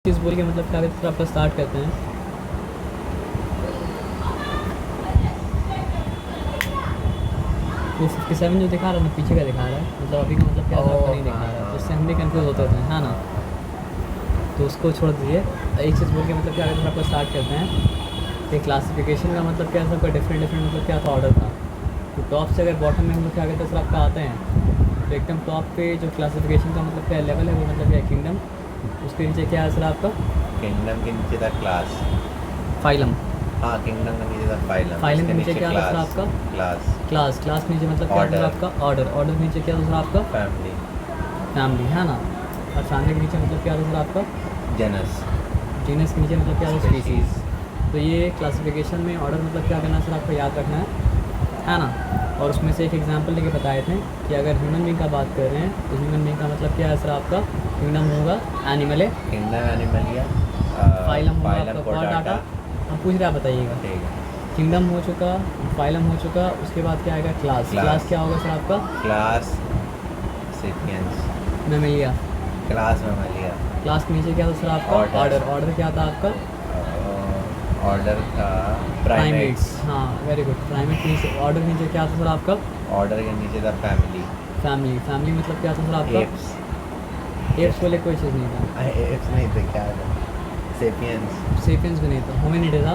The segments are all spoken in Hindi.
चीज़ बोल के मतलब क्या कहते हैं आपका स्टार्ट करते हैं। वो 57 जो दिखा रहा है ना पीछे का दिखा रहा है, मतलब अभी का मतलब क्या था आपका नहीं दिखा रहा है, तो उससे हम भी कंफ्यूज होते थे, है ना। तो उसको छोड़ दीजिए, एक चीज़ बोल के मतलब क्या कहते हैं आपका स्टार्ट करते हैं कि क्लासिफिकेशन का मतलब क्या है, सबका डिफरेंट मतलब क्या था, ऑर्डर था। तो टॉप से अगर बॉटम में हम लोग क्या कहते हैं सर आपका आते हैं, तो एकदम टॉप पे जो क्लासिफिकेशन का मतलब क्या लेवल है वो मतलब क्या किंगडम, उसके नीचे क्या है सर आपका किंगडम के नीचे था क्लास। फाइलम। हाँ, किंगडम के नीचे था फाइलम। फाइलम के नीचे क्या था सर आपका क्लास। क्लास नीचे मतलब क्या था आपका ऑर्डर। ऑर्डर नीचे क्या था सर आपका फैमिली, है ना। और फैमिली के नीचे मतलब क्या था सर आपका जेनस। जीनस के नीचे मतलब क्या था स्पीसीज़। तो ये क्लासिफिकेशन में ऑर्डर मतलब क्या करना है सर आपको याद रखना है ना। और उसमें से एक एग्जांपल लेके बताए थे कि अगर ह्यूमन बींग का बात कर रहे हैं तो ह्यूमन बींग का मतलब क्या है सर आपका किंगडम होगा एनिमल है, किंगडम एनिमलिया। फाइलम होगा आपका कॉर्डाटा। हम पूछ रहे आप बताइएगा। ठीक है। किंगडम हो चुका, फाइलम हो चुका, उसके बाद क्या आएगा क्लास क्या होगा सर आपका class sapiens. Mammalia. Class Mammalia. Class के नीचे क्या था सर आपका ऑर्डर क्या था आपका ऑर्डर का प्राइमेट्स। हाँ वेरी गुड। प्राइमेट के नीचे ऑर्डर नीचे क्या था सर आपका ऑर्डर के नीचे था फैमिली। फैमिली मतलब क्या था सर आपका एप्स बोले कोई चीज़ नहीं था। एप्स नहीं थे, क्या था? सेपियंस। सेपियंस भी नहीं था, होमिनिड था।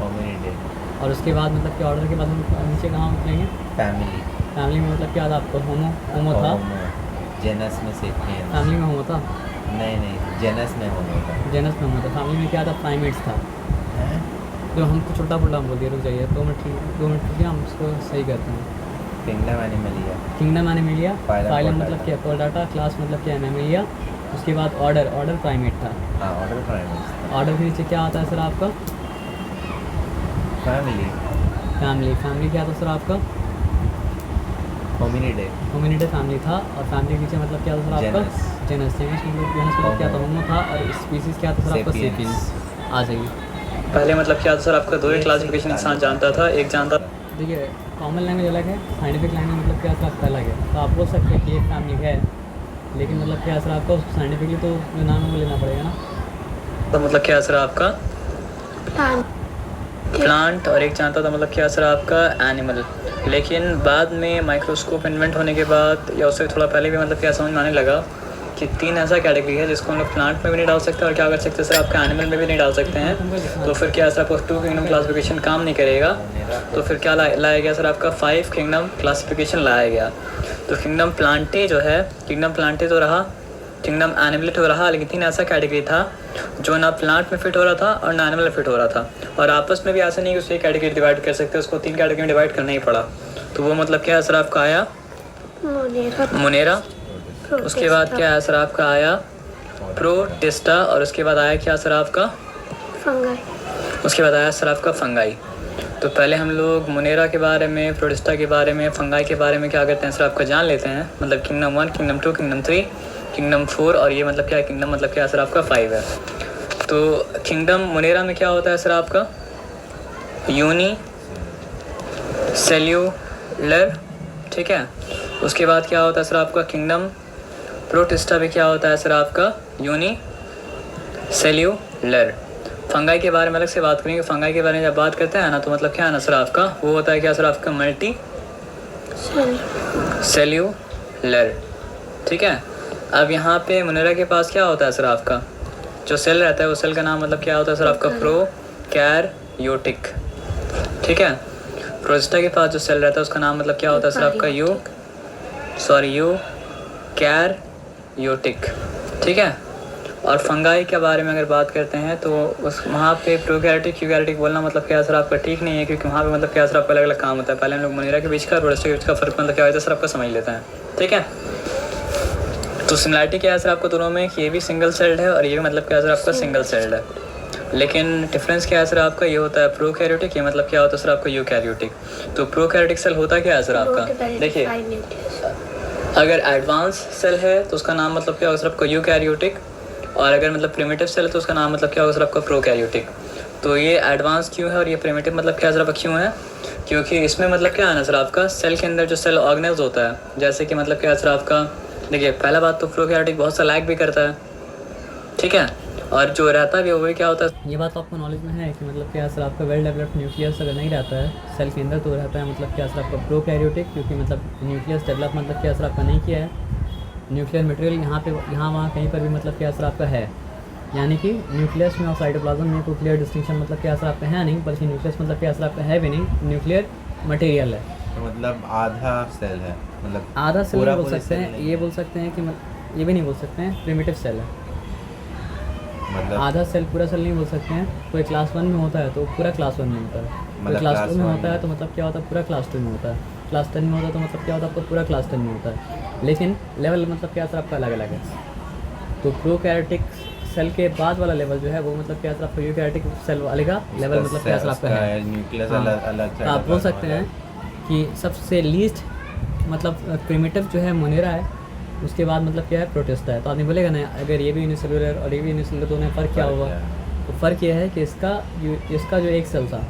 होमिनिडे। और उसके बाद मतलब कि ऑर्डर के बाद हम नीचे कहाँ उतरेंगे फैमिली में मतलब क्या था आपका होमो था। जेनस में सेपियंस। फैमिली में होमो था, नहीं जेनस में होमो था। जेनस में होमो था। फैमिली में क्या था प्राइमेट्स था। तो हमको छोटा पुल्ला बोल दिया, रुक जाइए 2 मिनट ठीक है, हम उसको सही करते हैं। Kingdom Animalia. फाइलम मतलब क्या कॉर्डाटा। क्लास मतलब क्या मेमेलिया। उसके बाद ऑर्डर प्राइमेट था। हाँ, ऑर्डर प्राइमेट्स। ऑर्डर के नीचे क्या आता है सर आपका फैमिली क्या था सर आपका होमिनिडे फैमिली था। और फैमिली के नीचे मतलब क्या था सर आपका जेनस मतलब क्या था होमो था। और स्पीसीज़ क्या था सर आपका सेपियंस। आ जाइए पहले मतलब क्या था सर आपका दो ही क्लासिफिकेशन इंसान जानता था। एक जानता देखिए कॉमन लैंग्वेज अलग है, साइंटिफिक लैंग्वेज मतलब क्या सर आपका अलग है। तो आप बोल सकते हैं कि एक फैमिली है, लेकिन मतलब क्या सर आपका उसको साइंटिफिकली तो जो नाम है वो लेना पड़ेगा ना। तो मतलब क्या सर आपका प्लांट। और एक जानता था मतलब क्या सर आपका एनिमल। लेकिन बाद में माइक्रोस्कोप इन्वेंट होने के बाद या उससे थोड़ा पहले भी मतलब क्या समझ में आने लगा कि 3 ऐसा कैटेगरी है जिसको हम लोग प्लांट में भी नहीं डाल सकते और क्या कर सकते हैं सर आपका एनिमल में भी नहीं डाल सकते हैं। तो फिर क्या सर आपको 2 किंगडम क्लासिफिकेशन काम नहीं करेगा। तो फिर क्या लाया गया सर आपका 5 किंगडम क्लासिफिकेशन लाया गया। तो किंगडम प्लांटे जो है, किंगडम प्लांटे तो रहा, किंगडम एनिमल तो रहा, लेकिन 3 ऐसा कैटेगरी था जो ना प्लांट में फिट हो रहा था और ना एनिमल में फिट हो रहा था। और आपस में भी ऐसा नहीं कि उसको एक कैटेगरी डिवाइड कर सकते, उसको 3 कैटेगरी में डिवाइड करना ही पड़ा। तो वो मतलब क्या है सर आपका आया मोनेरा। उसके बाद क्या है सर आपका आया प्रोटिस्टा। और उसके बाद आया क्या सर आपका फंगाई। उसके बाद आया सर आपका फंगाई। तो पहले हम लोग मोनेरा के बारे में, प्रोटिस्टा के बारे में, फंगाई के बारे में क्या करते हैं सर आपका जान लेते हैं। मतलब किंगडम 1, किंगडम 2, किंगडम 3, किंगडम 4 और ये मतलब क्या है किंगडम मतलब क्या है सर आपका 5 है। तो किंगडम मोनेरा में क्या होता है सर आपका यूनी सेल्यूलर, ठीक है। उसके बाद क्या होता है सर आपका किंगडम प्रोटिस्टा भी क्या होता है सर आपका यूनी सेल्यूलर। फंगाई के बारे में अलग से बात करेंगे। फंगाई के बारे में जब बात करते हैं ना तो मतलब क्या है ना सर आपका वो होता है क्या सर आपका मल्टी सेल्यूलर, ठीक है। अब यहाँ पे मोनेरा के पास क्या होता है सर आपका जो सेल रहता है वो सेल का नाम मतलब क्या होता है सर आपका प्रोकैरियोटिक, ठीक है। प्रोटिस्टा के पास जो सेल रहता है उसका नाम मतलब क्या होता है सर आपका यूकैरियोटिक, ठीक है। और फंगाई के बारे में अगर बात करते हैं तो उस वहाँ पे प्रोकैरियोटिक यूकैरियोटिक बोलना मतलब क्या सर आपका ठीक नहीं है, क्योंकि वहाँ पे मतलब क्या सर आपका अलग अलग काम होता है। पहले हम लोग मोनेरा के बीच का, प्रोटिस्टा के बीच का फ़र्क मतलब क्या होता है सर आपका समझ लेते हैं, ठीक है। तो सिमिलरिटी क्या है सर आपको दोनों में कि ये भी सिंगल सेल्ड है और ये भी मतलब क्या है सर आपका सिंगल सेल्ड है। लेकिन डिफरेंस क्या है सर आपका ये होता है प्रोकैरियोटिक, ये मतलब क्या होता है सर आपका यूकैरियोटिक। तो प्रोकैरियोटिक सेल होता क्या है सर आपका देखिए, अगर एडवांस सेल है तो उसका नाम मतलब क्या होगा सर आपका यूकैरियोटिक। और अगर मतलब प्रिमिटिव सेल है तो उसका नाम मतलब क्या होगा सर आपका प्रोकैरियोटिक। तो ये एडवांस क्यों है और ये प्रिमिटिव मतलब क्या सर आपका क्यों है, क्योंकि इसमें मतलब क्या है ना सर आपका सेल के अंदर जो सेल ऑर्गेनाइज होता है, जैसे कि मतलब क्या सर आपका देखिए पहला बात तो प्रोकैरियोटिक बहुत सा लैग भी करता है, ठीक है। और जो रहता भी है वो क्या होता है, ये बात तो आपको नॉलेज में है कि मतलब क्या असर आपका वेल डेवलप्ड न्यूक्लियस अगर नहीं रहता है सेल के अंदर तो रहता है मतलब क्या असर आपका प्रोकैरियोटिक, क्योंकि मतलब न्यूक्लियस डेवलप मतलब क्या असर आपका नहीं किया है, न्यूक्लियर मटेरियल यहाँ पे यहाँ वहाँ कहीं पर भी मतलब क्या असर आपका है, यानी कि न्यूक्लियस में और साइटोप्लाज्म में कोई क्लियर डिस्टिंक्शन मतलब क्या असर आपका है नहीं, बल्कि न्यूक्लियस मतलब क्या असर आपका है भी नहीं, न्यूक्लियर मटेरियल है। तो मतलब आधा सेल है, मतलब आधा सेल पूरा नहीं बोल पूरी सकते cell हैं, नहीं ये है। बोल सकते हैं कि ये भी नहीं बोल सकते हैं, प्रिमिटिव सेल है। मतलब आधा सेल पूरा सेल नहीं बोल सकते हैं, कोई क्लास 1 में होता है तो पूरा क्लास 1 में होता है, कोई मतलब क्लास class 2 में one होता है में। तो मतलब क्या होता है पूरा क्लास 2 में होता है, क्लास 10 में होता है तो मतलब क्या होता है आपका पूरा क्लास 10 में होता है, लेकिन लेवल मतलब क्या असर आपका अलग अलग है। तो प्रोकैरियोटिक सेल के बाद वाला लेवल जो है वो मतलब क्या असर आपका यूकैरियोटिक सेल वाले का लेवल मतलब क्या असर आपका है। न्यूक्लियस हाँ, अलग अलग तो आप बोल सकते हैं कि सबसे लीस्ट मतलब प्रिमिटिव जो है मोनेरा है, उसके बाद मतलब क्या है प्रोटिस्टा है। तो आदमी बोलेगा ना अगर ये भी यूनिसेलुलर और ये भी यूनिसेलुलर दोनों में फ़र्क क्या फर्क होगा, क्या है? तो फ़र्क ये है कि इसका जो एक सेल था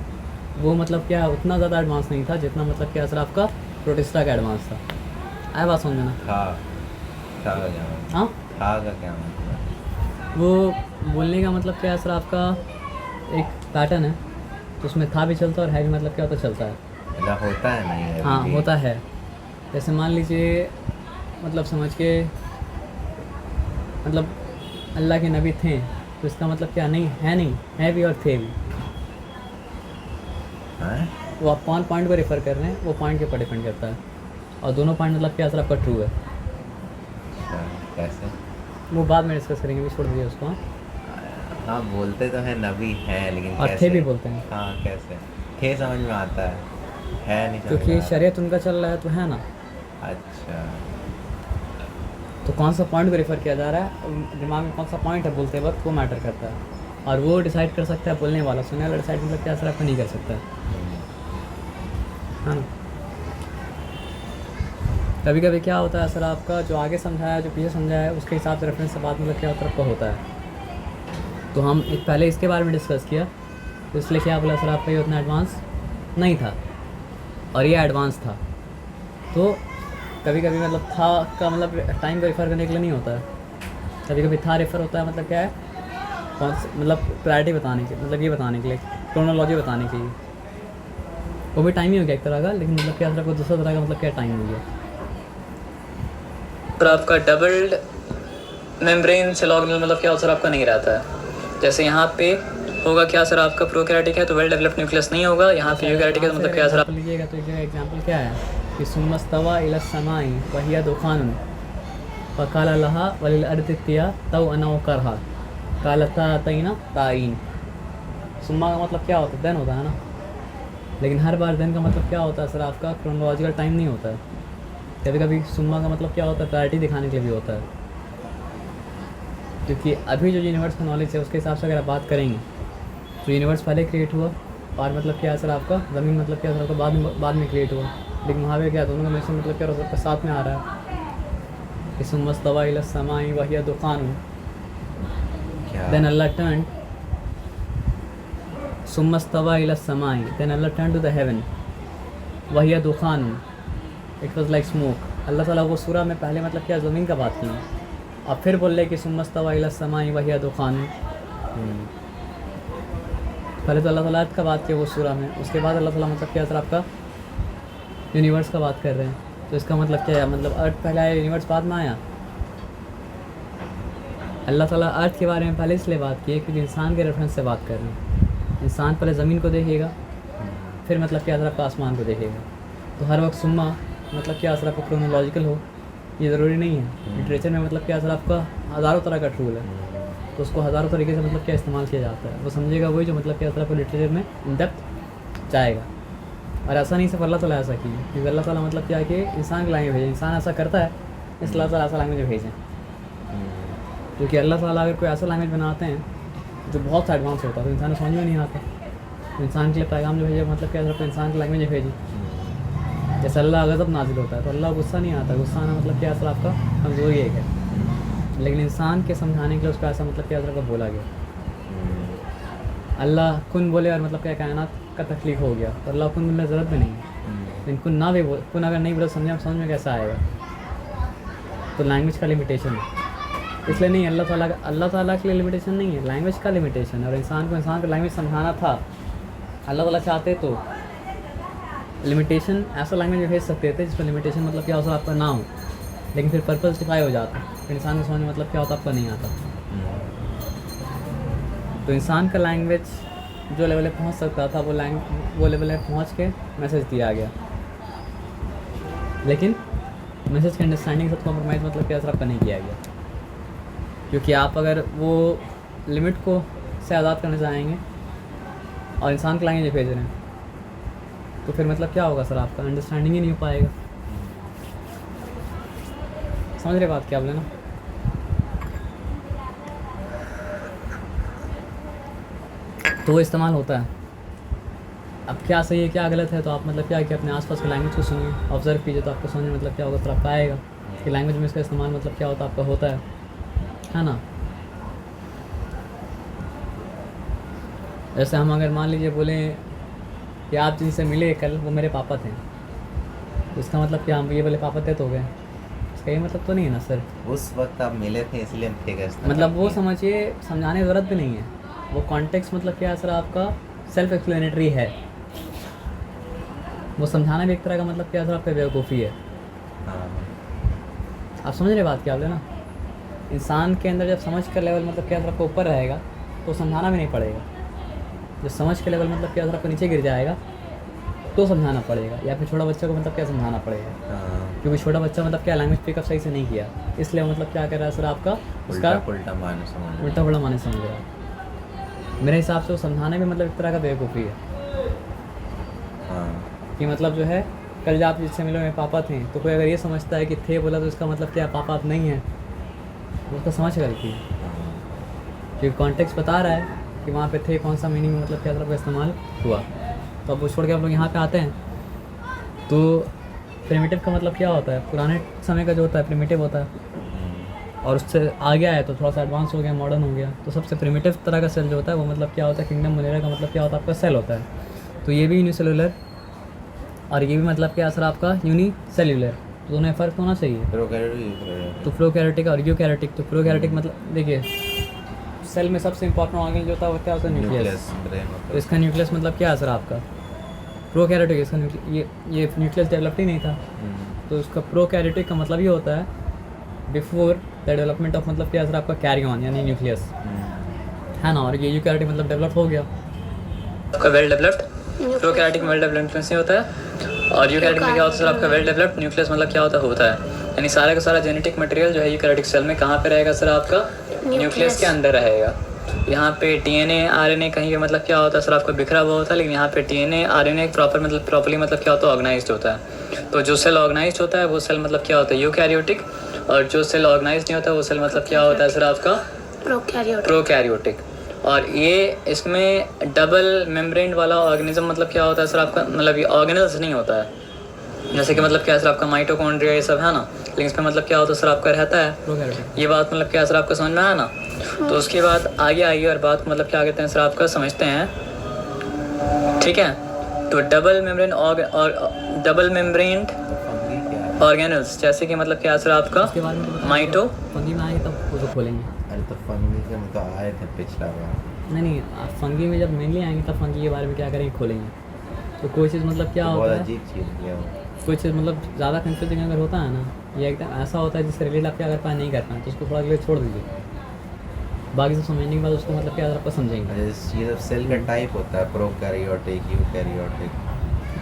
वो मतलब क्या है उतना ज़्यादा एडवांस नहीं था जितना मतलब क्या असर आपका प्रोटिस्टा का एडवांस था। आया बात समझ में ना? था का क्या मतलब? हाँ, था का क्या मतलब? वो बोलने का मतलब क्या असर आपका एक पैटर्न है, तो उसमें था भी चलता है और है भी मतलब क्या होता चलता है। मतलब होता है नहीं है हाँ अभी भी? होता है, जैसे मान लीजिए मतलब समझ के मतलब अल्लाह के नबी थे तो इसका मतलब क्या नहीं है, नहीं है भी और थे भी, हैं? वो आप कौन पॉइंट को रेफ़र कर रहे हैं वो पॉइंट के ऊपर डिपेंड करता है, और दोनों पॉइंट मतलब क्या असर आपका ट्रू है। अच्छा, कैसे? वो बाद में डिस्कस करेंगे, भी छोड़ दीजिए उसको। हाँ? हाँ बोलते तो है नबी हैं, लेकिन और कैसे? थे भी बोलते हैं, हाँ कैसे? थे समझ में आता है नहीं समझ में क्योंकि आता। शरीयत उनका चल रहा है तो है ना, अच्छा, तो कौन सा पॉइंट को रेफ़र किया जा रहा है, दिमाग में कौन सा पॉइंट है बोलते वक्त वो मैटर करता है, और वो डिसाइड कर सकता है बोलने वाला, सुनने वाला डिसाइड मतलब क्या असर आपका नहीं कर सकता है ना। कभी कभी क्या होता है सर आपका जो आगे समझाया जो पीछे समझाया है उसके हिसाब से रेफरेंस से बात मतलब क्या होता है आपका होता है। तो हम एक पहले इसके बारे में डिस्कस किया, तो इसलिए क्या बोला सर आपका ये उतना एडवांस नहीं था और ये एडवांस था। तो कभी कभी मतलब था का मतलब टाइम को रेफ़र करने के लिए नहीं होता है, कभी कभी था रेफ़र होता है मतलब क्या है कौन मतलब प्रायोरिटी बताने के मतलब ये बताने के लिए, क्रोनोलॉजी बताने के लिए, वो भी टाइम ही हो गया एक तरह का, लेकिन मतलब क्या आपको दूसरा तरह का मतलब क्या टाइम हो गया। पर आपका डबल्ड मेम्ब्रेन सेल ऑर्गेनेल मतलब क्या असर आपका नहीं रहता है, जैसे यहाँ पे होगा क्या सर आपका प्रोकैरियोटिक है तो वेल डेवलप्ड न्यूक्लियस नहीं होगा, यहाँ पे यूकैरियोटिक है तो मतलब क्या असर आप लीजिएगा तो एक एग्जांपल क्या है कि सुम्मस्तवा इला समाई वहिया दुखान फ़क़ाल लहा वलिल अर्दि तिया तव अना करहा कालता तईना ताइन। सुम्मा का मतलब क्या होता है, देन होता है ना, लेकिन हर बार देन का मतलब क्या होता है सर आपका क्रोनोलॉजिकल टाइम नहीं होता है, कभी कभी सुम्मा का मतलब क्या होता है प्रायोरिटी दिखाने के लिए भी होता है, क्योंकि अभी जो यूनिवर्स का नॉलेज है उसके हिसाब से अगर आप बात करेंगे तो यूनिवर्स पहले क्रिएट हुआ और मतलब क्या सर आपका ज़मीन मतलब क्या सर आपका बाद में क्रिएट हुआ, लेकिन वहाँ पे क्या दोनों का मिशन मतलब क्या सबका साथ में आ रहा है कि सुम्मस्तवा इला समाई वहिया दुखान, क्या? देन अल्लाह टर्न सुम्मस्तवा इला समाई then Allah turn to the heaven वहिया दुखान it was like smoke. Allah ताला वो सूरा में पहले मतलब क्या ज़मीन का बात की और फिर बोल रहे कि सुम्मस्तवा इला समाई वहिया दुखान, पहले तो अल्लाह ताला अर्थ का बात किया वो सूरा में, उसके बाद अल्लाह ताला मतलब क्या सर आपका यूनिवर्स का बात कर रहे हैं, तो इसका मतलब क्या है मतलब अर्थ पहले आया यूनिवर्स बाद में आया। अल्लाह ताला अर्थ के बारे में पहले इसलिए बात की है क्योंकि इंसान के रेफरेंस से बात कर रहे हैं, इंसान पहले ज़मीन को देखेगा फिर मतलब क्या सर आपका आसमान को देखेगा, तो हर वक्त सुम्मा मतलब क्या सर आपका क्रोनोलॉजिकल हो ये ज़रूरी नहीं है। लिटरेचर में मतलब क्या सर आपका हज़ारों तरह का टूल है, तो उसको हज़ारों तरीके से मतलब क्या इस्तेमाल किया जाता है, वो समझेगा वही जो मतलब क्या आपको लिटरेचर में इन डेप्थ जाएगा। और ऐसा नहीं सिर्फ अल्लाह ताला ऐसा की, क्योंकि अल्लाह ताला मतलब क्या है कि इंसान की लैंग्वेज भेजे, इंसान ऐसा करता है इसलिए अल्लाह ताला ऐसा लैंग्वेज भेजें, क्योंकि अल्लाह ताला अगर कोई ऐसा लैंग्वेज बनाते हैं जो बहुत एडवांस होता है तो इंसान को समझ में नहीं आता, तो इंसान के लिए पैगाम जो भेजे मतलब क्या सिर्फ इंसान की लैंग्वेज भेजी। जैसे अल्लाह गज़ब नाजिल होता है तो अल्लाह गुस्सा नहीं आता, गुस्सा आना मतलब क्या असर आपका कमज़ोरी एक है, लेकिन इंसान के समझाने के लिए उसका ऐसा मतलब क्या असर बोला गया। अल्लाह कुन बोले और मतलब क्या कायनात का तख्लीक हो गया, तो अल्लाह कुन बोलने की ज़रूरत भी नहीं है, लेकिन कुन अगर नहीं बोले समझ में कैसा आएगा, तो लैंग्वेज का लिमिटेशन है। इसलिए नहीं, अल्लाह ताला के लिए लिमिटेशन नहीं है, लैंग्वेज का लिमिटेशन है। और इंसान को लैंग्वेज समझाना था, अल्लाह ताला चाहते तो लिमिटेशन ऐसा लैंग्वेज में भेज सकते थे जिसमें लिमिटेशन मतलब क्या होता आपका ना हो, लेकिन फिर पर्पस डिफाई हो जाता, फिर इंसान को समझ में मतलब क्या होता आपका नहीं आता। तो इंसान का लैंग्वेज जो लेवल पे पहुंच सकता था वो लेवल पे पहुंच के मैसेज दिया गया, लेकिन मैसेज के अंडरस्टैंडिंग के साथ कॉम्प्रोमाइज़ मतलब क्या असर आपका नहीं किया गया, क्योंकि आप अगर वो लिमिट को से आज़ाद करना चाहेंगे और इंसान को लैंग्वेज भेज रहे हैं तो फिर मतलब क्या होगा सर, आपका अंडरस्टैंडिंग ही नहीं हो पाएगा। समझ रहे बात क्या बोले ना। तो वो इस्तेमाल होता है। अब क्या सही है क्या गलत है तो आप मतलब क्या कि अपने आसपास के लैंग्वेज को सुनिए, ऑब्जर्व कीजिए, तो आपको समझ में मतलब क्या होगा, फिर आपका आएगा कि लैंग्वेज में इसका इस्तेमाल मतलब क्या होता आपका होता है ना। जैसे हम अगर मान लीजिए बोले कि आप जिनसे मिले कल वो मेरे पापा थे, तो इसका मतलब क्या हम ये बोले पापा थे तो हो गए, इसका ये मतलब तो नहीं है ना सर। उस वक्त आप मिले थे इसलिए मतलब वो समझिए, समझाने की ज़रूरत भी नहीं है, वो कॉन्टेक्स्ट मतलब क्या है सर आपका सेल्फ एक्सप्लेनेटरी है। वो समझाना भी एक तरह का मतलब क्या सर आपका बेवकूफ़ी है। आप समझ रहे बात क्या बोले ना। इंसान के अंदर जब समझ का लेवल मतलब क्या सर आपको ऊपर रहेगा तो समझाना भी नहीं पड़ेगा, जब समझ के लेवल मतलब क्या सर आपको नीचे गिर जाएगा तो समझाना पड़ेगा, या फिर छोटा बच्चा को मतलब क्या समझाना पड़ेगा, क्योंकि छोटा बच्चा मतलब क्या लैंग्वेज पिकअप सही से नहीं किया, इसलिए वो मतलब क्या कर रहा है सर आपका उसका उल्टा पुल्टा माने समझ रहा है। मेरे हिसाब से वो समझाने में मतलब एक तरह का बेवकूफ़ी है कि मतलब जो है कल जब आप जिससे मिले मेरे पापा थे, तो कोई अगर ये समझता है कि थे बोला तो इसका मतलब क्या पापा आप नहीं हैं, उसका समझ गलती है, क्योंकि कॉन्टेक्स्ट बता रहा है कि वहाँ पे थे, कौन सा मीनिंग में मतलब क्या तरह का इस्तेमाल हुआ। तो अब वो छोड़ के आप लोग यहाँ पे आते हैं तो प्रिमिटिव का मतलब क्या होता है, पुराने समय का जो होता है प्रिमिटिव होता है, और उससे आगे आया तो थोड़ा सा एडवांस हो गया, मॉडर्न हो गया। तो सबसे प्रिमिटिव तरह का सेल जो होता है वो मतलब क्या होता है, किंगडम मोनेरा का मतलब क्या होता है आपका सेल होता है। तो ये भी यूनिसेलुलर और ये भी मतलब क्या सर आपका यूनिसेल्युलर, तो दोनों में फ़र्क होना चाहिए। तो प्रोकैरियोटिक और यूकैरियोटिक। तो प्रोकैरियोटिक मतलब देखिए सेल में सबसे इंपॉर्टेंट ऑर्गन जो होता है वो क्या होता है, न्यूक्लियस। तो इसका न्यूक्लियस मतलब क्या है सर आपका प्रोकैरियोटिक, इसका ये न्यूक्लियस डेवलप्ड ही नहीं था, तो इसका प्रोकैरियोटिक का मतलब ये होता है बिफोर द डेवलपमेंट ऑफ मतलब क्या सर आपका कैरी ऑन यानी न्यूक्लियस है ना। और ये यूकैरियोटिक मतलब डेवलप हो गया आपका वेल डेवलप्ड, प्रोकैरियोटिक में वेल डेवलप्ड नहीं होता है, और यूकैरियोटिक में क्या होता है सर आपका वेल डेवलप्ड न्यूक्लियस मतलब क्या होता है, यानी सारा का सारा जेनेटिक मटेरियल जो है यूकैरियोटिक सेल में कहाँ पे रहेगा सर आपका न्यूक्लियस के अंदर रहेगा। यहाँ पे डीएनए आरएनए कहीं पे मतलब क्या होता है सर आपका बिखरा हुआ होता है, लेकिन यहाँ पे डीएनए आरएनए प्रॉपर्ली मतलब क्या होता है ऑर्गेनाइज्ड होता है। तो जो सेल ऑर्गेनाइज्ड होता है वो सेल मतलब क्या होता है यूकैरियोटिक, और जो सेल ऑर्गेनाइज्ड नहीं होता है वो सेल मतलब क्या होता है सर आपका प्रोकैरियोटिक। और ये इसमें डबल मेम्ब्रेन वाला ऑर्गेनिज्म मतलब क्या होता है सर आपका, मतलब ये ऑर्गेनल्स नहीं होता है, जैसे कि मतलब क्या है सर आपका माइटोकॉन्ड्रिया ये सब है ना, लेकिन इसमें मतलब क्या होता है सर आपका रहता है। ये बात मतलब क्या सर आपको समझ में आया ना। तो उसके बाद आगे आइए और बात मतलब क्या कहते हैं सर आपका समझते हैं, ठीक है। तो डबल मेम्ब्रेन ऑर्गेनल्स जैसे कि मतलब क्या सर आपका माइटो फंगी में आएंगे तब वो तो खोलेंगे। अरे तो फंगी के तो आए थे पिछला बार। नहीं फंगी में जब मेनली आएंगे तब फंगी के बारे में क्या करेंगे खोलेंगे। तो कोई चीज़ मतलब क्या होता है, अजीब चीज़ है वो। कोई चीज़ मतलब ज़्यादा कंफ्यूजिंग अगर होता है ना, ये एकदम ऐसा होता है जिससे रिलेट आप क्या कर पाए नहीं कर पाए, तो उसको थोड़ा के लिए छोड़ दीजिए, बाकी सब समझने के बाद उसको मतलब क्या आपको समझेंगे। ये सेल का टाइप होता है प्रोकैरियोटिक यूकैरियोटिक।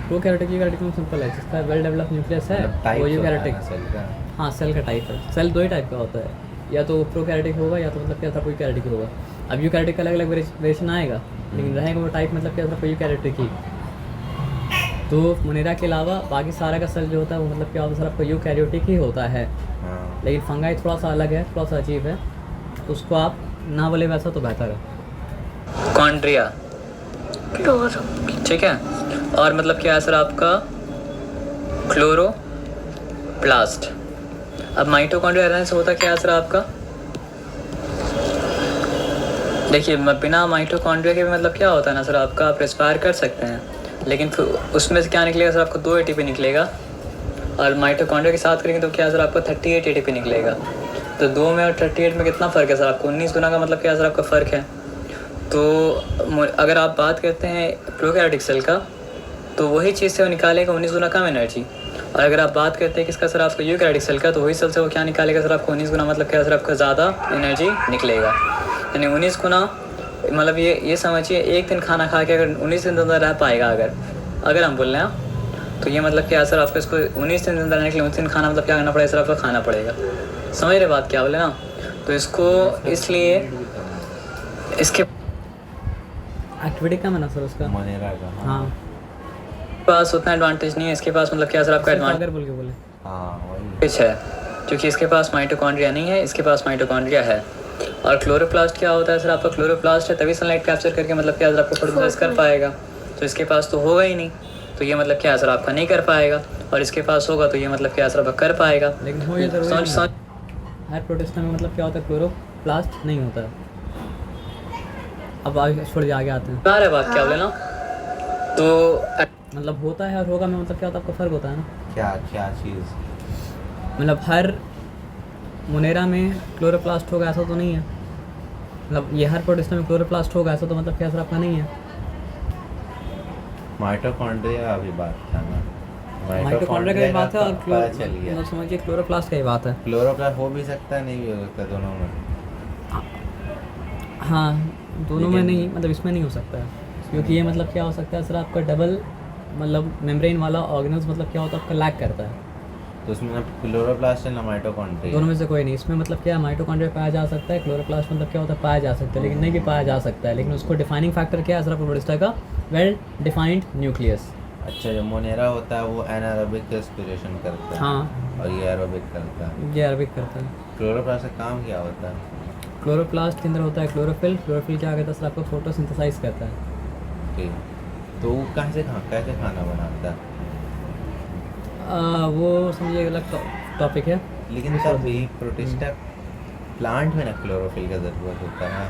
प्रोकैरियोटिक यूकैरियोटिक में सिंपल है, जिसका वेल डेवलप्ड न्यूक्लियस है वो यूकैरियोटिक सेल का। हाँ सेल का टाइप है। सेल दो ही टाइप का होता है, या तो प्रोकैरियोटिक होगा या तो मतलब क्या था यूकैरियोटिक होगा। अब यूकैरियोटिक का अलग अलग वेरिएशन आएगा, लेकिन रहेगा वो टाइप मतलब क्या था यूकैरियोटिक ही। तो मोनेरा के अलावा बाकी सारा का सेल जो होता है वो मतलब क्या होता है सर आपका यूकैरियोटिक ही होता है। लेकिन फंगाई थोड़ा सा अलग है, थोड़ा सा अजीब है, तो उसको आप ना बोले वैसा तो बेहतर है। कॉन्ड्रिया ठीक है, और मतलब क्या है सर आपका क्लोरोप्लास्ट। अब माइटोकॉन्ड्रिया रहने से होता क्या है सर आपका, देखिए बिना माइटोकॉन्ड्रिया के भी मतलब क्या होता है ना सर आपका आप रेस्पायर कर सकते हैं, लेकिन फिर उसमें से क्या निकलेगा सर आपको 2 ATP निकलेगा, और माइटोकॉन्ड्रिया के साथ करेंगे तो क्या सर आपको 38 ATP निकलेगा। तो 2 में और 38 में कितना फ़र्क है सर आपको? 19 गुना का मतलब क्या सर आपका फ़र्क है। तो अगर आप बात करते हैं प्रोकैरियोटिक सेल का, तो वही चीज़ से वो निकालेगा 19 गुना कम एनर्जी। और अगर आप बात करते हैं किसका सर आपका यूकैरियोटिक सेल का, तो वही सेल से वो क्या निकालेगा सर आपको 19 गुना मतलब क्या सर आपका ज़्यादा एनर्जी निकलेगा। यानी 19 गुना मतलब ये समझिए एक दिन खाना खा के अगर 19 दिन अंदर रह पाएगा, अगर हम बोल रहे हैं, तो ये मतलब क्या सर आपको इसको 19 दिन अंदर रहने के लिए 19 दिन खाना मतलब क्या करना पड़ेगा सर आपको? खाना पड़ेगा। समझ रहे बात क्या बोले ना? तो इसको इसलिए इसके एक्टिविटी कम है ना सर उसका। मोनेरा का। हाँ पास उतना एडवांटेज नहीं है। इसके पास मतलब क्या सर आपका एडवांटेज अगर बोल के बोले हाँ वही। है, क्योंकि इसके पास माइटोकॉन्ड्रिया नहीं है, इसके पास माइटोकॉन्ड्रिया है। और क्लोरोप्लास्ट क्या होता है सर आपका? क्लोरोप्लास्ट है तभी सनलाइट कैप्चर करके मतलब क्या सर आपको फोटोसिंथेसिस कर पाएगा। तो इसके पास तो होगा ही नहीं, तो ये मतलब क्या सर आपका नहीं कर पाएगा। और इसके पास होगा तो ये मतलब क्या सर आपका कर पाएगा। लेकिन हो ये जरूरी समझ समझ हर प्रोटिस्टा में मतलब क्या होता है, क्लोरोप्लास्ट नहीं होता है। अब आगे छोड़ आगे आते हैं। आ रहा है बात क्या बोले ना? तो मतलब होता है और होगा में मतलब क्या होता है, आपका फ़र्क होता है ना। क्या क्या चीज़? मतलब हर मोनेरा में क्लोरोप्लास्ट होगा ऐसा तो नहीं है। मतलब ये हर प्रोटिस्टा में क्लोरोप्लास्ट होगा ऐसा तो मतलब क्या सर आपका नहीं है। माइटोकॉन्ड्रिया अभी बात था ना। माइटोकॉन्ड्रिया का ही बात है और पता चल गया। मतलब समझिए क्लोरोप्लास्ट का ही बात है। क्लोरोप्लास्ट हो भी सकता है, नहीं भी हो सकता, दोनों में। हाँ दोनों में लेकिन- नहीं, मतलब इसमें नहीं हो सकता है, क्योंकि ये मतलब क्या हो सकता है सर आपका डबल मतलब मेम्ब्रेन वाला ऑर्गेनल्स मतलब क्या होता है आपका लैक करता है। तो उसमें ना क्लोरोप्लास्ट है ना माइटोकॉन्ड्रिया। दोनों में से कोई नहीं। इसमें मतलब क्या माइटोकॉन्ड्रिया पाया जा सकता है, क्लोरोप्लास्ट मतलब क्या होता है पाया जा सकता है, लेकिन नहीं भी पाया जा सकता है। लेकिन उसको डिफाइनिंग फैक्टर क्या है सर आपका प्रोटिस्टा का? Well defined nucleus. अच्छा, जो मोनेरा होता है वो एनारोबिक रेस्पिरेशन करता है। हाँ और ये एरोबिक करता है। ये अरबिक करता है। क्लोरोप्लास्ट का काम क्या होता है? क्लोरोप्लास्ट के अंदर होता है क्लोरोफिल। क्लोरोफिल क्या करता है सर आपको फोटोसिंथेसाइज करता है। ठीक, तो वो कैसे खाना बनाता है? वो समझिए अलग टॉपिक है। लेकिन तब भी प्रोटिस्टा प्लांट में ना क्लोरोफिल का ज़रूरत होता है।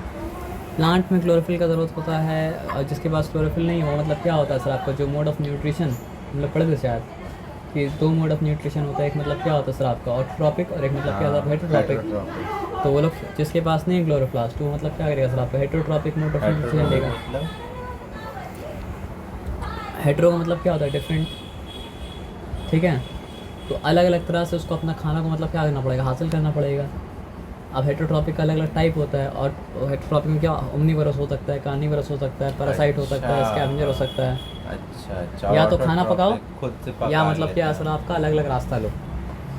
प्लांट में क्लोरोफिल का ज़रूरत होता है, और जिसके पास क्लोरोफिल नहीं हो मतलब क्या होता है सर आपका जो मोड ऑफ न्यूट्रिशन मतलब पढ़े थे शायद कि 2 मोड ऑफ न्यूट्रिशन होता है। एक मतलब क्या होता है सर आपका ऑटोट्रॉपिक और एक मतलब क्या होता है हेटरोट्रॉपिक। हेटरोट्रॉपिक। तो वो लोग जिसके पास नहीं है क्लोरोप्लास्ट वो मतलब क्या करेगा सर आपका हेटरोट्रॉपिक मोड ऑफ न्यूट्रिशन लेगा। मतलब हेटरो का मतलब क्या होता है डिफरेंट, ठीक है। तो अलग अलग तरह से उसको अपना खाना को मतलब क्या करना पड़ेगा, हासिल करना पड़ेगा। अब हेटरोट्रॉपिक का अलग अलग टाइप होता है, और हेटरोट्रॉपिक में क्या ओमनीवरस हो सकता है, कार्निवरस हो सकता है, पैरासाइट हो सकता है, अच्छा। स्कैवेंजर हो सकता है। अच्छा, या तो खाना पकाओ खुद से पका या मतलब क्या लेता सर है। आपका अलग अलग रास्ता लो।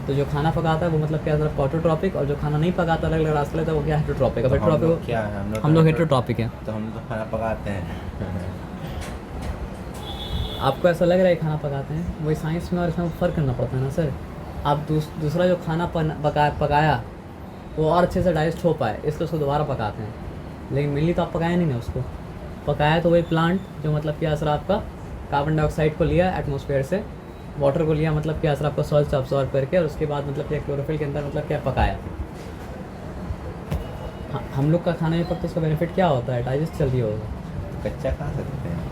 तो जो खाना पकाता है वो मतलब क्या सर ऑटोट्रॉपिक, और जो खाना नहीं पकाता अलग अलग रास्ता लेता है वो क्या हेटरोट्रॉपिक है। तो हम लोग हेटरोट्रॉपिक क्या है? हम लोग हेटरोट्रॉपिक हैं। तो हम तो खाना पकाते हैं। आपको ऐसा लग रहा है खाना पकाते हैं, वही साइंस में और इसमें फ़र्क करना पड़ता है ना सर। आप दूसरा जो खाना पकाया वो और अच्छे से डाइजेस्ट हो पाए इसलिए उसको दोबारा पकाते हैं, लेकिन मेनली तो आप पकाया नहीं ना उसको। पकाया तो वही प्लांट जो मतलब क्या असर आपका कार्बन डाइऑक्साइड को लिया एटमॉस्फेयर से, वाटर को लिया मतलब क्या असर आपका सॉइल से अब्सॉर्ब करके, और उसके बाद मतलब क्या क्लोरोफिल के अंदर मतलब क्या पकाया। हम लोग का खाने में पकते उसका बेनिफिट क्या होता है, डाइजेस्ट जल्दी होगा। कच्चा खा सकते हैं।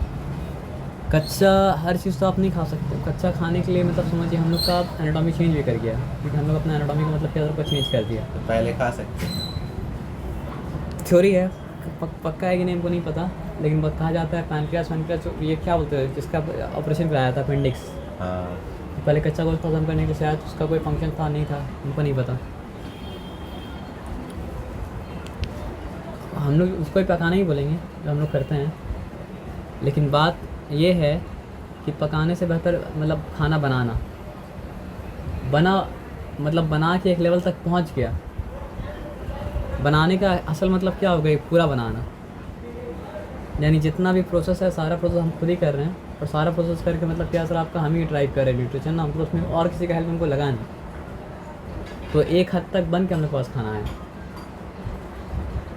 कच्चा हर चीज़ तो आप नहीं खा सकते। कच्चा खाने के लिए मतलब समझिए हम लोग का एनाटॉमी चेंज भी कर गया, क्योंकि हम लोग अपना एनाटॉमी का मतलब क्या चेंज कर दिया। तो पहले खा सकते हैं। थ्योरी है, पक्का है कि नहीं हमको नहीं पता, लेकिन कहा जाता है पैनक्रियास ये क्या बोलते हैं जिसका ऑपरेशन कराया था अपेंडिक्स, हाँ, पहले कच्चा गोश्त खत्म करने के लिए शायद उसका कोई फंक्शन था नहीं था, हमको नहीं पता। हम लोग उसको ही पकाना ही बोलेंगे जो हम लोग करते हैं, लेकिन बात ये है कि पकाने से बेहतर मतलब खाना बना के एक लेवल तक पहुंच गया। बनाने का असल मतलब क्या हो गया, पूरा बनाना, यानी जितना भी प्रोसेस है सारा प्रोसेस हम खुद ही कर रहे हैं, और सारा प्रोसेस करके मतलब क्या सर आपका हम ही ड्राइव कर रहे हैं न्यूट्रिशन ना, हमको उसमें और किसी का हेल्प हमको लगा नहीं। तो एक हद तक बन के हमें पास खाना है,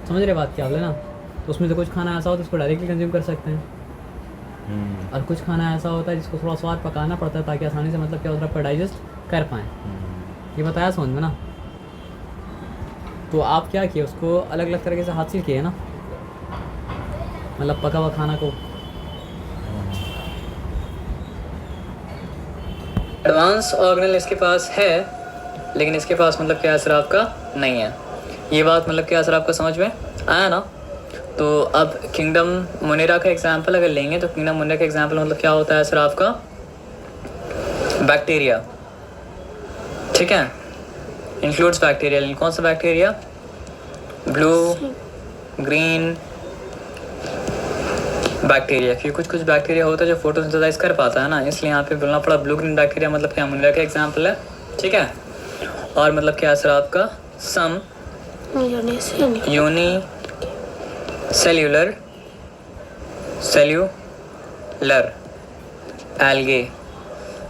समझ रहे बात क्या बोले ना। तो उसमें से कुछ खाना ऐसा होता है जिसको डायरेक्टली कंज्यूम कर सकते हैं, और कुछ खाना ऐसा होता है जिसको थोड़ा स्वाद पकाना पड़ता है ताकि आसानी से मतलब क्या होता है डाइजेस्ट कर पाएँ। ये बताया समझ में ना। तो आप क्या किए, उसको अलग अलग तरीके से हासिल किए ना, मतलब पका हुआ खाना को। एडवांस ऑर्गेनल इसके पास है, लेकिन इसके पास मतलब क्या है सर आपका नहीं है। ये बात मतलब क्या सर आपका समझ में आया ना? तो अब किंगडम मुनेरा का एग्जांपल अगर लेंगे तो किंगडम मुनेरा का एग्जांपल मतलब क्या होता है सर आपका? बैक्टीरिया, ठीक है, इंक्लूड्स बैक्टीरिया। कौन सा बैक्टीरिया? ब्लू ग्रीन बैक्टीरिया, क्योंकि कुछ कुछ बैक्टीरिया होता है जो फोटोसिंथेसाइज कर पाता है ना, इसलिए यहाँ पे बोलना पड़ा ब्लू ग्रीन बैक्टीरिया मतलब क्या मुनेरा का एग्जांपल है, ठीक है। और मतलब क्या सर आपका? सम यूनी सेल्यूलर एल्गे,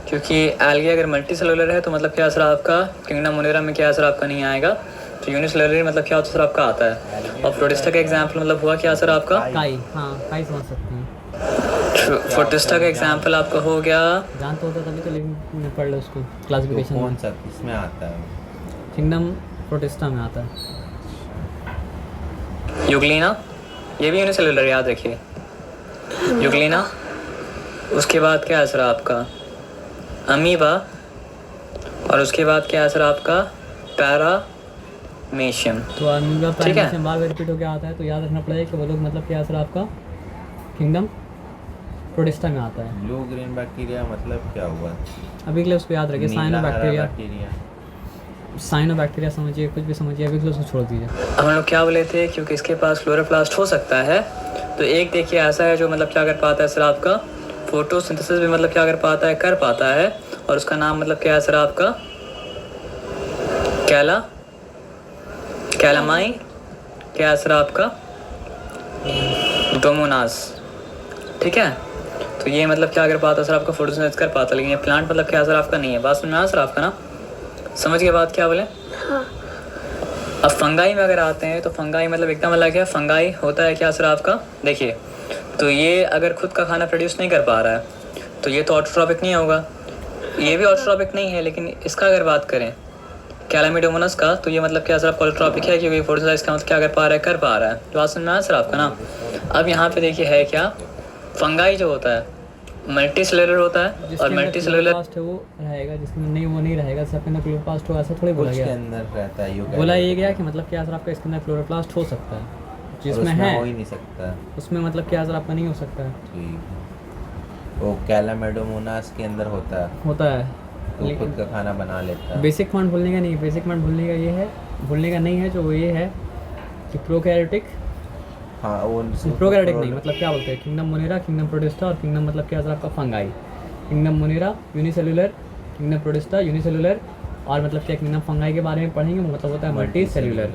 क्योंकि एल्गे अगर मल्टी सेलुलर है तो मतलब क्या सर आपका किंगडम मुनेरा में क्या सर आपका नहीं आएगा, तो यूनिसेलुलर मतलब क्या होता है सर आपका आता है। और प्रोटिस्टा का एग्जांपल मतलब हुआ क्या सर आपका? काई, हाँ काई समझ सकते हैं। प्रोटिस्टा का एग्जांपल आपका हो गया, जानते होता तभी तो लिविंग पढ़ लो उसको क्लासिफिकेशन कौन में। सा किसमें आता है? किंगडम प्रोटिस्टा में आता है। यूग्लिना, ये भी यूनिसेलुलर याद रखिए, यूग्लिना। उसके बाद क्या है सर आपका? अमीबा। और उसके बाद क्या है सर आपका? पैरामेशियम। तो अमीबा ठीक है। पैरामीशियम बार बार रिपीट होकर आता है, तो याद रखना पड़ेगा कि वो लोग मतलब क्या सर आपका किंगडम प्रोटिस्टा में आता है। ब्लू ग्रीन बैक्टीरिया मतलब क्या हुआ? अभी के लिए उसको याद रखिए, नीला हरा साइनोबैक्टीरिया, बैक्टीरिया। साइनोबैक्टीरिया समझिए, कुछ भी समझिए, अभी के लिए उसको छोड़ दीजिए। अब हम लोग क्या बोले थे, क्योंकि इसके पास क्लोरोप्लास्ट हो सकता है, तो एक देखिए ऐसा है जो मतलब क्या कर पाता है सर आपका फोटोसिंथेसिस भी मतलब क्या कर पाता है, और उसका नाम मतलब क्या है सर आपका? कैलामाई, क्या है सर आपका? डोमोनास, ठीक है। तो ये मतलब क्या कर पाता है सर आपका फोटोसिंथेसिस कर पाता है, लेकिन ये प्लांट मतलब क्या सर आपका नहीं है। बात समझ में आया सर आपका ना? समझ गए बात क्या बोले? अब फंगाई में अगर आते हैं तो फंगाई मतलब एकदम अलग है। फंगाई होता है क्या सर आपका? देखिए, तो ये अगर खुद का खाना प्रोड्यूस नहीं कर पा रहा है तो ये तो ऑटोट्रॉपिक नहीं होगा, ये भी ऑटोट्रॉपिक नहीं है। लेकिन इसका अगर बात करें कैलामिडोमोनास का, तो ये मतलब क्या सर आपका ऑटोट्रॉपिक है, क्योंकि फोटोसिंथेसिस का मतलब क्या कर पा रहा है। तो बात समझ में आया सर आपका ना? अब यहाँ पे देखिए है क्या, फंगाई जो होता है मल्टी सेलुलर होता है, और मल्टी सेलुलर क्लोरोप्लास्ट है वो रहेगा, जिसमें नहीं वो नहीं रहेगा। सबके अंदर क्लोरोप्लास्ट होगा ऐसा थोड़ी बोला कुछ के गया। अंदर रहता है बोला ये गया कि मतलब क्या सर आपका इसके अंदर क्लोरोप्लास्ट हो सकता है, जिसमें है हो ही नहीं सकता। उसमें मतलब क्या सर आपका नहीं हो सकता है। ठीक। वो कैलामिडोमोनास के अंदर होता है, होता है तो खुद का खाना बना लेता है। बेसिक पॉइंट भूलने का नहीं, बेसिक पॉइंट भूलने का ये है, भूलने का नहीं है, जो वो ये है कि प्रोकैरियोटिक, हाँ वो प्रोकैरियोटिक नहीं मतलब क्या बोलते हैं, किंगडम मोनेरा, किंगडम प्रोटिस्टा, और किंगडम मतलब क्या सर आपका fungi. Kingdom Monera unicellular, kingdom protista unicellular, और मतलब क्या किंगडम फंगाई के बारे में पढ़ेंगे, मतलब होता है मल्टी सेलुलर।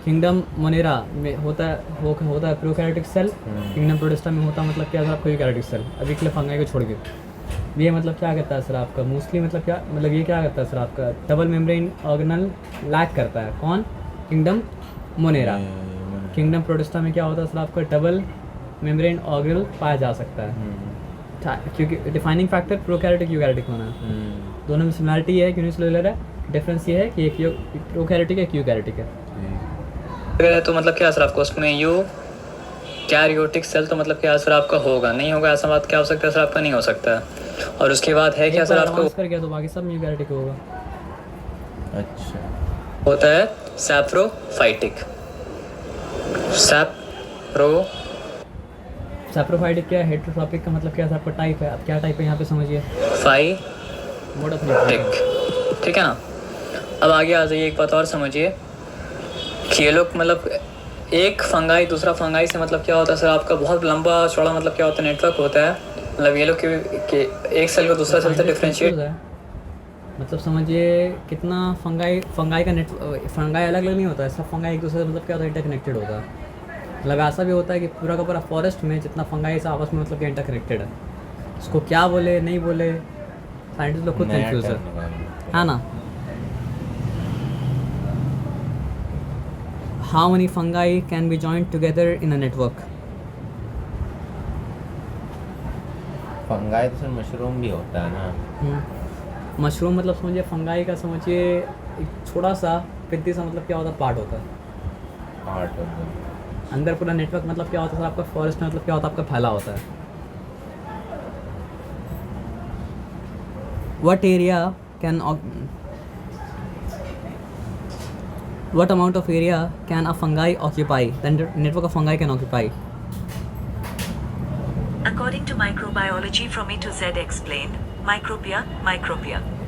किंगडम मोनेरा में होता है प्रोकैरियोटिक सेल, किंगडम प्रोटिस्टा में होता है मतलब क्या सर आपका यूकैरियोटिक सेल। अभी के लिए फंगाई को छोड़ के ये मतलब क्या करता है सर आपका मोस्टली मतलब क्या मतलब ये क्या करता है सर आपका डबल मेम्ब्रेन ऑर्गेनल लैक करता है। कौन? Kingdom Monera. किंगडम प्रोटिस्टा में क्या होता है सर आपका डबल मेम्ब्रेन ऑर्गेनल पाया जा सकता है, क्योंकि डिफाइनिंग फैक्टर प्रोकैरियोटिक यूकैरियोटिक होना है। दोनों में सिमिलरिटी है, यूनिसेलुलर है, डिफरेंस ये है कि एक प्रोकैरियोटिक है, एक यूकैरियोटिक है। अगर है तो मतलब क्या सर आपको उसमें यू कैरियोटिक सेल तो मतलब क्या सर आपका होगा, नहीं होगा ऐसा बात क्या हो सकता है सर आपका? नहीं हो सकता है। और उसके बाद है क्या सर आपको कर गया तो बाकी सब यूकैरियोटिक होगा। अच्छा, होता है सैप्रोफाइटिक। सैप्रोफाइटिक क्या है? हेटेरोट्रॉपिक का मतलब क्या है आपका टाइप है। अब क्या टाइप है यहाँ पे समझिए, मोड ऑफ न्यूट्रिशन, ठीक है ना? अब आगे आ जाइए, एक बात और समझिए कि ये लोग मतलब एक फंगाई दूसरा फंगाई से मतलब क्या होता है सर आपका बहुत लंबा चौड़ा मतलब क्या होता है नेटवर्क होता है। मतलब ये लोग के एक सेल को दूसरा सेल से डिफरेंशिएट, मतलब समझिए कितना फंगाई का फंगाई अलग अलग नहीं होता है, सब फंगाई एक दूसरे से मतलब क्या होता है इंटरकनेक्टेड होता है। मतलब ऐसा भी होता है कि पूरा का पूरा फॉरेस्ट में जितना फंगाई से आपस में मतलब क्या इंटरकनेक्टेड है, उसको क्या बोले नहीं बोले साइंटिस्ट लोग खुद कंफ्यूज है ना। How many fungi can be joined together in a network? Fungi तो सर मशरूम भी होता है ना। मशरूम मतलब समझिए फंगाई का समझिए एक छोटा सा पिद्दी सा मतलब क्या होता है पार्ट होता है, पार्ट ऑफ द अंदर पूरा नेटवर्क मतलब क्या होता है आपका फॉरेस्ट में मतलब क्या होता है आपका फैला होता है। What amount of area can a fungi occupy? The network of fungi can occupy. According to microbiology from A to Z explained, micropia,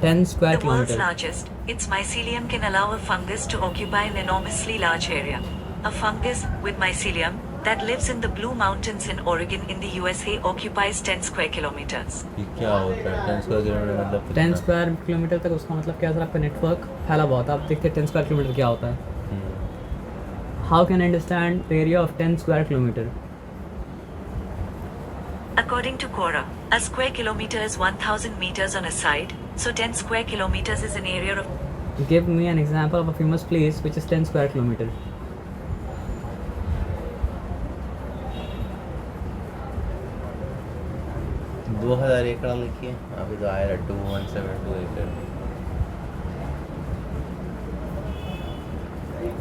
10 square the world's kilometer. largest, its mycelium can allow a fungus to occupy an enormously large area. A fungus with mycelium that lives in the Blue Mountains in Oregon in the USA occupies 10 square kilometers. ये क्या होता है 10 स्क्वायर किलोमीटर मतलब 10 स्क्वायर किलोमीटर तक उसका मतलब क्या सर आपका नेटवर्क फैला हुआ होता है. आप देखते हैं 10 स्क्वायर किलोमीटर क्या होता है. How can understand the area of 10 square kilometre? According to Quora, a square kilometer is 1000 meters on a side, so 10 square kilometers is an area of. Give me an example of a famous place which is 10 square kilometer. दो 2000 एकड़ लिखिए अभी तो आया 2172 एकड़.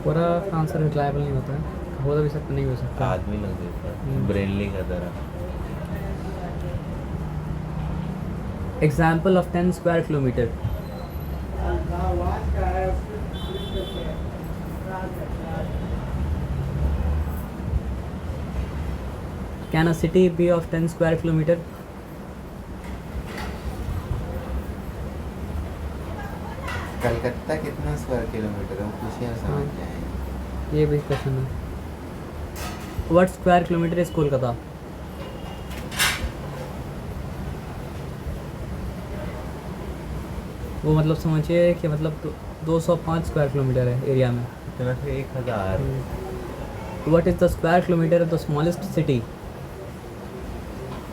पूरा आंसर रिलायबल नहीं होता है. हो भी सकता नहीं हो सकता. आदमी लोग देता है ब्रेनली का तरह. Example of 10 square kilometer. Can a city be of 10 square kilometer? Calcutta कितना स्क्वायर किलोमीटर है वो पूछिए ना समझ जाएंगे. ये भी क्वेश्चन है. What square kilometer is Kolkata? वो मतलब समझिए कि मतलब 205 स्क्वायर किलोमीटर है एरिया में. इतना से 1000. What is the square kilometer of the smallest city?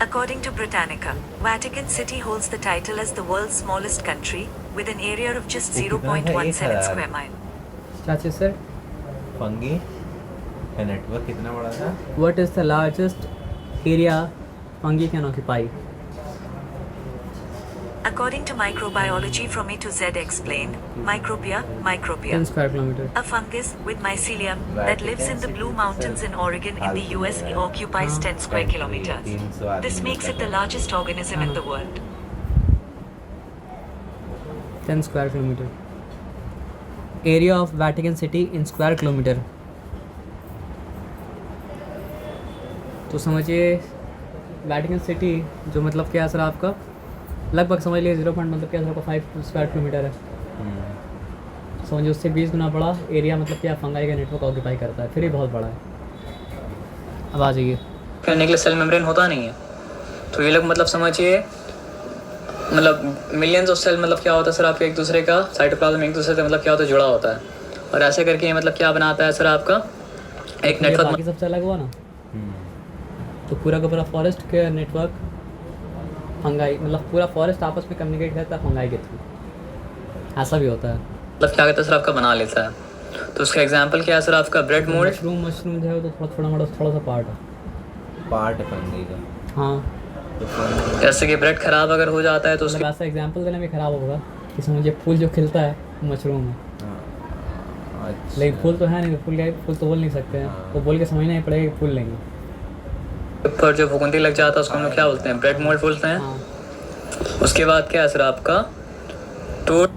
According to Britannica, Vatican City holds the title as the world's smallest country, with an area of just वो कितना है? 0.17 1000. square mile. क्या चीज़ सर? फंगी का नेटवर्क कितना बड़ा था? What is the largest area fungi can occupy? According to microbiology from A to Z explained, micropia, 10 square kilometer. a fungus with mycelium that lives in the Blue Mountains in Oregon in the US occupies 10 square kilometers. This makes it the largest organism in the world. 10 square kilometer. Area of Vatican City in square kilometer. तो समझिए वैटिकन सिटी जो मतलब क्या सर आपका लगभग समझ लीजिए 0. मतलब क्या सर आपका 5 स्क्वायर किलोमीटर है. समझिए उससे 20 गुना बड़ा एरिया मतलब क्या फंगाई का नेटवर्क ऑक्यूपाई करता है. फिर ही बहुत बड़ा है. अब आ जाइए. करने के लिए सेल मेम्ब्रेन होता नहीं है. तो ये लोग मतलब समझिए मतलब मिलियंस ऑफ सेल मतलब क्या होता है सर आपके एक दूसरे का साइटोप्लाज्म एक दूसरे से मतलब क्या होता है जुड़ा होता है. और ऐसे करके ये मतलब क्या बनाता है सर आपका एक नेटवर्क. बाकी सबसे अलग हुआ ना. तो पूरा का पूरा फॉरेस्ट के नेटवर्क फंगाई मतलब पूरा फॉरेस्ट आपस में कम्युनिकेट करता है फंगाई के थ्रू. ऐसा भी होता है. मतलब क्या कहता है सर आपका बना लेता है. तो उसका एग्जांपल क्या है सर आपका ब्रेड मोल्ड. मशरूम जो है तो थोड़ा सा पार्ट है. पार्ट है फंगी का. हाँ. तो फंगी जैसे कि ब्रेड खराब अगर हो जाता है तो मतलब उसके ऐसा एग्जांपल देने में ख़राब होगा कि समझिए फूल जो खिलता है मशरूम है. अच्छा. लेकिन फूल तो है नहीं. फूल तो बोल नहीं सकते हैं. हाँ. तो बोल के समझना ही पड़ेगा कि फूल नहीं. ऊपर जो फुकुंदी लग जाता है उसको हम लोग क्या बोलते हैं ब्रेड मोल्ड बोलते हैं. हाँ. उसके बाद क्या है सर आपका तो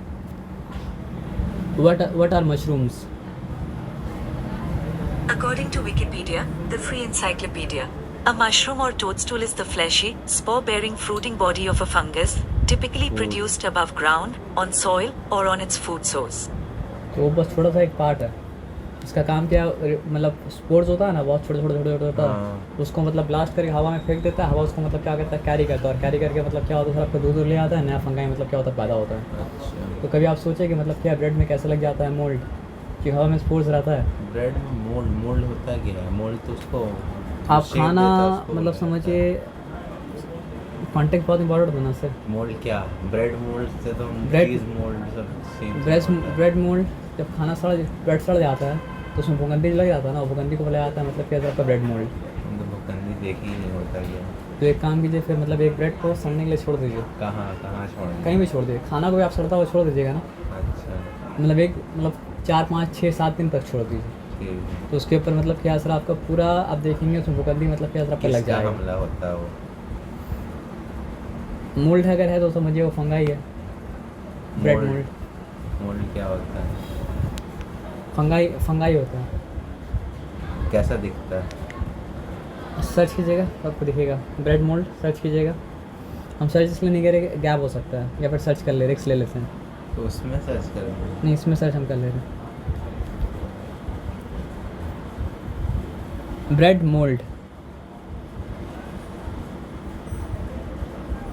What are mushrooms? According to Wikipedia, the free encyclopedia, a mushroom or toadstool is the fleshy, spore-bearing fruiting body of a fungus, typically produced above ground, on soil, or on its food source. तो वो बस थोड़ा सा एक पार्ट है. इसका काम क्या है मतलब स्पोर्ट्स होता है ना बहुत छोटे होता है. हाँ. उसको मतलब ब्लास्ट करके हवा में फेंक देता है. हवा उसको मतलब क्या करता है कैरी करता है. और कैरी करके मतलब क्या होता है सर आपको दूर ले आता है. नया फंगाई मतलब क्या होता है पैदा होता है. अच्छा. तो कभी आप सोचे कि मतलब क्या ब्रेड में कैसे लग जाता है मोल्ड कि हवा में स्पोर्ट्स रहता है. ब्रेड में मोल्ड होता क्या है? मोल्ड तो उसको आप shape खाना देता है, उसको मतलब बोलते हैं. समझिए कॉन्टेक्ट बहुत इंपॉर्टेंट होना सर. मोल्ड क्या? ब्रेड मोल्ड से तो ब्रेड- चीज मोल्ड सब सेम. ब्रेड मोल्ड जब खाना ब्रेड सड़ जाता है तो उसमें भूगंदी लग जाता है ना. भूगंदी को बोला जाता है मतलब क्या आपका ब्रेड मोल्ड. तो भुखंडी देखी ही नहीं होता क्या. तो एक काम कीजिए फिर मतलब एक ब्रेड को सड़ने के लिए छोड़ दीजिए. कहाँ छोड़ेंगे? कहीं भी छोड़ दीजिए. खाना को भी आप सड़ता हुआ छोड़ दीजिएगा ना. अच्छा. मतलब 4 5 6 7 दिन तक छोड़ दीजिए. ठीक. तो उसके ऊपर मतलब क्या असर आपका पूरा आप देखेंगे उसमें भूगंदी मतलब क्या असर आपका लग किसका जाएगा. हमला होता है वो? मोल्ड अगर है तो समझिए वो फंगाई है. Bread mould. मोल्ड क्या होता है? फंगाई होता है। कैसा दिखता है? सर्च कीजिएगा तो आपको दिखेगा, ब्रेड मोल्ड सर्च कीजिएगा। हम सर्च इसलिए नहीं करेंगे, गैप हो सकता है, या फिर सर्च कर ले, रिक्स ले लेते हैं। तो उसमें सर्च करेंगे। नहीं, इसमें सर्च हम कर ले रहे हैं। ब्रेड मोल्ड,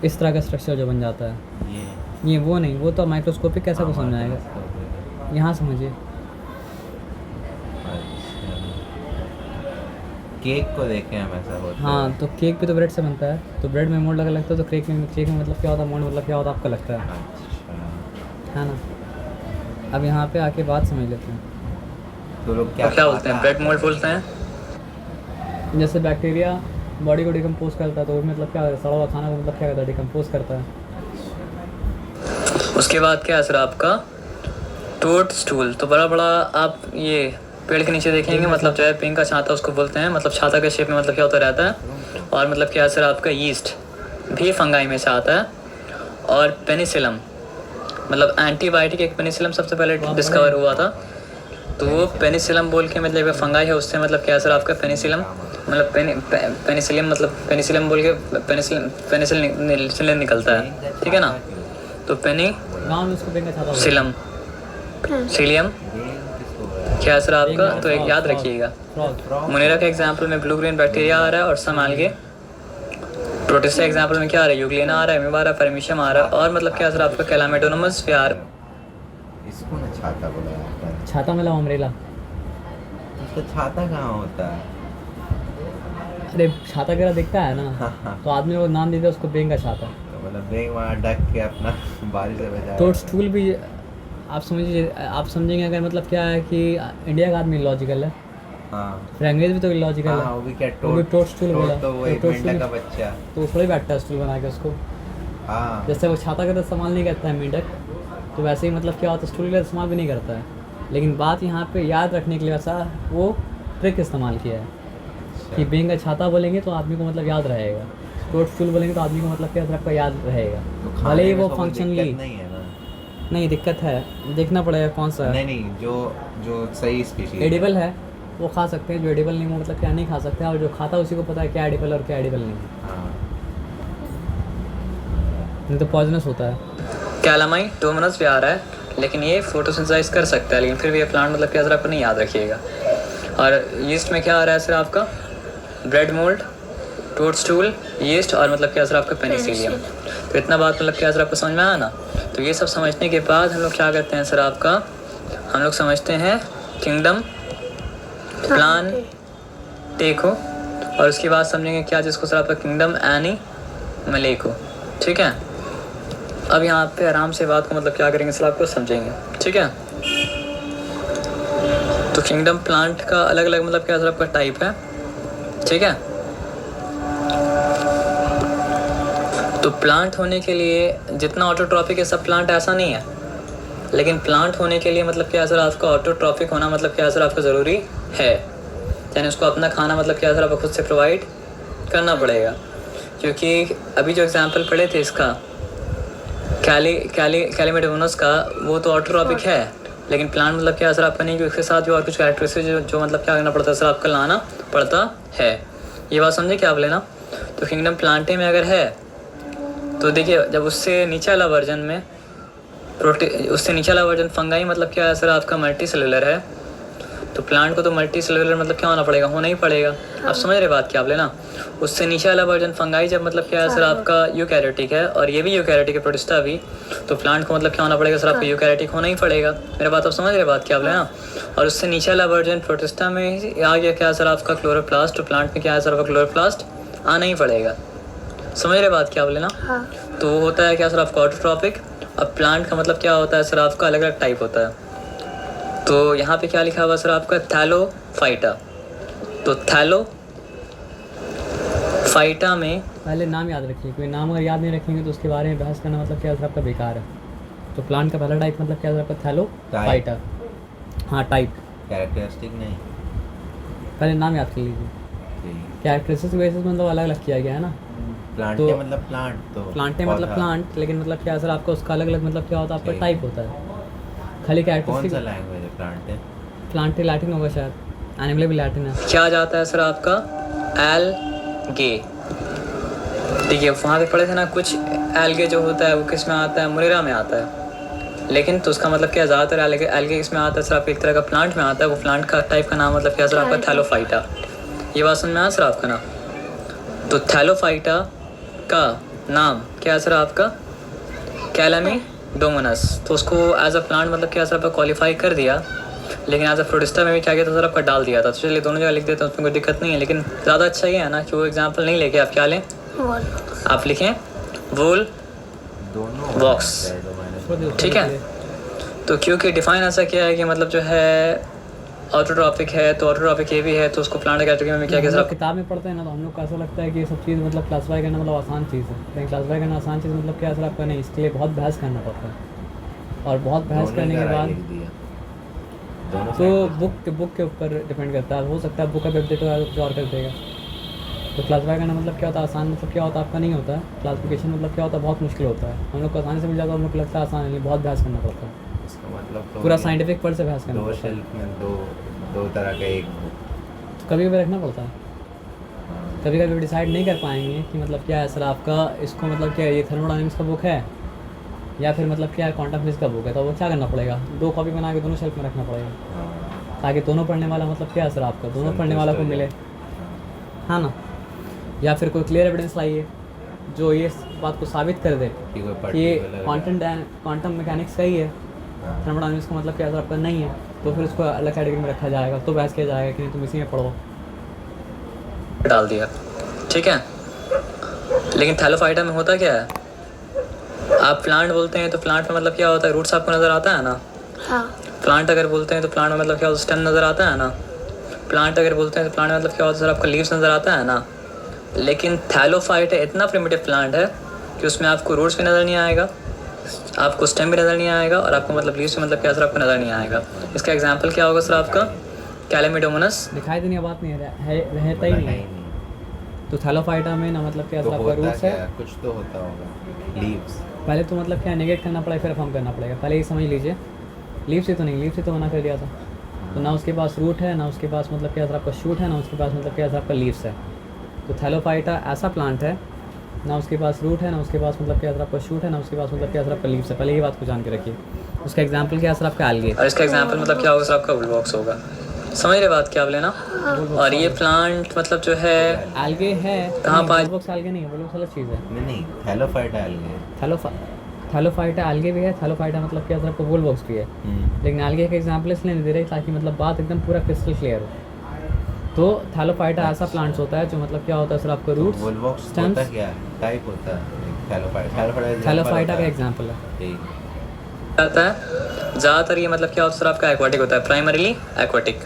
इस तरह का स्ट्रक्चर जो बन जाता है। ये वो नहीं, वो तो माइक्रोस्कोपिक कैसा को समझाएगा, यहाँ समझिए। केक को देखें हम ऐसा होता है। हाँ, तो केक भी तो ब्रेड से बनता है, तो ब्रेड में मोल्ड अगर लगता है तो केक में मतलब क्या होता है, मोल्ड मतलब क्या होता है आपको लगता है अच्छा, ना। अब यहाँ पे आके बात समझ लेते हैं। तो लोग क्या बोलते हैं? ब्रेड मोल्ड बोलते हैं। जैसे बैक्टीरिया बॉडी को डिकम्पोज करता है, तो वो मतलब क्या होता है, सड़ा हुआ खाना को मतलब क्या करता है, डिकम्पोज करता है। उसके बाद क्या असर आपका टोट स्टूल, तो बड़ा बड़ा आप ये पेड़ के नीचे देखेंगे, मतलब जो है पिंक का छाता उसको बोलते हैं, मतलब छाता के शेप में मतलब क्या होता रहता है। और मतलब क्या असर आपका यीस्ट भी फंगाई में से आता है। और पेनिसिलम, मतलब एंटीबायोटिक एक पेनिसिलम सबसे पहले डिस्कवर हुआ था, तो वो पेनिसिलम बोल के मतलब एक फंगाई है, उससे मतलब क्या असर आपका पेनिसिलम, मतलब पेनिसिलियम, मतलब पेनिसिलम बोल के पेनिसिलिन निकलता है, ठीक है ना। तो गाँव में उसको बेंगा छाता सिलियम क्या असर आपका, तो एक याद रखिएगा। मुनेरा के एग्जाम्पल में ब्लू ग्रीन बैक्टीरिया आ रहा है, और सम algae। प्रोटिस्टा एग्जाम्पल में क्या आ रहा है, यूग्लिना आ रहा है, अमीबा आ रहा है, फेरमिशियम आ रहा है। और मतलब क्या असर आपका कैलामेडोनमस प्यार, इसको ना छाता बोला जाता है। छाता मतलब अम्ब्रेला। उसका छाता कहाँ होता है? अरे छाता वगैरह दिखता है ना, तो आदमी को नाम दे दिया उसको बेंगा छाता। तो मतलब बेंग वहाँ ढक के अपना बारिश से बचा। टोट स्टूल भी आप समझेंगे अगर, मतलब क्या है कि इंडिया का आदमी लॉजिकल है, हाँ फिर अंग्रेज भी तो लॉजिकल है। वो भी क्या वो भी टोट स्टूल बोला, तो वो एक टोट मेंढक का स्टूल, बच्चा। तो थोड़ी बैठता है स्टूल बना के उसको। हाँ जैसे वो छाता का तो इस्तेमाल नहीं करता है मेंढक, तो वैसे ही मतलब क्या होता है, स्टूल का इस्तेमाल भी नहीं करता है। लेकिन बात यहाँ पे याद रखने के लिए वैसा वो ट्रिक इस्तेमाल किया है कि बेंगा छाता बोलेंगे तो आदमी को मतलब याद रहेगा, टोट स्टूल बोलेंगे तो आदमी को मतलब क्या आपका याद रहेगा। तो भले ही खाने में वो तो कोई फंक्शनली दिक्कत नहीं है ना? नहीं, दिक्कत है, देखना पड़ेगा कौन सा है। नहीं जो सही स्पीशीज एडिबल है वो खा सकते हैं, जो एडिबल नहीं वो मतलब क्या नहीं खा सकते, और जो खाता है उसी को पता है क्या एडिबल और क्या एडिबल नहीं, नहीं तो पॉइजनस होता है। कैलामाइन डोमिनस भी आ रहा है, लेकिन ये फोटोसिंथेसाइज कर सकता है, लेकिन फिर भी ये प्लांट मतलब क्या, आपको नहीं याद रखिएगा। और यीस्ट में क्या आ रहा है सर आपका, ब्रेड मोल्ड, टोट स्टूल, यीस्ट, और मतलब क्या सर आपका पेनिसिलियम। तो इतना बात मतलब क्या सर आपको समझ में आया ना। तो ये सब समझने के बाद हम लोग क्या करते हैं सर आपका, हम लोग समझते हैं किंगडम प्लान टेको, और उसके बाद समझेंगे क्या जिसको सर आपका किंगडम एनिमल को, ठीक है। अब यहाँ पे आराम से बात को मतलब क्या करेंगे सर आपको समझेंगे, ठीक है। तो किंगडम प्लांट का अलग अलग मतलब क्या सर आपका टाइप है, ठीक है। तो प्लांट होने के लिए जितना ऑटोट्रॉफिक है सब प्लांट ऐसा नहीं है, लेकिन प्लांट होने के लिए मतलब क्या सर आपका ऑटोट्रॉफिक होना मतलब क्या सर आपका ज़रूरी है, यानी उसको अपना खाना मतलब क्या सर आपको खुद से प्रोवाइड करना पड़ेगा। क्योंकि अभी जो एग्जांपल पढ़े थे इसका कैलामेडोनस का, वो तो ऑटोट्रॉफिक है, लेकिन प्लांट मतलब क्या सर आपका नहीं, कि उसके साथ जो और कुछ कैरेक्टरिस्टिक जो मतलब क्या करना पड़ता है सर आपका लाना पड़ता है। ये बात समझे क्या आप लेना। तो किंगडम प्लांटे में अगर है तो देखिए, जब उससे नीचे वाला वर्जन में उससे नीचे वाला वर्जन फंगाई मतलब क्या है सर आपका मल्टी सेलुलर है, तो प्लांट को तो मल्टी सेलुलर मतलब क्या होना पड़ेगा, होना ही पड़ेगा। आप समझ रहे बात क्या आप लेना। उससे नीचे वाला वर्जन फंगाई जब मतलब क्या है सर आपका यूकैरियोटिक है, और ये भी यूकैरियोटिक है प्रोटिस्टा भी, तो प्लांट को मतलब क्या होना पड़ेगा सर आपको यूकैरियोटिक होना ही पड़ेगा। मेरा बात आप समझ रहे बात क्या आप लेना। और उससे नीचे वाला वर्जन प्रोटिस्टा में आ गया क्या सर आपका क्लोरोप्लास्ट, तो प्लांट में क्या है सर आपका क्लोरोप्लास्ट आना ही पड़ेगा। समझ रहे बात क्या आप लेना। तो वो होता है क्या सर आपका ऑटोट्रॉपिक। अब प्लांट का मतलब क्या होता है सर आपका अलग अलग टाइप होता है। तो यहाँ पे क्या लिखा हुआ सर आपका थैलोफाइटा। तो थैलोफाइटा में पहले नाम याद रखिए, कोई नाम अगर याद नहीं रखेंगे तो उसके बारे में बहस करना मतलब क्या सर आपका बेकार है। तो प्लांट का पहला टाइप मतलब क्या सर आपका थैलोफाइटा। हाँ टाइप, कैरेक्टरिस्टिक नहीं, पहले नाम याद कर लीजिए। कैरेक्टरिस्टिक बेसिस मतलब अलग अलग किया गया है ना। प्लांट तो मतलब प्लांट, तो प्लांटे मतलब प्लांट, लेकिन मतलब क्या सर आपका उसका अलग अलग मतलब क्या होता है आपका टाइप होता है। खाली कौन सा कैरेक्टरिस्टिक लैंग्वेज है प्लांट है? प्लांट ही लैटिन होगा शायद, एनिमल भी लैटिन है। क्या आ जाता है सर आपका एलगे। ठीक है, वहाँ पे पढ़े थे ना कुछ एलगे जो होता है वो किस में आता है, मुरेरा में आता है। लेकिन तो उसका मतलब क्या, ज़्यादातर एलगे किस में आता है सर आपका, एक तरह का प्लांट में आता है। वो प्लांट का टाइप का नाम मतलब क्या सर आपका, थैलोफाइटा। ये बात समझ में आया सर आपका ना। तो थैलोफाइटा का नाम क्या है सर आपका, कैलेमिडोमोनस। तो उसको एज अ प्लांट मतलब क्या सर आपका क्वालिफाई कर दिया, लेकिन एज अ फ्रूटिस्टा में भी क्या किया था सर आपका, डाल दिया था। तो चलिए दोनों जगह लिख देते हैं, उसमें कोई दिक्कत नहीं है। लेकिन ज़्यादा अच्छा ये है ना कि वो एग्जाम्पल नहीं लेके आप क्या लें, आप लिखें वोल दोनों बॉक्स। ठीक है, तो क्योंकि डिफाइन ऐसा किया है कि मतलब जो है ऑटोट्रॉपिक है, तो ऑटोट्रॉपिक ये भी है, तो उसको प्लांट कैटेगरी में क्या हम किया लोग सर। किताब में पढ़ते हैं ना, तो हम लोग को ऐसा लगता है कि ये सब चीज़ मतलब क्लासीफाई करना मतलब आसान चीज़ है। लेकिन क्लासीफाई करना आसान चीज़ मतलब क्या सर आपका, नहीं, इसके लिए बहुत बहस करना पड़ता है। और बहुत बहस करने के बाद तो बुक के ऊपर डिपेंड करता है। हो सकता है बुक का अपडेट होगा तो कुछ और कर देगा। तो क्लासीफाई करना मतलब क्या होता है, आसान मतलब क्या होता है आपका नहीं होता है। क्लासिफिकेशन मतलब क्या होता है, बहुत मुश्किल होता है। हम लोग को आसानी से मिल जाता है, हम लोग को लगता है आसान है, बहुत बहस करना पड़ता है। इसका मतलब तो पूरा साइंटिफिक वर्ड से बहस करना दो पड़ता है। शेल्फ में दो तरह का एक कभी कभी रखना पड़ता है। कभी कभी डिसाइड नहीं कर पाएंगे कि मतलब क्या है सर आपका, इसको मतलब क्या ये थर्मोडायनामिक्स का बुक है या फिर मतलब क्या है क्वांटम फिजिक्स का बुक है। तो वो क्या करना पड़ेगा, 2 कॉपी बना के दोनों शेल्फ में रखना पड़ेगा, ताकि दोनों पढ़ने वाला मतलब क्या है सर आपका, दोनों पढ़ने वाला को मिले, हाँ ना। या फिर कोई क्लियर एविडेंस लाइए जो ये बात को साबित कर दे कि ये क्वांटम मैकेनिक्स का ही है, थर्मोडायनामिक्स का मतलब क्या है सर आपका नहीं है। तो फिर उसको अलग कैटेगरी में रखा जाएगा, तो बहस किया जाएगा कि नहीं तुम इसी में पढ़ो। डाल दिया, ठीक है। लेकिन थैलोफाइटा में होता क्या है, आप प्लांट बोलते हैं तो प्लांट में मतलब क्या होता है, रूट्स आपको नज़र आता है ना। हाँ। प्लांट अगर बोलते हैं तो प्लांट में मतलब क्या होता है, स्टेम नज़र आता है ना। प्लांट अगर बोलते हैं तो प्लांट में मतलब क्या होता है सर आपका, लीव्स नज़र आता है ना। लेकिन थैलोफाइटा इतना प्रिमिटिव प्लांट है कि उसमें आपको रूट्स भी नज़र नहीं आएगा, आपको स्टेम भी नज़र नहीं आएगा, और आपको मतलब लीव्स भी मतलब क्या सर आपको नज़र नहीं आएगा। इसका एग्जाम्पल क्या होगा सर आपका, कैलेमिडोमोनस। दिखाई देने की बात नहीं है, रहता ही नहीं है। तो थैलोफाइटा में ना मतलब क्या तो सर आपका होता रूट्स क्या है। कुछ तो होता होगा, लीव्स। पहले तो मतलब क्या नेगेट करना पड़ेगा, फिर फॉर्म करना पड़ेगा। पहले ये समझ लीजिए, लीव से तो नहीं, लीव से तो मना कर दिया था। तो ना उसके पास रूट है, ना उसके पास मतलब क्या सर आपका शूट है, ना उसके पास मतलब क्या सर आपका लीव्स है। तो थैलोफाइटा ऐसा प्लांट है, ना उसके पास रूट है, ना उसके पास मतलब क्या सर आपका शूट है, ना उसके पास मतलब क्या सर आपका लीव्स है। पहले ये बात को जान के रखिए। उसका एग्जाम्पल क्या सर आपका एल्गे, और इसका एग्जाम्पल मतलब क्या होगा सर आपका, वुलबॉक्स होगा। समझ रहे बात क्या आप लेना। और ये प्लांट मतलब जो है एल्गे है कहाँ पाए, वुलबॉक्स एल्गे नहीं है, वुलबॉक्स अलग चीज़ है। नहीं थैलोफाइटा एल्गे, थैलोफाइटा एल्गे भी है, थैलोफाइटा मतलब क्या सर आपका वुलबॉक्स भी है। लेकिन एल्गे का एग्जाम्पल इसलिए नहीं दे रहे ताकि मतलब बात एकदम पूरा क्रिस्टल क्लियर हो। तो थैलोफाइटा ऐसा प्लांट्स होता है जो मतलब क्या होता है सर आपका रूट्स, वुलबॉक्स स्टेम्स। होता क्या है, टाइप होता है थैलोफाइटा का एग्जाम्पल है। ठीक आता है ज़्यादातर ये मतलब क्या होता है सर आपका, एक्वाटिक होता है, प्राइमरीली एक्वाटिक।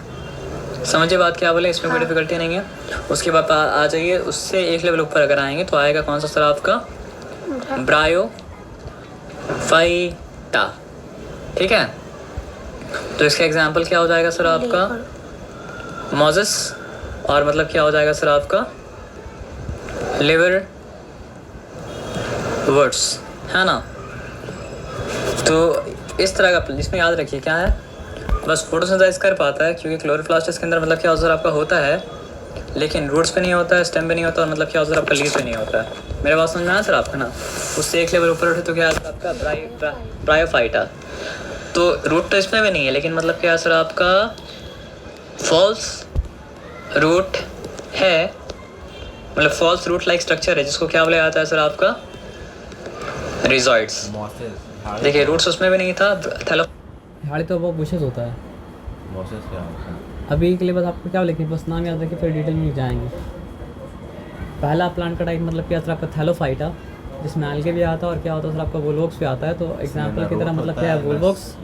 समझिए बात क्या बोले, इसमें कोई डिफिकल्टी नहीं है। उसके बाद आ जाइए, उससे एक लेवल ऊपर अगर आएंगे तो आएगा कौन सा सर आपका, ब्रायोफाइटा। ठीक है, तो इसका एग्जाम्पल क्या हो जाएगा सर आपका, मोजेस, और मतलब क्या हो जाएगा सर आपका, लिवर वर्ड्स, है ना। तो इस तरह का इसमें याद रखिए क्या है, बस फोटोसिंथेसिस कर पाता है क्योंकि क्लोरोप्लास्ट इसके अंदर मतलब क्या होता है आपका होता है, लेकिन रूट्स पे नहीं होता है, स्टेम पे नहीं होता, और मतलब क्या होता है आपका लीव्स पे नहीं होता है। मेरे बात समझ में आया सर आपका ना। उससे एक लेवल ऊपर उठे तो क्या है आपका ब्रायोफाइटा। तो रूट तो इसमें भी नहीं है, लेकिन मतलब क्या है सर आपका, फॉल्स रूट है, मतलब फॉल्स रूट लाइक स्ट्रक्चर है, जिसको क्या बोला जाता है सर आपका, रिजॉइड्स। देखिए रूट्स उसमें भी नहीं था, हाड़ी तो बहुत बुशेस होता है। मोसेस क्या होता है? अभी के लिए बस आपको क्या लिखें, बस नाम याद रखिए, फिर डिटेल में जाएंगे। पहला प्लांट का टाइप मतलब क्या सर आपका, थैलोफाइटा, जिसमें एल्गे भी आता है और क्या होता है सर आपका, वुलबॉक्स भी आता है। तो एग्जाम्पल की तरह मतलब क्या है, वुलबॉक्स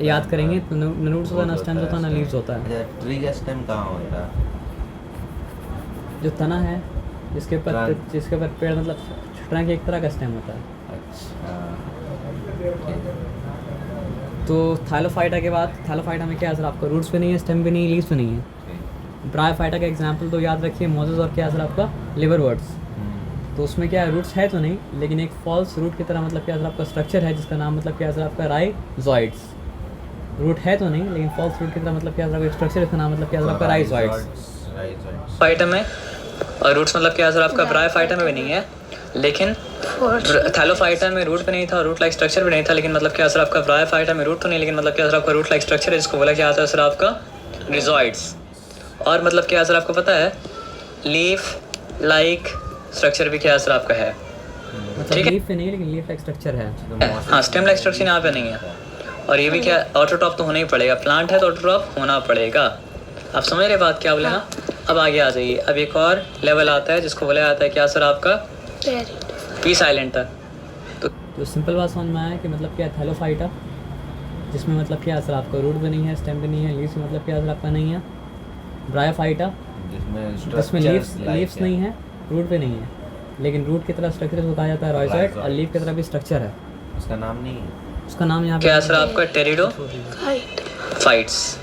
याद करेंगे तो न रूट्स होता है, ना स्टेम्स होता है, ना लीव्स होता है। ट्री का स्टेम कहाँ होता है? जो तना है जिसके ऊपर पेड़ मतलब ट्रंक एक तरह का स्टेम होता है। अच्छा तो थैलोफाइटा के बाद, थैलोफाइटा में क्या है सर आपका, रूट्स पे नहीं है, स्टेम भी नहीं है, लीव्स पे नहीं है। ब्रायोफाइटा का एग्जाम्पल तो याद रखिए, मोजेस, और क्या है सर आपका, लिवर वर्ड्स। तो उसमें क्या है, रूट्स है तो नहीं, लेकिन एक फॉल्स रूट की तरह मतलब क्या सर आपका स्ट्रक्चर है, जिसका नाम मतलब क्या सर आपका, राइजॉइड्स। रूट है तो नहीं, लेकिन फॉल्स रूट की तरह मतलब क्या आपका स्ट्रक्चर इसका नाम मतलब क्या आपका राइजोइड्स। फाइटम में, और रूट्स मतलब क्या सर आपका ब्रायोफाइटा में भी नहीं है, लेकिन थैलोफाइटा में रूट भी नहीं था और रूट लाइक स्ट्रक्चर भी नहीं था, लेकिन मतलब क्या सर आपका ब्रायोफाइटा में रूट तो नहीं, लेकिन मतलब क्या सर आपका रूट लाइक स्ट्रक्चर है, जिसको बोला क्या आता है सर आपका रिजॉइड्स। और मतलब क्या सर आपको पता है लीफ लाइक स्ट्रक्चर भी क्या सर आपका है, मतलब ठीक है। लीफ पे नहीं, लेकिन लीफ लाइक स्ट्रक्चर है। हाँ स्टेम लाइक स्ट्रक्चर यहाँ पे नहीं है, और ये भी क्या ऑटोटॉप तो होना ही पड़ेगा, प्लांट है तो ऑटोटॉप होना पड़ेगा। आप समझ रहे बात क्या बोले ना। अब आगे आ जाइए, अब एक और लेवल आता है जिसको बोला जाता है क्या सर आपका पी साइलेंट है। तो सिंपल बात समझ में आया कि मतलब क्या थैलोफाइटा, जिसमें मतलब क्या सर आपका रूट भी नहीं है, स्टेम भी नहीं है, लीव्स मतलब क्या सर आपका नहीं है। ब्रायोफाइटा जिसमें लीव्स नहीं है, रूट भी नहीं है, लेकिन रूट की तरह स्ट्रक्चर को कहा जाता है राइजोइड, और लीफ की तरह भी स्ट्रक्चर है। उसका नाम नहीं है, उसका नाम यहाँ पे क्या सर आपका टेरिडो फाइट्स,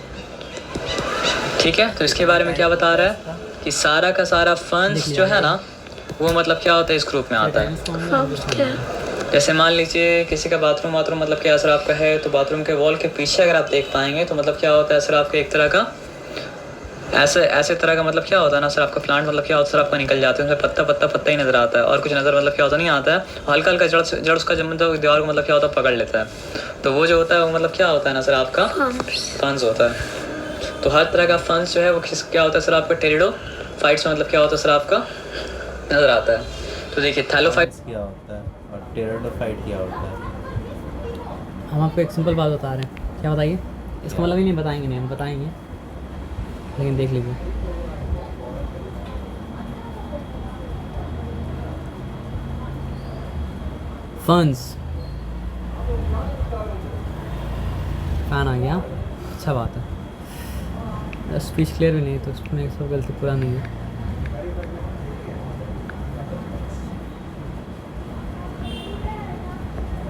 ठीक है। तो इसके बारे में क्या बता रहा है कि सारा का सारा फंड्स जो है ना वो मतलब क्या होता है इस ग्रुप में आता है। जैसे मान लीजिए किसी का बाथरूम मतलब क्या सर आपका है, तो बाथरूम के वॉल के पीछे अगर आप देख पाएंगे तो मतलब क्या होता है सर आपका एक तरह का ऐसे तरह का मतलब क्या होता है ना सर आपका प्लांट मतलब क्या होता है सर आपका निकल जाते हैं, उसमें पत्ता ही नजर आता है और कुछ नजर मतलब क्या होता नहीं आता है, हल्का हल्का जड़ उसका जब मतलब दीवार को मतलब क्या होता है पकड़ लेता है, तो वो जो होता है वो मतलब क्या होता है ना सर आपका फंस होता है। तो हर तरह का फंस जो है वो क्या होता है सर आपका टेरिडो फाइट्स में मतलब क्या होता है सर आपका नजर आता है। तो देखिए थैलोफाइट क्या होता है और टेरिडोफाइट क्या होता है। हम आपको एक सिंपल बात बता रहे हैं, क्या बताइए। इसका मतलब ही नहीं बताएंगे, नहीं हम बताएंगे, लेकिन देख लीजिए। फंस फैन आ गया, अच्छा बात है। स्पीच क्लियर भी नहीं तो उसमें सब गलती पूरा नहीं है।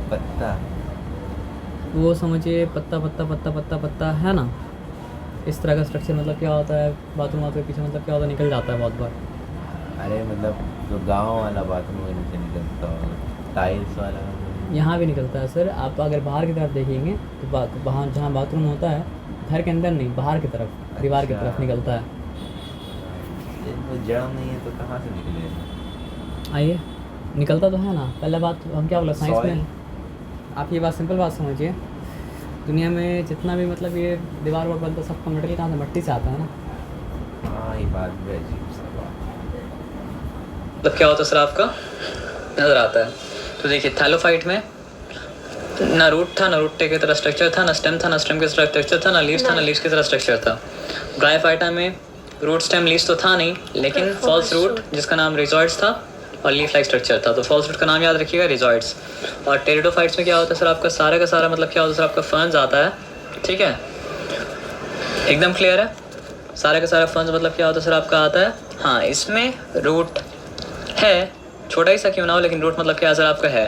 पत्ता वो समझिए पत्ता पत्ता पत्ता पत्ता पत्ता है ना, इस तरह का स्ट्रक्चर मतलब क्या होता है, बाथरूम के पीछे मतलब क्या होता है निकल जाता है बहुत बार। अरे मतलब जो गांव वाला बाथरूम में नीचे निकलता है, टाइल्स वाला यहाँ भी निकलता है सर। आप अगर बाहर की तरफ देखेंगे तो वहाँ जहाँ बाथरूम होता है, घर के अंदर नहीं, बाहर की तरफ, दीवार की तरफ निकलता है। वो जड़ नहीं है तो कहाँ से निकलेगा। आइए, निकलता तो है ना। पहले बात हम क्या बोला साइंस में, आप ये बात सिंपल बात समझिए, दुनिया में जितना भी मतलब ये दीवार पर बनता सबका मटेरियल कहाँ से, मट्टी से आता है ना। हाँ ये बात भी अजीब सी बात। मतलब क्या होता है सर आपका नजर आता है। तो देखिए थैलोफाइट में ना रूट था, ना रूट की तरह स्ट्रक्चर था, ना स्टेम था, ना स्टेम की तरह स्ट्रक्चर था, ना लीव्स था, ना लीव्स की तरह स्ट्रक्चर था। ब्रायोफाइटा में रूट स्टेम लीव्स तो था नहीं, लेकिन फॉल्स रूट जिसका नाम रिजॉइड्स था और लीफ लाइक स्ट्रक्चर था। तो फॉल्स रूट का नाम याद रखिएगा रिजॉइड्स। और टेरिडोफाइट्स में क्या होता है सर आपका सारा का सारा मतलब क्या होता है सर आपका फंस आता है, ठीक है, एकदम क्लियर है। सारा का सारा फंस मतलब क्या होता है सर आपका आता है। हाँ इसमें रूट है, छोटा ही सा क्यों ना हो लेकिन रूट मतलब क्या है सर आपका है,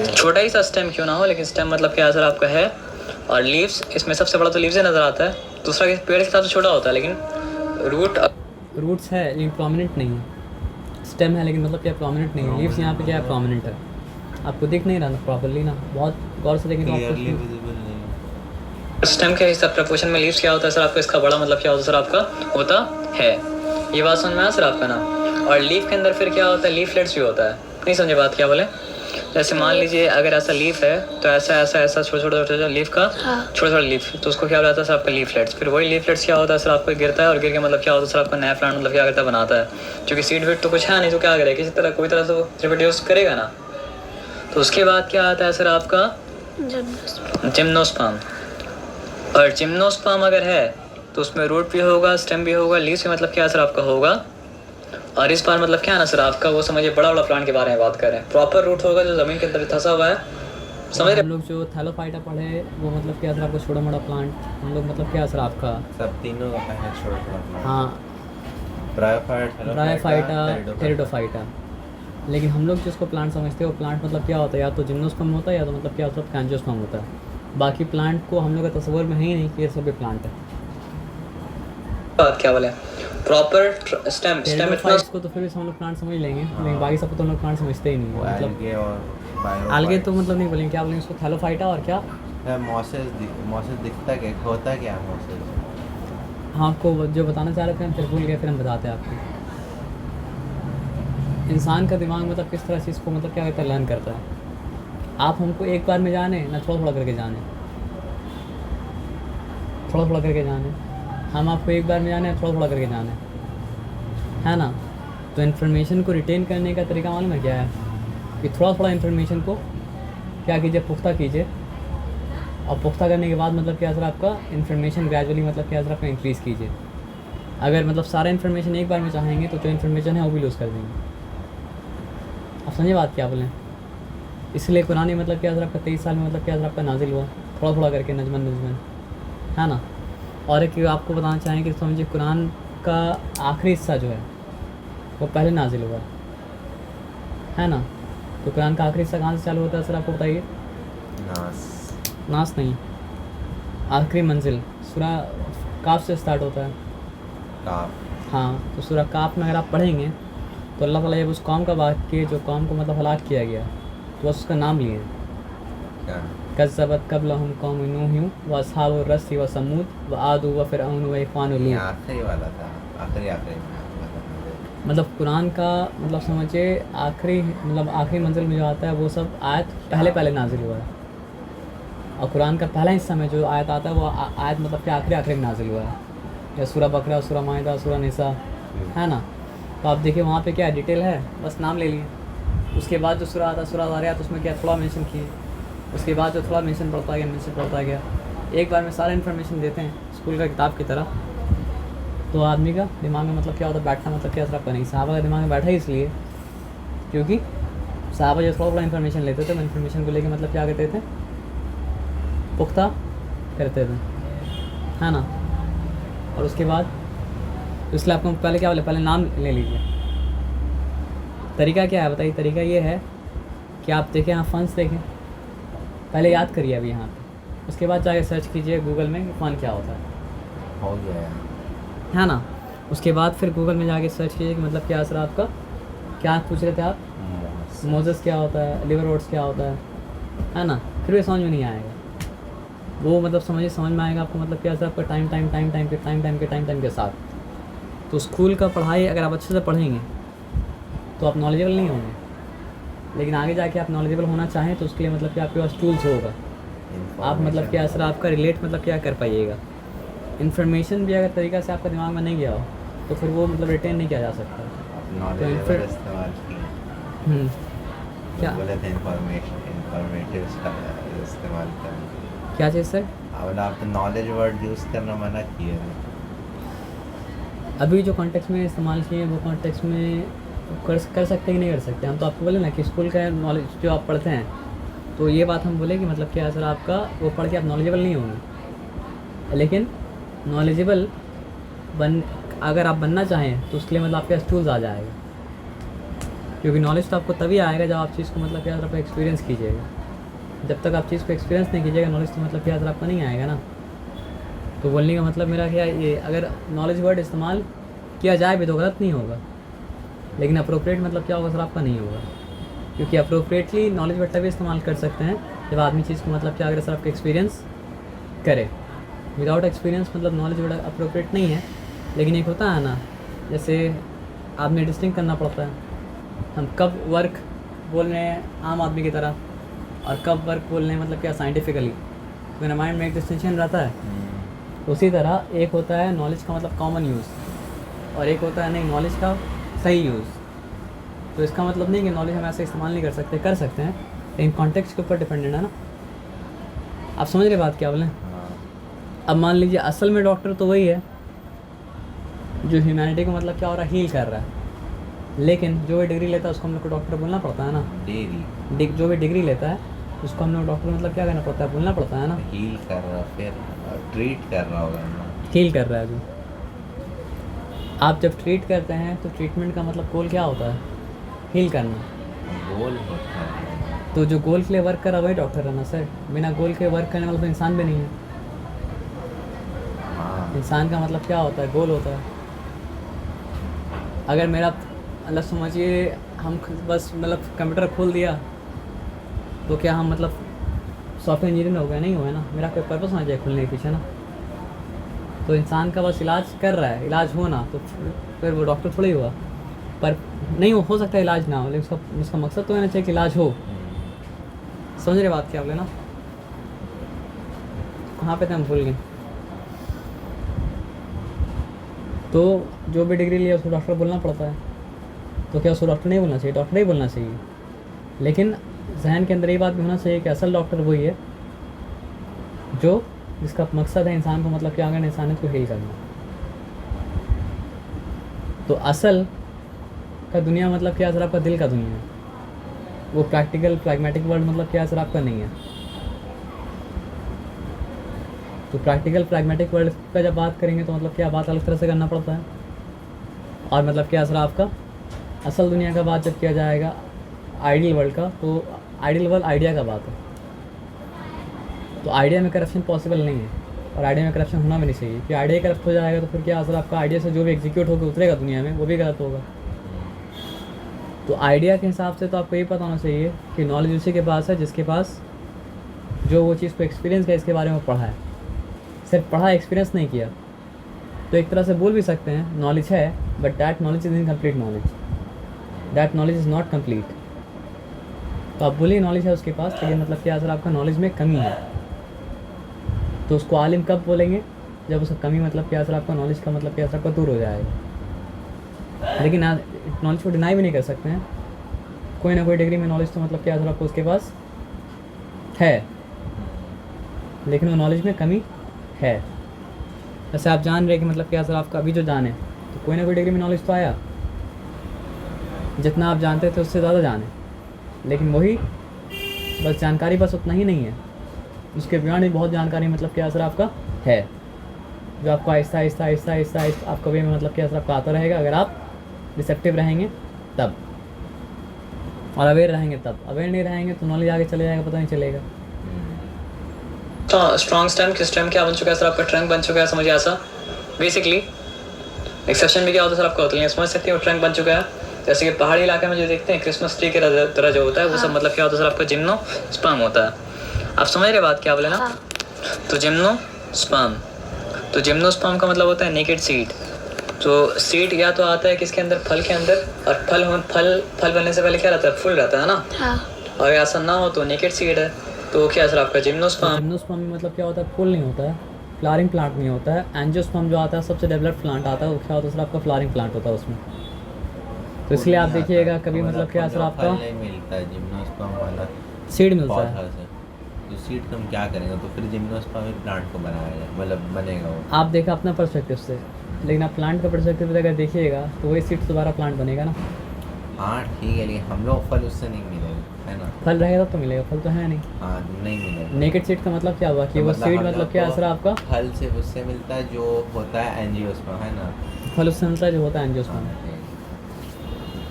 छोटा ही सा स्टेम क्यों ना हो लेकिन स्टेम मतलब क्या है सर आपका है। और लीव्स, इसमें सबसे बड़ा तो लीव्स ही नजर आता है, दूसरा पेड़ के हिसाब से छोटा होता है, लेकिन रूट्स है लेकिन प्रोमिनेंट नहीं है। स्टेम है लेकिन मतलब क्या प्रोमिनेंट नहीं है। लीव्स यहाँ पे क्या है, प्रोमिनेंट है। आपको दिख नहीं रहा ना प्रॉपर्ली ना, बहुत गौर से देखेंगे तो क्लियरली आपको विजिबल नहीं। स्टेम के हिसाब प्रपोर्शन में लीव्स क्या होता है सर आपका, इसका बड़ा मतलब क्या होता है सर आपका होता है। ये बात समझ में आया सर आपका ना। और लीफ के अंदर फिर क्या होता है, लीफलेट्स भी होता है। नहीं समझे बात क्या बोले। जैसे मान लीजिए अगर ऐसा लीफ है तो ऐसा ऐसा ऐसा छोटा लीफ का छोटा लीफ, तो उसको क्या बोला जाता है सर आपका लीफलेट्स। फिर वही लीफलेट्स क्या होता है सर आपको गिरता है और गिर के मतलब क्या होता है सर आपका नया प्लांट मतलब क्या करता है, बनाता है। क्योंकि सीड विड तो कुछ है नहीं तो क्या करेगा, किसी तरह कोई तरह से रिप्रोड्यूस करेगा ना। तो उसके बाद क्या आता है सर आपका जिम्नोस्पर्म। और जिम्नोस्पर्म अगर है तो उसमें रूट भी होगा, स्टेम भी होगा, लीव्स भी मतलब क्या सर आपका होगा। और इस बार मतलब क्या है ना सर आपका, वो समझिए बड़ा बड़ा प्लांट के बारे में बात कर रहे हैं। प्रॉपर रूट होगा जो ज़मीन के अंदर धंसा हुआ है, समझ रहे। हम लोग जो थैलोफाइटा पढ़े वो मतलब क्या सर आपका छोटा मोटा प्लांट, हम लोग मतलब क्या सर आपका सब तीनों का पहले छोटा। हाँ ब्रायोफाइटा टेरिडोफाइटा। लेकिन हम लोग जिसको प्लांट समझते हैं वो प्लांट मतलब क्या होता है, या तो जिम्नोस्पर्म होता है या तो मतलब क्या होता है कैंजियोस्पर्म होता है। बाकी प्लांट को हम लोग का तस्वीर में है ही नहीं कि ये सब भी प्लांट है। बात क्या बोले, प्रॉपर स्टेम टेरिडोफाइट्स को तो फिर भी हम लोग प्लांट समझ लेंगे, लेकिन बाकी सबको तो हम लोग प्लांट समझते ही नहीं है। मतलब एल्गे और आलगे तो मतलब नहीं बोलेंगे, क्या बोलेंगे उसको, थैलोफाइटा और क्या मोसेस दिखता क्या, होता क्या मोसेस? हाँ, आपको जो बताना चाह रहे थे हम फिर भूल गए, फिर हम बताते हैं आपको। इंसान का दिमाग मतलब किस तरह से इसको मतलब क्या कहते हैं लर्न करता है। आप हमको एक बार में जाने ना, थोड़ा थोड़ा करके जाने, थोड़ा थोड़ा करके जाने। हम आपको एक बार में जाने, थोड़ा थोड़ा करके जाने, है ना। तो इन्फॉर्मेशन को रिटेन करने का तरीका मालूम है क्या है, कि थोड़ा थोड़ा इन्फॉर्मेशन को क्या कीजिए, पुख्ता कीजिए, और पुख्ता करने के बाद मतलब क्या सर आपका इन्फॉर्मेशन ग्रेजुअली मतलब क्या सर आपका इंक्रीज़ कीजिए। अगर मतलब सारा इन्फॉर्मेशन एक बार में चाहेंगे तो जो इन्फॉर्मेशन है वो भी लूज़ कर देंगे। आप समझे बात क्या बोलें। इसलिए कुरान ही मतलब क्या सर आपका 23 साल में मतलब क्या सर आपका नाजिल हुआ, थोड़ा थोड़ा करके, नजमन नजमन, है ना। और एक आपको बताना चाहेंगे कि समझिए कुरान का आखिरी हिस्सा जो है वो पहले नाजिल हुआ, है ना। तो कुरान का आखिरी हिस्सा कहाँ से चालू होता है सर, आपको बताइए। नास नहीं, आखिरी मंजिल सूरा काफ से स्टार्ट होता है। काफ। हाँ, तो सूरा काफ में अगर आप पढ़ेंगे तो अल्लाह ताला जब उस कौम का बात किए जो कौम को मतलब हलाक किया गया, तो बस उसका नाम लिए, क्या? कज़्ज़बत क़ब्लहुम क़ौम नूह व अस्हाबुर रस्स व समूद व आद व फ़िरऔन व इख़्वानु ये लूत। आखिरी वाला था, आखिरी मतलब कुरान का मतलब समझिए आखिरी मतलब आखिरी मंजिल में जो आता है वो सब आयत पहले नाजिल हुआ है, और कुरान का पहला हिस्सा में जो आयत आता है वो आयत मतलब कि आखिरी में नाजिल हुआ है, या सूरा बकरा, सूरा माइदा, सूरा निसा, है ना। तो आप देखिए वहाँ पे क्या डिटेल है, बस नाम ले लिए। उसके बाद जो सूरा आता है, सूरा ज़ारियात, उसमें क्या थोड़ा मेंशन किए, उसके बाद जो थोड़ा मेंशन पड़ता गया। एक बार में सारा इन्फॉर्मेशन देते हैं स्कूल का किताब की तरह, तो आदमी का दिमाग में मतलब क्या होता है, बैठना मतलब क्या असर आपका नहीं। साहबा का दिमाग में बैठा ही इसलिए क्योंकि साहबा जो थोड़ा इन्फॉर्मेशन लेते थे, वो इन्फॉर्मेशन को लेके मतलब क्या करते थे, पुख्ता करते थे, है ना। और उसके बाद तो इसलिए आपको पहले क्या बोले, पहले नाम ले लीजिए। तरीका क्या है बताइए। तरीका ये है कि आप देखें, यहाँ फ़ंस देखें, पहले याद करिए अभी यहाँ पे, उसके बाद जाके सर्च कीजिए गूगल में कि फ़न क्या होता है, हो गया है ना। उसके बाद फिर गूगल में जाके सर्च कीजिए कि मतलब क्या असर आपका, क्या पूछ रहे थे आप, मोजेस क्या होता है, लिवर ओट्स क्या होता है ना। फिर भी समझ में नहीं आएगा वो, मतलब समझ में आएगा आपको मतलब क्या असर आपका टाइम के साथ। तो स्कूल का पढ़ाई अगर आप अच्छे से पढ़ेंगे तो आप नॉलेजेबल नहीं होंगे, लेकिन आगे जाके आप नॉलेजेबल होना चाहें तो उसके लिए मतलब कि आपके पास टूल्स होगा, आप मतलब क्या असर आपका रिलेट मतलब क्या कर पाइएगा। इन्फॉर्मेशन भी अगर तरीक़ा से आपका दिमाग में नहीं गया हो तो फिर वो मतलब रिटेन नहीं किया जा सकता। तो इस्तेमाल किया, क्या बोले थे इंफॉर्मेटिव इस्तेमाल करना, क्या चीज़ सर। अब आप तो नॉलेज वर्ड यूज़ करना मना किए थे। अभी जो कॉन्टेक्स्ट में इस्तेमाल किए वो कॉन्टेक्स्ट में कर सकते कि नहीं कर सकते। हम तो आपको बोले ना कि स्कूल का नॉलेज जो आप पढ़ते हैं, तो ये बात हम बोले कि मतलब क्या सर आपका वो पढ़ के आप नॉलेजेबल नहीं होंगे, लेकिन नॉलेजेबल अगर आप बनना चाहें तो उसके लिए मतलब आपके पास टूल्स आ जाएगा, क्योंकि नॉलेज तो आपको तभी आएगा जब आप चीज़ को मतलब क्या आप एक्सपीरियंस कीजिएगा। जब तक आप चीज़ को एक्सपीरियंस नहीं कीजिएगा नॉलेज तो मतलब क्या आपका नहीं आएगा ना। तो बोलने का मतलब मेरा क्या ये, अगर नॉलेज वर्ड इस्तेमाल किया जाए भी तो गलत नहीं होगा, लेकिन अप्रोप्रिएट मतलब क्या होगा सर आपका नहीं होगा, क्योंकि अप्रोप्रिएटली नॉलेज वर्ड तभी इस्तेमाल कर सकते हैं जब आदमी चीज़ को मतलब क्या अगर सर आपका एक्सपीरियंस करे। विदाउट एक्सपीरियंस मतलब नॉलेज वर्ड अप्रोप्रिएट नहीं है। लेकिन एक होता है ना, जैसे आदमी डिस्टिंग करना पड़ता है, हम कब वर्क बोल रहे हैं आम आदमी की तरह और कब वर्क बोल रहे हैं मतलब क्या साइंटिफिकली, तो मेरा माइंड में एक डिस्टिंक्शन रहता है। उसी तरह एक होता है नॉलेज का मतलब कॉमन यूज़ और एक होता है नहीं नॉलेज का सही यूज़। तो इसका मतलब नहीं कि नॉलेज हम ऐसे इस्तेमाल नहीं कर सकते हैं, लेकिन कॉन्टेक्स्ट के ऊपर डिपेंडेंट है ना। आप समझ रहे बात क्या बोलें। अब मान लीजिए असल में डॉक्टर तो वही है जो ह्यूमैनिटी को मतलब क्या हो रहा है हील कर रहा है, लेकिन जो भी डिग्री लेता है उसको हम लोग को डॉक्टर बोलना पड़ता है ना। जो भी डिग्री लेता है उसको हम लोग डॉक्टर मतलब क्या करना पड़ता है, बोलना पड़ता है ना। हील कर रहा फिर ट्रीट कर रहा होगा ना, हील कर रहा है। जो आप जब ट्रीट करते हैं तो ट्रीटमेंट का मतलब गोल क्या होता है, हील करना। गोल होता है तो जो गोल के लिए वर्क कर रहा वही डॉक्टर है ना सर। बिना गोल के वर्क करने वाला तो इंसान भी नहीं है। इंसान का मतलब क्या होता है, गोल होता है। अगर मेरा मतलब समझिए हम बस मतलब कंप्यूटर खोल दिया तो क्या हम मतलब सॉफ्टवेयर इंजीनियर हो गया, नहीं हुआ है ना, मेरा कोई पर्पस होना चाहिए खुलने के पीछे ना। तो इंसान का बस इलाज कर रहा है, इलाज हो ना तो फिर वो डॉक्टर थोड़ा ही हुआ। पर नहीं हो सकता इलाज ना हो, लेकिन उसका मकसद तो होना चाहिए कि इलाज हो। समझ रहे बात क्या बोले ना? कहाँ पे थे हम, भूल गए। तो जो भी डिग्री लिया उसको डॉक्टर बोलना पड़ता है, तो क्या उसको डॉक्टर नहीं बोलना चाहिए? डॉक्टर ही बोलना चाहिए। लेकिन जहन के अंदर ये बात भी होना चाहिए कि असल डॉक्टर वही है जो जिसका मकसद है इंसान को मतलब क्या करना, इंसानियत को हील करना। तो असल का दुनिया मतलब क्या, असर आपका दिल का दुनिया है। वो प्रैक्टिकल प्रैग्मेटिक वर्ल्ड मतलब क्या, असर आपका नहीं है। तो प्रैक्टिकल प्रैग्मेटिक वर्ल्ड का जब बात करेंगे तो मतलब क्या बात अलग तरह से करना पड़ता है। और मतलब क्या असर आपका असल दुनिया का बात जब किया जाएगा आइडियल वर्ल्ड का, तो आइडियल वर्ल्ड आइडिया का बात है। तो आइडिया में करप्शन पॉसिबल नहीं है, और आइडिया में करप्शन होना भी नहीं चाहिए, कि आइडिया करप्ट हो जाएगा तो फिर क्या असर आपका आइडिया से जो भी एग्जीक्यूट होकर उतरेगा दुनिया में वो भी गलत होगा। तो आइडिया के हिसाब से तो आपको ये पता होना चाहिए कि नॉलेज उसी के पास है जिसके पास जो वो चीज़ को एक्सपीरियंस किया, इसके बारे में पढ़ा है। सिर्फ पढ़ा, एक्सपीरियंस नहीं किया, तो एक तरह से बोल भी सकते हैं नॉलेज है, but that knowledge is incomplete knowledge, that knowledge is not complete. तो आप बोलिए नॉलेज है उसके पास, लेकिन मतलब क्या असर आपका नॉलेज में कमी है। तो उसको आलिम कब बोलेंगे, जब उसका कमी मतलब क्या असर आपका नॉलेज का मतलब क्या असर आपका दूर हो जाएगा। लेकिन नॉलेज को डिनाई भी नहीं कर सकते हैं, कोई ना कोई डिग्री में नॉलेज तो मतलब क्या असर आपको उसके पास है, लेकिन वो नॉलेज में कमी है। जैसे आप जान रहे कि मतलब क्या असर आपका अभी जो जाने, तो कोई ना कोई डिग्री में नॉलेज तो आया, जितना आप जानते थे उससे ज़्यादा जाने, लेकिन वही बस जानकारी बस उतना ही नहीं है, उसके बियॉन्ड भी बहुत जानकारी मतलब क्या असर आपका है, जो आपको आहिस्ता आहिस्ता आहिस्ता आहिस्ता आहिस्ता आपका वे में मतलब क्या असर आपका आता रहेगा, अगर आप रिसेप्टिव रहेंगे तब, और अवेयर रहेंगे तब। अवेयर नहीं रहेंगे तो नॉलेज आगे चले जाएगा, पता नहीं चलेगा। तो स्ट्रॉन्ग स्टेम, किस स्टेम क्या बन चुका है सर आपका, ट्रंक बन चुका है, समझिए ऐसा बेसिकली। एक्सेप्शन भी क्या होता है सर आपका होता है, समझ सकते हैं, वो ट्रंक बन चुका है। जैसे कि पहाड़ी इलाके में जो देखते हैं क्रिसमस ट्री के तरह जो होता है, वो सब मतलब क्या होता है सर आपका जिम्नो स्पर्म होता है। आप समझ रहे बात क्या बोले ना? तो जिम्नो स्पर्म, तो जिम्नो स्पर्म का मतलब होता है नेकेड सीड। तो सीड या तो आता है किसके अंदर, फल के अंदर, और फल बनने से पहले क्या रहता है, फूल रहता है ना। हाँ। और ऐसा ना हो तो नेकेड सीड है, तो क्या सर आपका जिम्नोस्पर्म। जिम्नोस्पर्म में मतलब क्या होता है, फूल नहीं होता है, फ्लावरिंग प्लांट नहीं होता है। एंजियोस्पर्म जो आता है सबसे डेवलप्ड प्लांट आता है, वो क्या होता है सर आपका फ्लावरिंग प्लांट होता है उसमें। तो इसलिए आप देखिएगा कभी मतलब क्या सर आपका मिलता है जिम्नोस्पर्म वाला, सीड मिलता है। तो सीड को हम क्या करेंगे, तो फिर जिम्नोस्पर्म प्लांट को बनाएगा, मतलब बनेगा वो। आप देखा अपना पर्सपेक्टिव से, लेकिन आप प्लांट का पर्सपेक्टिव से अगर देखिएगा तो वही सीड दोबारा प्लांट बनेगा ना। हाँ ठीक है, लेकिन हम लोग फल उससे नहीं मिलेगा, है ना। फल रहेगा तो मिलेगा, फल तो है नहीं। हाँ नहीं मिलेगा। नेकेड सीड का मतलब क्या हुआ कि वो सीड मतलब क्या असर आपका फल से उससे मिलता है जो होता है एंजियोस्पर्म, है ना। फल उससे मिलता है जो होता है एंजियोस्पर्म।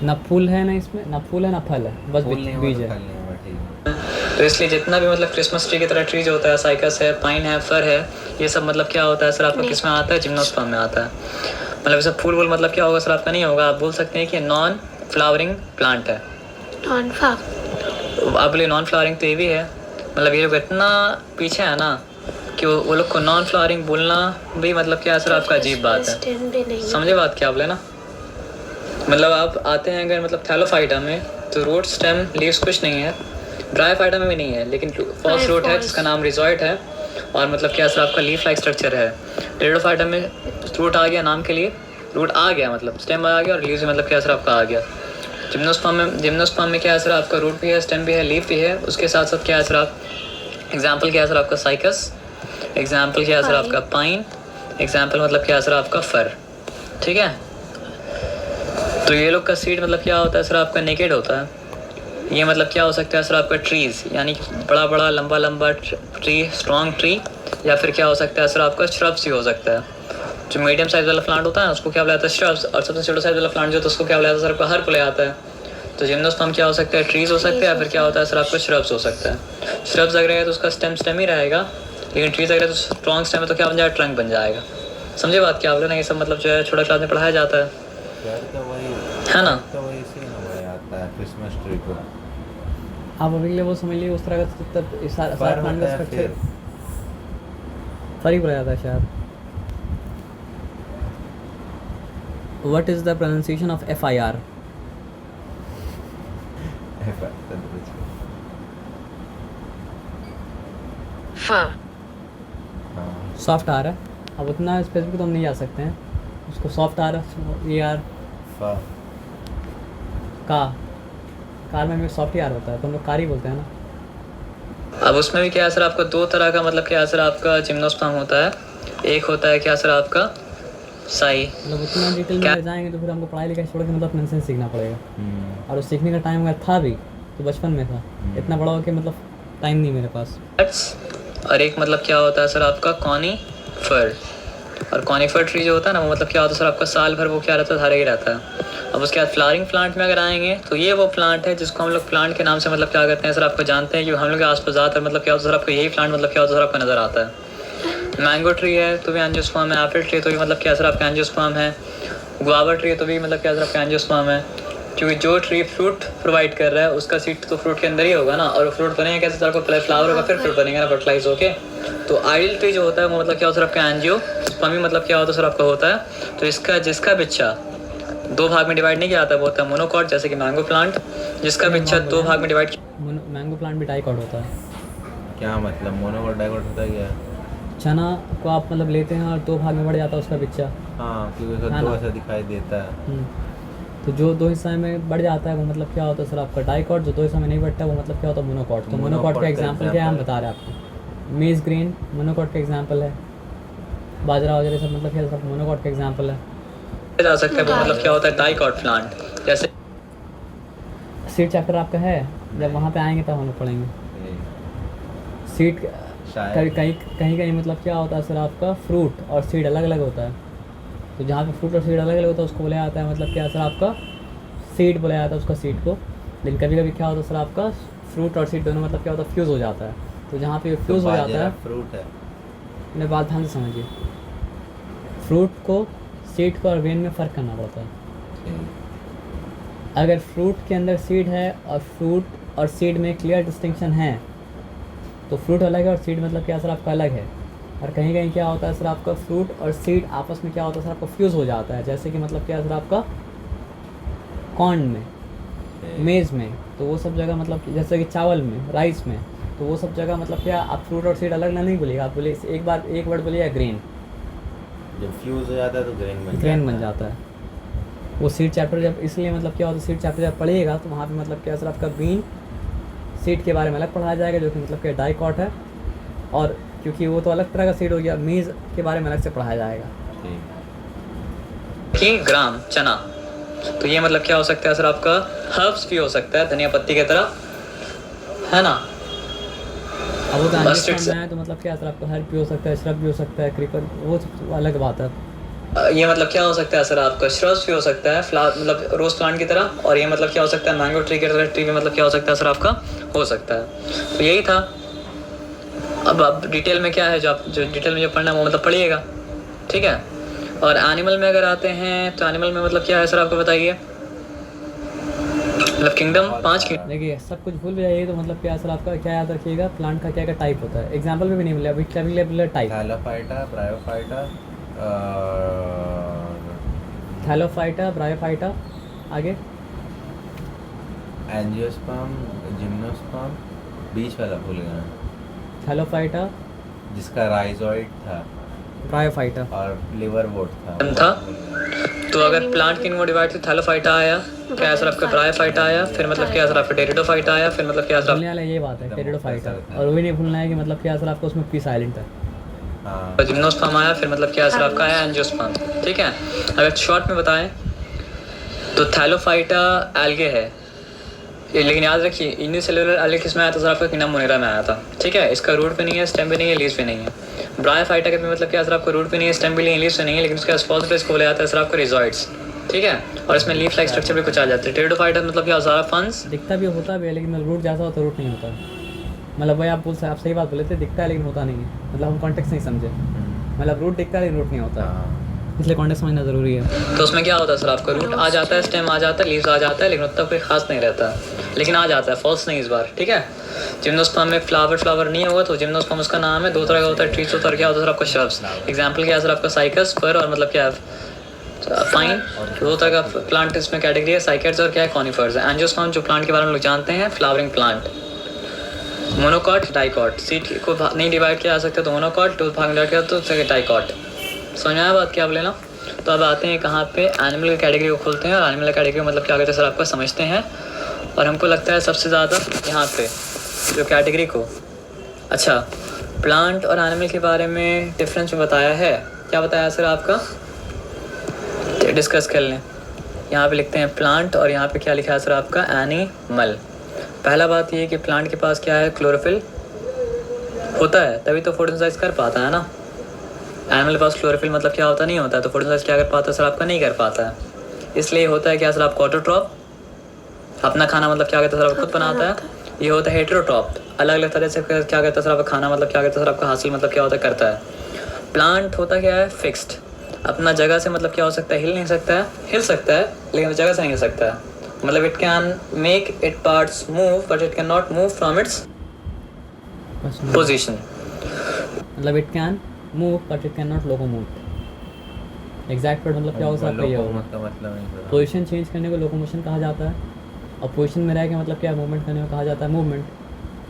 ना फूल है ना इसमें, ना फूल है ना फल है, बस बीज है। तो इसलिए जितना भी मतलब क्रिसमस ट्री की तरह ट्री जो होता है, साइकस है, पाइन है, फर है, ये सब मतलब क्या होता है सर आपका किस में आता है, जिम्नोस्पर्म में आता है। मतलब सब फूल वूल मतलब क्या होगा सर आपका नहीं होगा, आप बोल सकते हैं कि नॉन फ्लावरिंग प्लांट है। आप बोले नॉन फ्लावरिंग तो ये भी है, मतलब ये लोग इतना पीछे है ना कि वो लोग को नॉन फ्लावरिंग बोलना भी मतलब क्या सर आपका अजीब बात है। समझे बात क्या बोले ना? मतलब आप आते हैं अगर मतलब थैलोफाइटा में, तो रूट स्टेम लीव्स कुछ नहीं है, ड्राई फाइटा में भी नहीं है, लेकिन फॉल्स रूट है जिसका नाम रिजॉइट है, और मतलब क्या सर आपका लीफ लाइक स्ट्रक्चर है। टेरिडोफाइटा में रूट आ गया नाम के लिए, रूट आ गया मतलब स्टेम आ गया, और लीव्स मतलब क्या सर आपका आ गया। जिम्नोस्पर्म में क्या सर आपका रूट भी है, स्टेम भी है, लीफ भी है, उसके साथ साथ क्या सर आप एग्जाम्पल क्या सर आपका साइकस, एग्जाम्पल क्या सर आपका पाइन, एग्जाम्पल मतलब क्या सर आपका फर। ठीक है, तो ये लोग का सीड मतलब क्या होता है सर आपका नेकेड होता है। ये मतलब क्या हो सकता है सर आपका ट्रीज़, यानी बड़ा बड़ा लंबा लंबा ट्री, स्ट्रॉन्ग ट्री, या फिर क्या हो सकता है सर आपका श्रब्स ही हो सकता है। जो मीडियम साइज वाला प्लांट होता है उसको क्या बुलाता है, श्रब्स, और सबसे छोटा साइज वाला प्लांट जो होता है उसको क्या बुलाता है सर आपका हर्ब ले आता है। तो जिम्नोस्पर्म क्या हो सकता है, ट्रीज़ हो सकते हैं, या फिर क्या होता है सर आपका श्रब्स हो सकता है। श्रब्स अगर है तो उसका स्टेम ही रहेगा, लेकिन ट्रीज़ अगर है तो स्ट्रॉन्ग स्टेम है तो क्या बन जाएगा, ट्रंक बन जाएगा। समझे बात क्या बोले ना? ये सब मतलब जो है छोटा क्लास में पढ़ाया जाता है ना। तो वही सीन हो आता है क्रिसमस ट्री को। आप अभी के लिए वो समझ लीजिए उस तरह का तब सारा फर प्लांट का होता है स्ट्रक्चर फिर फर्क पड़ जाता है शायद. What is the pronunciation of FIR? Fur. हाँ सॉफ्ट आर है. अब उतना स्पेसिफिक तो हम नहीं जा सकते हैं. उसको सॉफ्ट आर ये आर फा का कार में भी सॉफ्ट ही आर होता है तो हम लोग कार ही बोलते हैं ना. अब उसमें भी क्या है सर आपका दो तरह का मतलब क्या है सर आपका जिम्नोस्पर्म होता है. एक होता है क्या सर आपका साई. मतलब उतना डिटेल क्या? में जाएंगे तो फिर हमको पढ़ाई लिखाई छोड़ के मतलब नॉनसेंस सीखना पड़ेगा. और उस सीखने का टाइम अगर था भी तो बचपन में था. इतना बड़ा हो के मतलब टाइम नहीं मेरे पास. और एक मतलब क्या होता है सर आपका कॉनीफर. और कॉनीफर ट्री जो होता है ना वो मतलब क्या होता है सर आपका साल भर वो क्या रहता है हरा ही रहता है. अब उसके बाद फ्लावरिंग प्लांट में अगर आएंगे तो ये वो प्लांट है जिसको हम लोग प्लांट के नाम से मतलब क्या करते हैं सर आपको जानते हैं कि हम लोग के आसपास ज़्यादातर मतलब क्या होता है सर आपको यही प्लांट मतलब क्या होता है सर आपको नज़र आता है. मैंगो ट्री है तो भी एंजियोस्पर्म है. एप्पल ट्री तो भी मतलब क्या सर आपका एंजियोस्पर्म है. गुआवा ट्री है तो भी मतलब क्या सर आपका एंजियोस्पर्म है. क्योंकि जो ट्री फ्रूट प्रोवाइड कर रहा है उसका सीड तो फ्रूट के अंदर ही होगा ना. और फ्रूट बनेगा कैसे सर आपको पहले फ्लावर होगा फिर फ्रूट बनेगा ना फर्टिलाइज होके. तो आइडल ट्री जो होता है वो मतलब क्या होता है सर आपका एंजियोस्पर्म ही मतलब क्या होता है सर आपका होता है. तो इसका जिसका बिच्छा दो भाग में डिवाइड नहीं किया जाता वो होता है मोनोकॉट. जैसे कि मैंगो प्लांट जिसका बिच्छा दो भाग में डिवाइड. मैंगो प्लांट भी डाइकॉट होता है. क्या मतलब मोनोकॉट डाइकॉट होता है क्या? चना को आप मतलब लेते हैं और दो भाग में बढ़ जाता है उसका बिच्चा. हाँ क्योंकि उसका हाँ दो ना. ऐसा दिखाई देता है. तो जो दो हिस्से में बढ़ जाता है वो मतलब क्या होता है सर आपका डाइकॉट. जो दो हिस्से में नहीं बढ़ता है वो मतलब क्या होता है मोनोकॉट. तो मोनोकॉट का एग्जांपल क्या है हम बता रहे हैं आपको. मेज ग्रेन मोनोकॉट का एग्जांपल है. बाजरा वगैरह सब मतलब क्या सब मोनोकॉट का एग्जांपल है. जा सकता है वो मतलब क्या होता है डाइकॉट प्लांट. जैसे सीड चैप्टर आपका है. जब वहाँ पे आएंगे तब हम लोग पढ़ेंगे. सीड शायद कहीं कहीं कहीं मतलब क्या होता है सर आपका फ्रूट और सीड अलग अलग होता है. तो जहाँ पे फ्रूट और सीड अलग अलग होता है उसको बोला जाता है मतलब क्या सर आपका सीड बोला जाता है उसका सीड को. लेकिन कभी कभी क्या होता है सर आपका फ्रूट और सीड दोनों मतलब क्या होता है फ्यूज़ हो जाता है. तो जहाँ पे फ्यूज़ हो जाता है फ्रूट है. मेरी बात ध्यान से समझिए. फ्रूट को सीड को और वेन में फ़र्क करना पड़ता है. अगर फ्रूट के अंदर सीड है और फ्रूट और सीड में क्लियर डिस्टिंक्शन है तो फ्रूट अलग है और सीड मतलब क्या सर आपका अलग है. और कहीं कहीं क्या होता है सर आपका फ्रूट और सीड आपस में क्या होता है सर आपका फ्यूज़ हो जाता है. जैसे कि मतलब क्या सर आपका कॉर्न में, मेज़ में. तो वो सब जगह मतलब जैसे कि चावल में, राइस में. तो वो सब जगह मतलब क्या आप फ्रूट और सीड अलग ना नहीं बोलिएगा. आप बोलिए एक वर्ड बोलिए ग्रेन. जब फ्यूज हो जाता है तो ग्रेन बन जाता है. वो सीड चैप्टर जब इसलिए मतलब क्या होता है सीड चैप्टर जब पढ़िएगा तो वहाँ पे मतलब क्या सर आपका बीन सीड के बारे में अलग पढ़ाया जाएगा जो कि मतलब क्या डाइकॉट है. और क्योंकि वो तो अलग तरह का सीड हो गया मेज़ के बारे में अलग से पढ़ाया जाएगा. कि ग्राम चना. तो ये मतलब क्या हो सकता है सर आपका हर्ब्स भी हो सकता है धनिया पत्ती की तरह है ना. अब वो तो Mustard अंडरस्टैंड है तो मतलब क्या सर आपका हर्ब भी हो सकता है, श्रब भी हो सकता है, क्रीपर वो अलग बात है. ये मतलब क्या हो सकता है सर आपका श्रब्स भी हो सकता है फ्लावर मतलब रोज प्लांट की तरह. और ये मतलब क्या हो सकता है मैंगो ट्री की तरह ट्री भी मतलब क्या हो सकता है सर आपका हो सकता है. तो यही था. अब डिटेल में क्या है जो आप जो डिटेल में जो पढ़ना है वो मतलब पढ़िएगा. ठीक है. और एनिमल में अगर आते हैं तो एनिमल में मतलब क्या है सर आपको बताइए. मतलब किंगडम 5 की देखिए सब कुछ भूल भी जाइए तो मतलब क्या सर आपका क्या याद रखिएगा प्लांट का क्या क्या टाइप होता है. एग्जाम्पल में भी नहीं मिला अभी कैबिलेबुलर type. Thallophyta, bryophyta, thallophyta, bryophyta. आगे एंजियोस्पर्म, जिम्नोस्पर्म, बीच वाला भूल गया थैलोफाइटा, जिसका राइजोइड था ब्रायोफाइटा. और लिवर वोट था. तो अगर प्लांट किन को डिवाइड थे थैलोफाइटा आया. क्या सर आपका ब्रायोफाइटा आया. फिर मतलब क्या सर आपका टेरिडोफाइटा आया. फिर मतलब क्या सर भूलने वाला ये बात है टेरिडोफाइटा. और वो भी नहीं भूलना है कि मतलब क्या सर आपका उसमें पी साइलेंट है. हाँ जिम्नोस्पर्म आया. फिर मतलब क्या सर आपका आया एंजियोस्पर्म. ठीक है. अगर शॉर्ट में बताएं तो थैलोफाइटा एल्गे है. लेकिन याद रखिए यूनिसेलुलर एल्गे किस में आया था सर आपका किंगडम मोनेरा में आया था. ठीक है. इसका रूट भी नहीं है, स्टेम भी नहीं है, लीव्स भी नहीं है. ब्रायोफाइटा का भी मतलब क्या सर आपका रूट भी नहीं है, स्टेम भी नहीं है, लीव्स भी नहीं है. लेकिन उसका स्पॉजिटर्स को बोला जाता है सर आपका रिजॉइड्स. ठीक है. और इसमें लीफ लाइक स्ट्रक्चर भी कुछ आ जाते हैं. टेरिडोफाइटा मतलब क्या सारा फंस दिखता भी होता भी है लेकिन रूट जैसा होता रूट नहीं होता. मतलब भाई आप सही बात बोले थे दिखता है लेकिन होता नहीं है. मतलब हम कॉन्टेक्स्ट नहीं समझे. मतलब रूट दिखता है लेकिन रूट नहीं होता. इसलिए कॉन्टेक्स्ट समझना ज़रूरी है. तो उसमें क्या होता है सर आपका रूट आ जाता है, स्टेम आ जाता है, लीव्स आ जाता है, लेकिन उतना कोई खास नहीं रहता. लेकिन आ जाता है, फॉल्स नहीं इस बार, ठीक है। जिम्नोस्पर्म में फ्लावर नहीं होगा, तो जिम्नोस्पर्म उसका नाम है। दो तरह का होता है, ट्रीज होता है, क्या होता है सर आपका श्रब्स। एग्जाम्पल क्या है सर आपका साइकस, फर और मतलब क्या है फाइन। दो तरह का प्लांट इसमें कैटेगरी है, साइकेड्स और क्या है कॉनिफर्स है। एंजियोस्पर्म जो प्लांट के बारे में लोग जानते हैं, flowering plant. Monocot, dicot, seed को नहीं डिवाइड किया जा सकता तो मोनोकॉट, दो भाग में डिवाइड किया तो डाइकॉट। समझ में आया बात क्या आप लेना। तो अब आते हैं कहाँ पे, एनिमल कैटेगरी को खोलते हैं, और एनिमल कैटेगरी मतलब क्या कहते हैं सर आपका समझते हैं। और हमको लगता है सबसे ज़्यादा यहाँ पे जो कैटेगरी को, अच्छा प्लांट और एनिमल के बारे में डिफरेंस में बताया है। क्या बताया सर आपका, डिस्कस कर लें। यहाँ पे लिखते हैं प्लांट, और यहाँ पे क्या लिखा है सर आपका एनिमल। पहला बात ये कि प्लांट के पास क्या है, क्लोरोफिल होता है, तभी तो फोटोसिंथेसिस कर पाता है ना। एनिमल के पास क्लोरोफिल मतलब क्या होता नहीं होता है, तो फोटोसिंथेसिस क्या कर पाता है सर आपका, नहीं कर पाता है। इसलिए होता है क्या सर आपका ऑटोट्रॉप, अपना खाना मतलब क्या कहता है सर आपको खुद बनाता है। ये होता है हेटेरोट्रॉप, अलग अलग तरह से क्या कहता है सर आपका खाना मतलब क्या कहता है सर आपका हासिल मतलब क्या होता है करता है। प्लांट होता क्या है, फिक्स्ड, अपना जगह से मतलब क्या हो सकता है, हिल नहीं सकता है, हिल सकता है लेकिन जगह से नहीं हिल सकता है। मतलब it can make it parts move but it can not move from its position. मतलब it can move but it can not locomote. Exact word मतलब क्या हो सकता है, ये होगा पोजीशन चेंज करने को लोकोमोशन कहा जाता है, और पोजीशन में रह के मतलब क्या मूवमेंट करने को कहा जाता है मूवमेंट।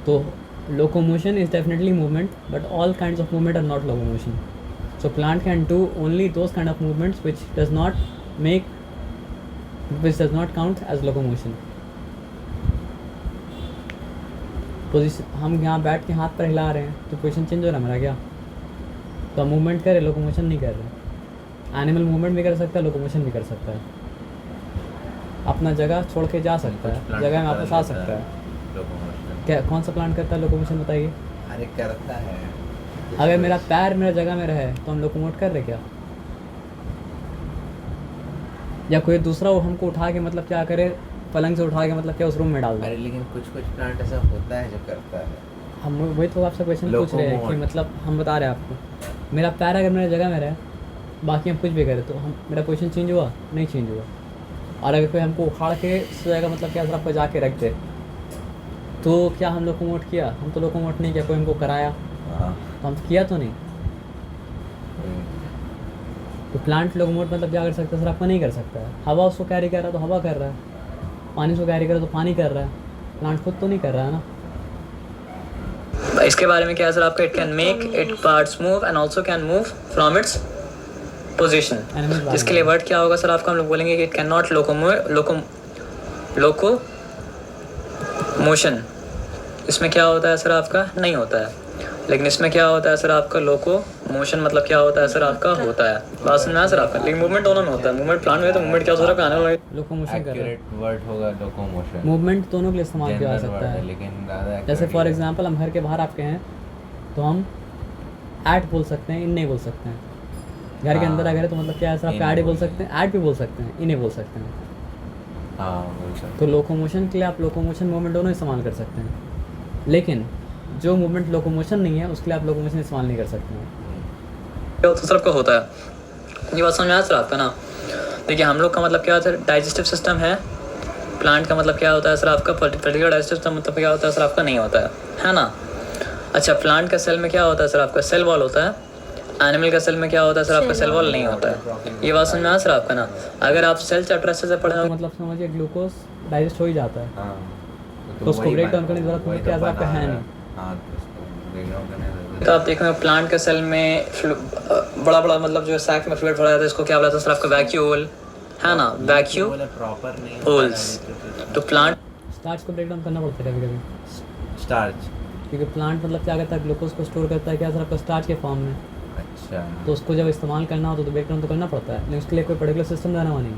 तो locomotion is definitely movement, but all kinds of movement are not locomotion. So plant can do only those kind of movements which does not count as locomotion. Position, हम यहाँ बैठ के हाथ पर हिला रहे हैं तो पोजीशन चेंज हो रहा है हमारा क्या, तो हम मूवमेंट कर रहे, लोकोमोशन नहीं कर रहे। एनिमल मूवमेंट भी कर सकता है, लोकोमोशन भी कर सकता है, अपना जगह छोड़ के जा सकता है, जगह में वापस आ सकता है। क्या कौन सा प्लांट करता है लोकोमोशन, बताइए। अरे करता है, अगर मेरा पैर मेरा जगह में रहे तो हम लोकोमोट कर रहे क्या, या कोई दूसरा वो हमको उठा के मतलब क्या करे, पलंग से उठा के मतलब क्या उस रूम में डाल दे। अरे लेकिन कुछ प्लांट ऐसा होता है जो करता है। हम वही तो आपसे क्वेश्चन पूछ रहे हैं कि मतलब हम बता रहे हैं आपको, मेरा पैर अगर मेरा जगह में रहे, बाकी हम कुछ भी करें तो हम, मेरा पोजीशन चेंज हुआ नहीं चेंज हुआ। और अगर कोई हमको उखाड़ के उस जगह मतलब क्या सर आपको जाके रख दे, तो क्या हम लोकोमोट किया, हम तो लोकोमोट नहीं किया, कोई हमको कराया तो हम किया तो नहीं। तो प्लांट लोकोमोट मतलब क्या कर सकता है सर आपका, नहीं कर सकता है। हवा उसको कैरी कर रहा है तो हवा कर रहा है, पानी उसको कैरी कर रहा है तो पानी कर रहा है, प्लांट खुद तो नहीं कर रहा है ना। इसके बारे में क्या है सर आपका, it can make it parts move and also can move from its position. जिसके लिए वर्ड क्या होगा सर आपका, हम लोग बोलेंगे कि इट कैन नॉट लोकोमोशन। इसमें क्या होता है सर आपका, नहीं होता है। लेकिन इसमें क्या होता है सर आपका, लोको मोशन मतलब क्या होता है सर आपका, होता है। बात समझ में आया सर आपका। लेकिन मूवमेंट दोनों में होता है, मूवमेंट प्लांट में तो मूवमेंट क्या होता है आने वाला लोकोमोशन कर रहा है, वर्ड होगा लोकोमोशन। मूवमेंट दोनों के लिए इस्तेमाल किया जा सकता है। लेकिन ज़्यादा जैसे फॉर एग्जांपल हम घर के बाहर आपके हैं तो हम ऐड बोल सकते हैं, इन नहीं बोल सकते हैं। घर के अंदर अगर है तो मतलब क्या है सर, आप ऐड ही बोल सकते हैं, ऐड भी बोल सकते हैं, इन्हें बोल सकते हैं। तो लोकोमोशन के लिए आप लोकोमोशन मूवमेंट दोनों इस्तेमाल कर सकते हैं, लेकिन जो मूवमेंट लोकोमोशन नहीं है उसके लिए आप लोकोमोशन इस्तेमाल नहीं कर सकते हैं। तो सर आपका होता है, ये बात समझ में आया सर आपका ना। देखिए हम लोग का मतलब क्या होता है, डाइजेस्टिव सिस्टम है। प्लांट का मतलब क्या होता है सर आपका, पर्टिकुलर डाइजेस्टिव सिस्टम मतलब क्या होता है सर आपका, नहीं होता है ना। अच्छा प्लांट का सेल में क्या होता है सर आपका, सेल वॉल होता है। एनिमल का सेल में क्या होता है सर आपका, सेल वॉल नहीं होता है। ये बात समझ में आया सर आपका ना। अगर आप सेल चैप्टर अच्छे से पढ़े, मतलब समझिए ग्लूकोज डाइजेस्ट हो ही जाता है, तो उसको ब्रेक डाउन करने की जरूरत नहीं, क्या आपका है नहीं। तो आप देखेंगे प्लांट के सेल में बड़ा बड़ा मतलब जो सैक में फ्लूइड भरा जाता है, इसको क्या बोलते हैं सर आपका, वैक्यूल है ना, वैक्यूल प्रॉपर नहीं होल्स। तो प्लांट स्टार्च को ब्रेक डाउन करना पड़ता है कभी कभी, स्टार्च, क्योंकि प्लांट मतलब क्या करता है, ग्लूकोज को स्टोर करता है क्या सर आपका, स्टार्च के फॉर्म में। अच्छा, तो उसको जब इस्तेमाल करना हो तो ब्रेक डाउन तो करना पड़ता है, लेकिन उसके लिए कोई पर्टिकुलर सिस्टम बनाना हुआ नहीं है।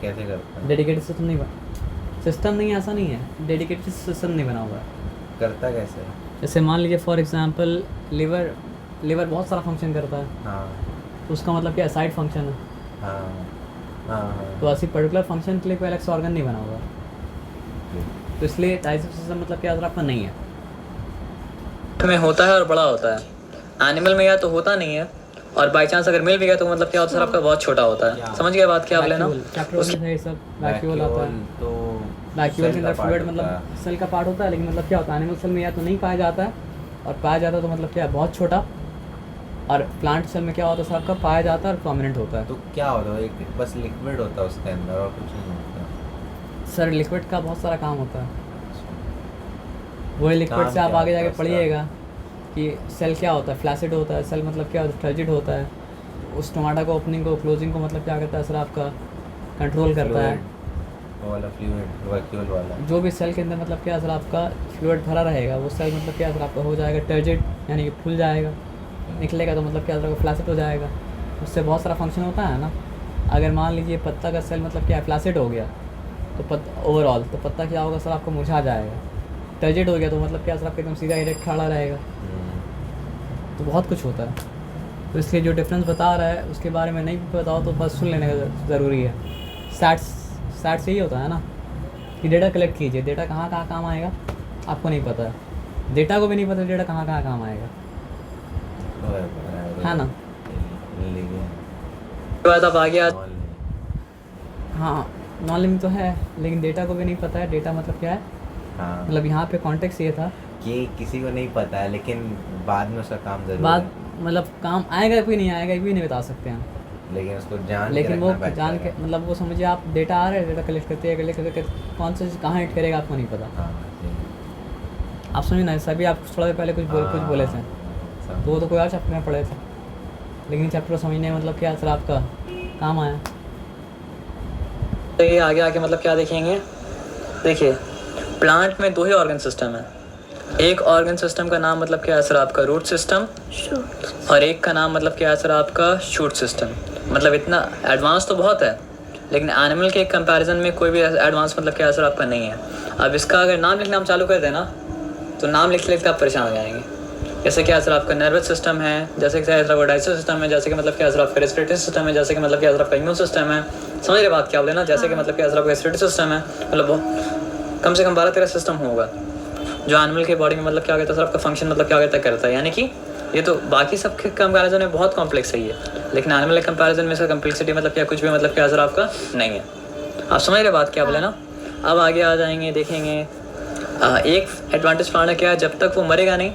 कैसे करता है, डेडिकेटेड सिस्टम नहीं बना, सिस्टम नहीं, ऐसा नहीं है, डेडिकेटेड सिस्टम नहीं बना हुआ है। करता कैसे? जैसे मान लीजिए फॉर एग्जांपल लिवर बहुत सारा फंक्शन करता है, तो उसका मतलब क्या साइड फंक्शन है। तो ऐसी पर्टिकुलर फंक्शन के लिए कोई अलग से ऑर्गन नहीं बना हुआ, तो इसलिए डाइजेस्टिव सिस्टम मतलब क्या आपका नहीं है। में होता है और बड़ा होता है, एनिमल में या तो होता नहीं है, और बाई चांस अगर मिल भी गया तो मतलब क्या होता है सर आपका, बहुत छोटा होता है। समझ गए बात क्या आप लेना। चैप्टर 1 में है सब वैक्यूल आता है, तो वैक्यूल के Cell का अंदर part फ्लूइड होता मतलब सेल का पार्ट होता है, लेकिन मतलब क्या होता है एनिमल सेल में या तो नहीं पाया जाता है, और पाया जाता है तो मतलब क्या है बहुत छोटा, और प्लांट सेल में क्या होता है सबका पाया जाता है और प्रोमिनेंट होता है। तो क्या होता है, एक बस लिक्विड होता है उसके अंदर और कुछ नहीं होता? सर लिक्विड का बहुत सारा काम होता है, वही लिक्विड काम से आप क्या आगे होता है जाके उसका? पढ़िएगा कि सेल क्या होता है, फ्लैसिड होता है सेल, मतलब क्या होता है टर्जिड होता है, उस टमाटा को ओपनिंग को क्लोजिंग को मतलब क्या करता है सर आपका कंट्रोल करता है। Fluid, वो वाला फ्लूइड वैक्यूल वाला। जो भी सेल के अंदर मतलब क्या सर आपका फ्लूइड भरा रहेगा वो सेल मतलब क्या सर आपका हो जाएगा टर्जिड, यानी कि फूल जाएगा, निकलेगा तो मतलब क्या सर आपका फ्लैसिड हो जाएगा। उससे बहुत सारा फंक्शन होता है ना। अगर मान लीजिए पत्ता का सेल मतलब क्या फ्लैसिड हो गया तो ओवरऑल तो पत्ता क्या होगा सर आपका मुरझा जाएगा, टर्जिड हो गया तो मतलब क्या सर आपका एकदम सीधा डायरेक्ट खड़ा रहेगा। तो बहुत कुछ होता है, तो इसलिए जो डिफरेंस बता रहा है उसके बारे में नहीं बताओ तो बस सुन लेने का ज़रूरी है। सैट्स यही होता है ना कि डेटा कलेक्ट कीजिए, डेटा कहाँ कहाँ काम आएगा आपको नहीं पता है, डेटा को भी नहीं पता डेटा कहाँ कहाँ काम आएगा, है ना। के बाद आप आगे आ हाँ नॉन लिविंग तो है, लेकिन डेटा को भी नहीं पता है, डेटा मतलब क्या है, हाँ मतलब यहाँ पे कॉन्टेक्स्ट ये था कि किसी को नहीं पता है, लेकिन बाद में उसका काम जरूर बात है। मतलब काम आएगा कोई नहीं आएगा ये भी नहीं बता सकते हैं, लेकिन उसको जान के लेकिन वो रखना बेहतर जान के है। मतलब वो समझिए आप डेटा आ रहा है, डेटा कलेक्ट करते कौन सा चीज़ कहाँ हिट करेगा आपको नहीं पता। हाँ जी। आप समझे ना, सभी आप थोड़ा देर पहले कुछ बोले थे, तो वो तो कोई और चैप्टर में पढ़े थे, लेकिन चैप्टर समझने में मतलब क्या सर आपका काम आया। तो ये आगे आके मतलब क्या देखेंगे, देखिए प्लांट में 2 ही ऑर्गन सिस्टम है। एक ऑर्गन सिस्टम का नाम मतलब क्या है सर आपका रूट सिस्टम, और एक का नाम मतलब क्या है सर आपका शूट सिस्टम। मतलब इतना एडवांस तो बहुत है, लेकिन एनिमल के कंपैरिजन में कोई भी एडवांस मतलब क्या है सर आपका नहीं है। अब इसका अगर नाम लिखना हम चालू कर दें ना तो नाम लिखते लिखते आप परेशान हो जाएंगे। जैसे क्या सर आपका नर्वस सिस्टम है, जैसे कि सर आपका डाइजेस्टिव सिस्टम है, जैसे कि मतलब क्या सर आपका रेस्पिरेटरी सिस्टम है, जैसे कि मतलब क्या सर आपका इम्यून सिस्टम है। समझ रहे बात क्या बोले ना, जैसे कि मतलब क्या सर आपका रेस्पिरेटरी सिस्टम है, मतलब कम से कम 12-13 सिस्टम होगा जो एनिमल के बॉडी में मतलब क्या कहता है सर आपका फंक्शन मतलब क्या कहता है करता है। यानी कि ये तो बाकी सब के कंपैरिजन में बहुत कॉम्प्लेक्स है ये, लेकिन एनिमल के कंपैरिजन में इसका कम्प्लेक्सिटी मतलब क्या कुछ भी मतलब क्या सर आपका नहीं है। आप समझ रहे बात क्या बोले ना। अब आगे आ जाएंगे देखेंगे, एक एडवांटेज प्लांट है क्या, जब तक वो मरेगा नहीं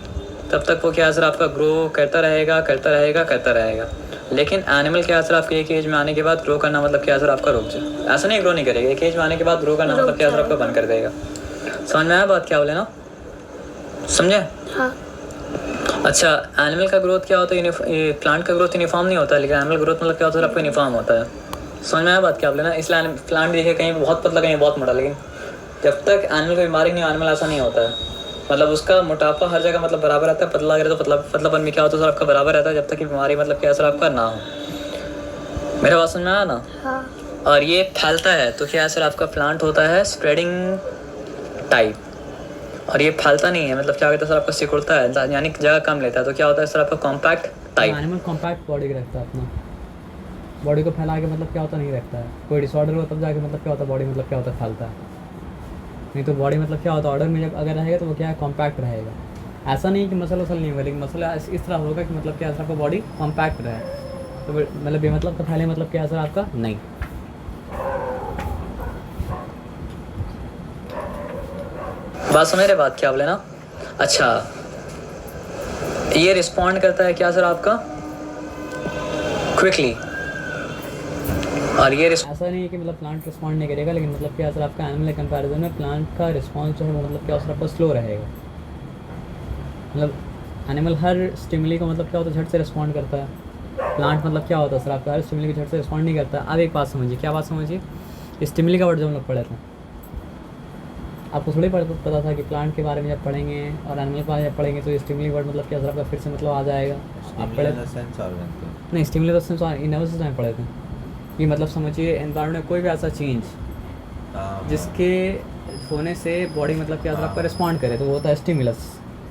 तब तक वो क्या सर आपका ग्रो करता रहेगा करता रहेगा करता रहेगा। लेकिन एनिमल क्या सर आपके एक एज में आने के बाद ग्रो करना मतलब क्या सर आपका रुक जाए, ऐसा नहीं ग्रो नहीं करेगा, एक एज में आने के बाद ग्रो करना मतलब क्या सर आपका बंद कर देगा। समझ में आया बात क्या बोले ना, समझे। हाँ। अच्छा एनिमल का ग्रोथ क्या होता है, प्लांट का ग्रोथ यूनिफॉर्म नहीं होता है, लेकिन एनिमल ग्रोथ मतलब क्या होता है आपका यूनिफॉर्म होता है। समझ में आया बात क्या बोले ना। इसलिए प्लांट देखिए कहीं बहुत पतला कहीं बहुत मोटा, लेकिन जब तक एनिमल को बीमारी नहीं हो एनिमल ऐसा नहीं होता है। मतलब उसका मोटापा हर जगह मतलब बराबर रहता है, पतला अगर तो पतलापन में क्या होता है सर आपका बराबर रहता है, जब तक कि बीमारी मतलब क्या सर आपका ना हो। मेरा बात समझ में आया ना। हाँ। और ये फैलता है तो क्या सर आपका प्लांट होता है स्प्रेडिंग टाइप, और ये फैलता नहीं है मतलब क्या कहता है सर आपका सिकुड़ता है, यानी जगह कम लेता है, तो क्या होता है सर आपका compact type. Animal compact body का रखता है, अपना बॉडी को फैला के मतलब क्या होता नहीं रखता है, कोई डिसऑर्डर हो तब जाके मतलब क्या होता है बॉडी मतलब क्या होता है फैलता है, नहीं तो बॉडी मतलब क्या होता है ऑर्डर में जब अगर रहेगा तो वो क्या है कॉम्पैक्ट रहेगा। ऐसा नहीं कि मसल वसल नहीं होगा, लेकिन मसल इस तरह होगा कि मतलब क्या सर आपका बॉडी कॉम्पैक्ट रहे, तो मतलब बेमतलब का फैले मतलब क्या सर आपका नहीं। बात समझ रहे बात क्या बोले ना। अच्छा ये रिस्पॉन्ड करता है क्या सर आपका क्विकली, और ये ऐसा नहीं है कि मतलब प्लांट रिस्पॉन्ड नहीं करेगा, लेकिन मतलब क्या सर आपका एनिमल के कंपैरिजन में प्लांट का रिस्पॉन्स जो है वो मतलब क्या सर आपका स्लो रहेगा। मतलब एनिमल हर स्टिमुली को मतलब क्या होता है झट से रिस्पॉन्ड करता है, प्लांट मतलब क्या होता है सर आपका हर स्टिमुली को झट से रिस्पॉन्ड नहीं करता। अब एक बात समझिए, क्या बात समझिए, स्टिमुली का वर्ड जो हम लोग पढ़े थे आपको थोड़ी पता था कि प्लांट के बारे में जब पढ़ेंगे और एनिमल के बारे में पढ़ेंगे तो स्टिमुली वर्ड मतलब क्या सर आपका फिर से मतलब आ जाएगा। आप पढ़े नहीं स्टिमुली तो सेंस नर्वस सिस्टम में पढ़े थे कि मतलब समझिए एनवायरनमेंट में कोई भी ऐसा चेंज जिसके होने से बॉडी मतलब क्या आपका रिस्पॉन्ड करे तो वो होता है स्टिमुलस।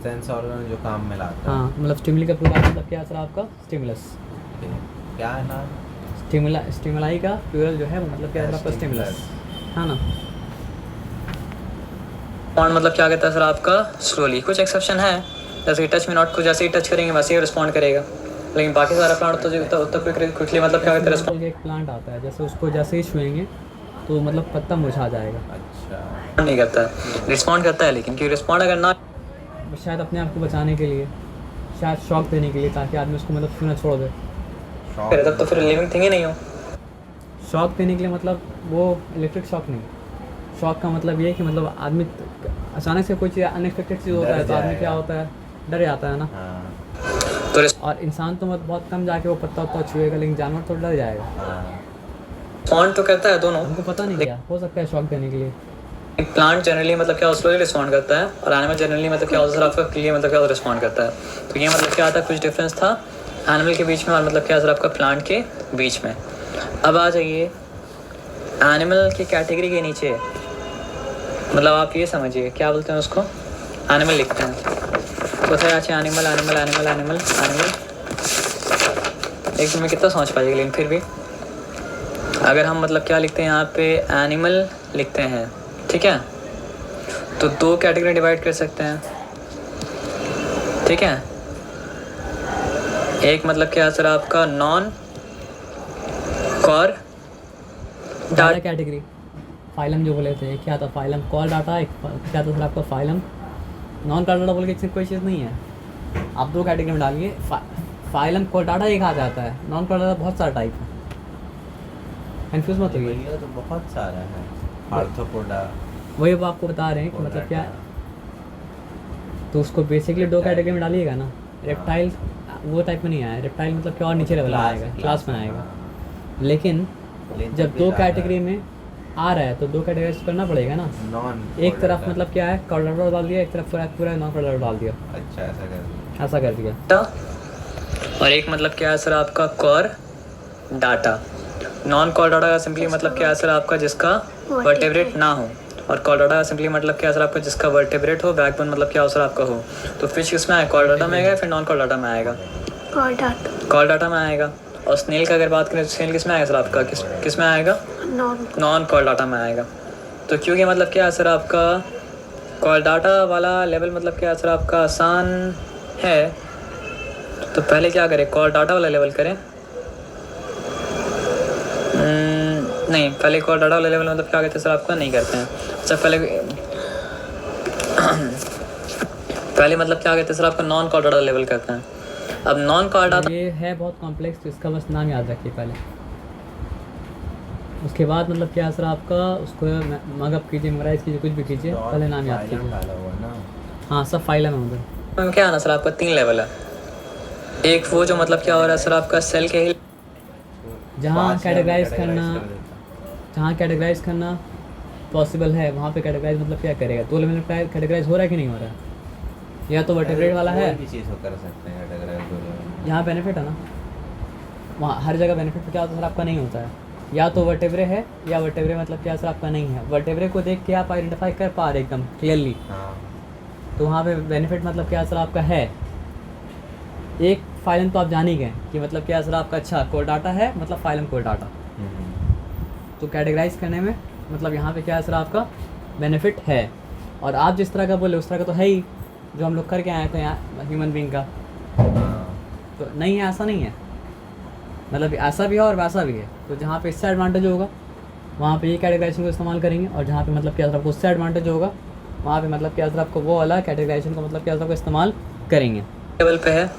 सेंस ऑर्गन जो काम में लाता है। हाँ मतलब स्टिमुली का प्लूरल मतलब क्या सर आपका स्टिमुलस। क्या है नाम? स्टिमुलाई का प्लूरल जो है वो मतलब क्या सर आपका स्टिमुलस, हाँ ना। रिस्पॉन्ड मतलब क्या कहता है सर आपका स्लोली। कुछ एक्सेप्शन है जैसे कि टच में नॉट को जैसे ही टच करेंगे वैसे ही रिस्पॉन्ड करेगा, लेकिन बाकी सारा प्लांट तो उतना क्विकली मतलब क्या कहते हैं एक प्लांट आता है जैसे उसको जैसे ही छुएंगे तो मतलब पत्ता मुरझा जाएगा। अच्छा नहीं करता है, रिस्पॉन्ड करता है लेकिन क्योंकि रिस्पॉन्ड अगर ना शायद अपने आप को बचाने के लिए, शायद शॉक देने के लिए, ताकि आदमी उसको मतलब छूना छोड़ दे। करे तब तो फिर लिविंग थिंग ही नहीं हो। शॉक देने के लिए मतलब वो इलेक्ट्रिक शॉक नहीं, शॉक का मतलब ये है कि मतलब आदमी अचानक से कोई चीज़ अनएक्सपेक्टेड चीज़ होता है तो आदमी क्या होता है, डर जाता है ना। हाँ। तो और इंसान तो मतलब बहुत कम जाके वो पत्ता उत्ता छुएगा, लेकिन जानवर तो डर जाएगा। रिस्पॉन्ड तो करता है दोनों। हमको पता नहीं क्या हो सकता है शॉक देने के लिए। प्लांट जनरली मतलब क्या स्लोली रिस्पॉन्ड करता है और एनिमल जनरली मतलब क्या सर आपका क्लियर मतलब क्या रिस्पॉन्ड करता है। तो ये मतलब क्या था, कुछ डिफरेंस था एनिमल के बीच में और मतलब क्या सर आपका प्लांट के बीच में। अब आ जाइए एनिमल की कैटेगरी के नीचे, मतलब आप ये समझिए क्या बोलते हैं उसको, एनिमल लिखते हैं तो सर अच्छे animal animal animal animal animal एक में कितना समझ पाइएगा, लेकिन फिर भी अगर हम मतलब क्या लिखते हैं यहाँ पे एनिमल लिखते हैं, ठीक है, तो दो कैटेगरी डिवाइड कर सकते हैं, ठीक है। एक मतलब क्या सर आपका non chordata category, phylum जो बोले थे, क्या था फाइलम, कॉल डाटा, एक क्या था सर आपका फाइलम। नॉन कॉल डाटा बोल के कोई चीज़ नहीं है, आप दो कैटेगरी में डालिए। फाइलम कॉल डाटा एक आ जाता है, नॉन कॉल डाटा बहुत सारा टाइप है, कन्फ्यूज मत होइए। ये तो बहुत सारा है, आर्थ्रोपोडा। वही अब आपको बता रहे हैं कि मतलब क्या है, तो उसको बेसिकली दो कैटेगरी में डालिएगा ना। रेप्टाइल वो टाइप में नहीं आया, रेप्टाइल मतलब क्या और नीचे लेवल आएगा, क्लास में आएगा। लेकिन जब दो कैटेगरी में आ रहा है तो दो कैटेगरी करना पड़ेगा ना। एक तरफ मतलब क्या है कॉर्डर डाल दिया, एक तरफ पूरा नॉन कॉर्डर डाल दिया। अच्छा ऐसा कर दिया। और एक मतलब क्या है सर आपका chordata. Non chordata का सिंपली मतलब क्या है सर आपका जिसका वर्टेब्रेट ना हो, और कॉर डाटा का सिंपली मतलब क्या है सर आपका जिसका वर्टेब्रेट हो, बैकबोन मतलब क्या हो सर आपका हो। तो फिश किस में आएगा, कॉर डाटा में आएगा फिर नॉन कॉर डाटा में आएगा, कॉर डाटा में आएगा। और स्नेल का अगर बात करें तो स्नेल किस में आएगा सर आपका, किस में आएगा, नॉन कॉल डाटा में आएगा। तो क्योंकि मतलब क्या है सर आपका कॉल डाटा वाला लेवल मतलब क्या है सर आपका आसान है, तो पहले क्या करें, कॉल डाटा वाला लेवल करें। नहीं, पहले कॉल डाटा वाला लेवल मतलब क्या कहते हैं सर आपका नहीं करते हैं। अच्छा पहले मतलब क्या कहते हैं सर आपका नॉन कॉल डाटा लेवल करते हैं। अब नॉन कॉल डाटा ये है बहुत कॉम्प्लेक्स, तो इसका बस नाम याद रखिए पहले। उसके बाद मतलब क्या है सर आपका उसको मगअप कीजिए, मेमोराइज कीजिए, कुछ भी कीजिए, पहले नाम याद कीजिए। हाँ सब फाइलम है उधर। क्या है ना सर आपका 3 लेवल है। एक वो जो मतलब क्या हो रहा है सर आपका सेल के ही जहाँ कैटेगराइज करना पॉसिबल है वहाँ पे कैटेगराइज मतलब क्या करेगा, 2 लेवल में कैटेगराइज हो रहा है कि नहीं हो रहा है। या तो वर्टेब्रेट वाला है, कोई भी चीज़ को कर सकते हैं कैटेगराइज। यहाँ बेनिफिट है ना, वहाँ हर जगह बेनिफिट क्या होता है सर आपका नहीं होता है। या तो वर्टेब्रे है या वर्टेब्रे मतलब क्या सर आपका नहीं है। वर्टेब्रे को देख के आप आइडेंटिफाई कर पा रहे एकदम क्लियरली, तो वहाँ पे बेनिफिट मतलब क्या सर आपका है। एक फाइलम तो आप जान ही गए कि मतलब क्या सर आपका अच्छा कोर डाटा है, मतलब फाइलम कोर डाटा। तो कैटेगराइज करने में मतलब यहाँ पे क्या है सर आपका बेनिफिट है। और आप जिस तरह का बोले उस तरह का तो है ही, जो हम लोग करके आए थे यहाँ ह्यूमन बीइंग का, तो नहीं है ऐसा नहीं है, मतलब ऐसा भी है और वैसा भी है। तो जहाँ पे इससे एडवांटेज होगा वहाँ पे ये कैटेगराइजेशन को इस्तेमाल करेंगे, और जहाँ पे मतलब क्या सर आपको उससे एडवांटेज होगा वहाँ पे मतलब क्या सर आपको वो वाला कैटेगराइजेशन को मतलब क्या सर आपको इस्तेमाल करेंगे। लेवल पे है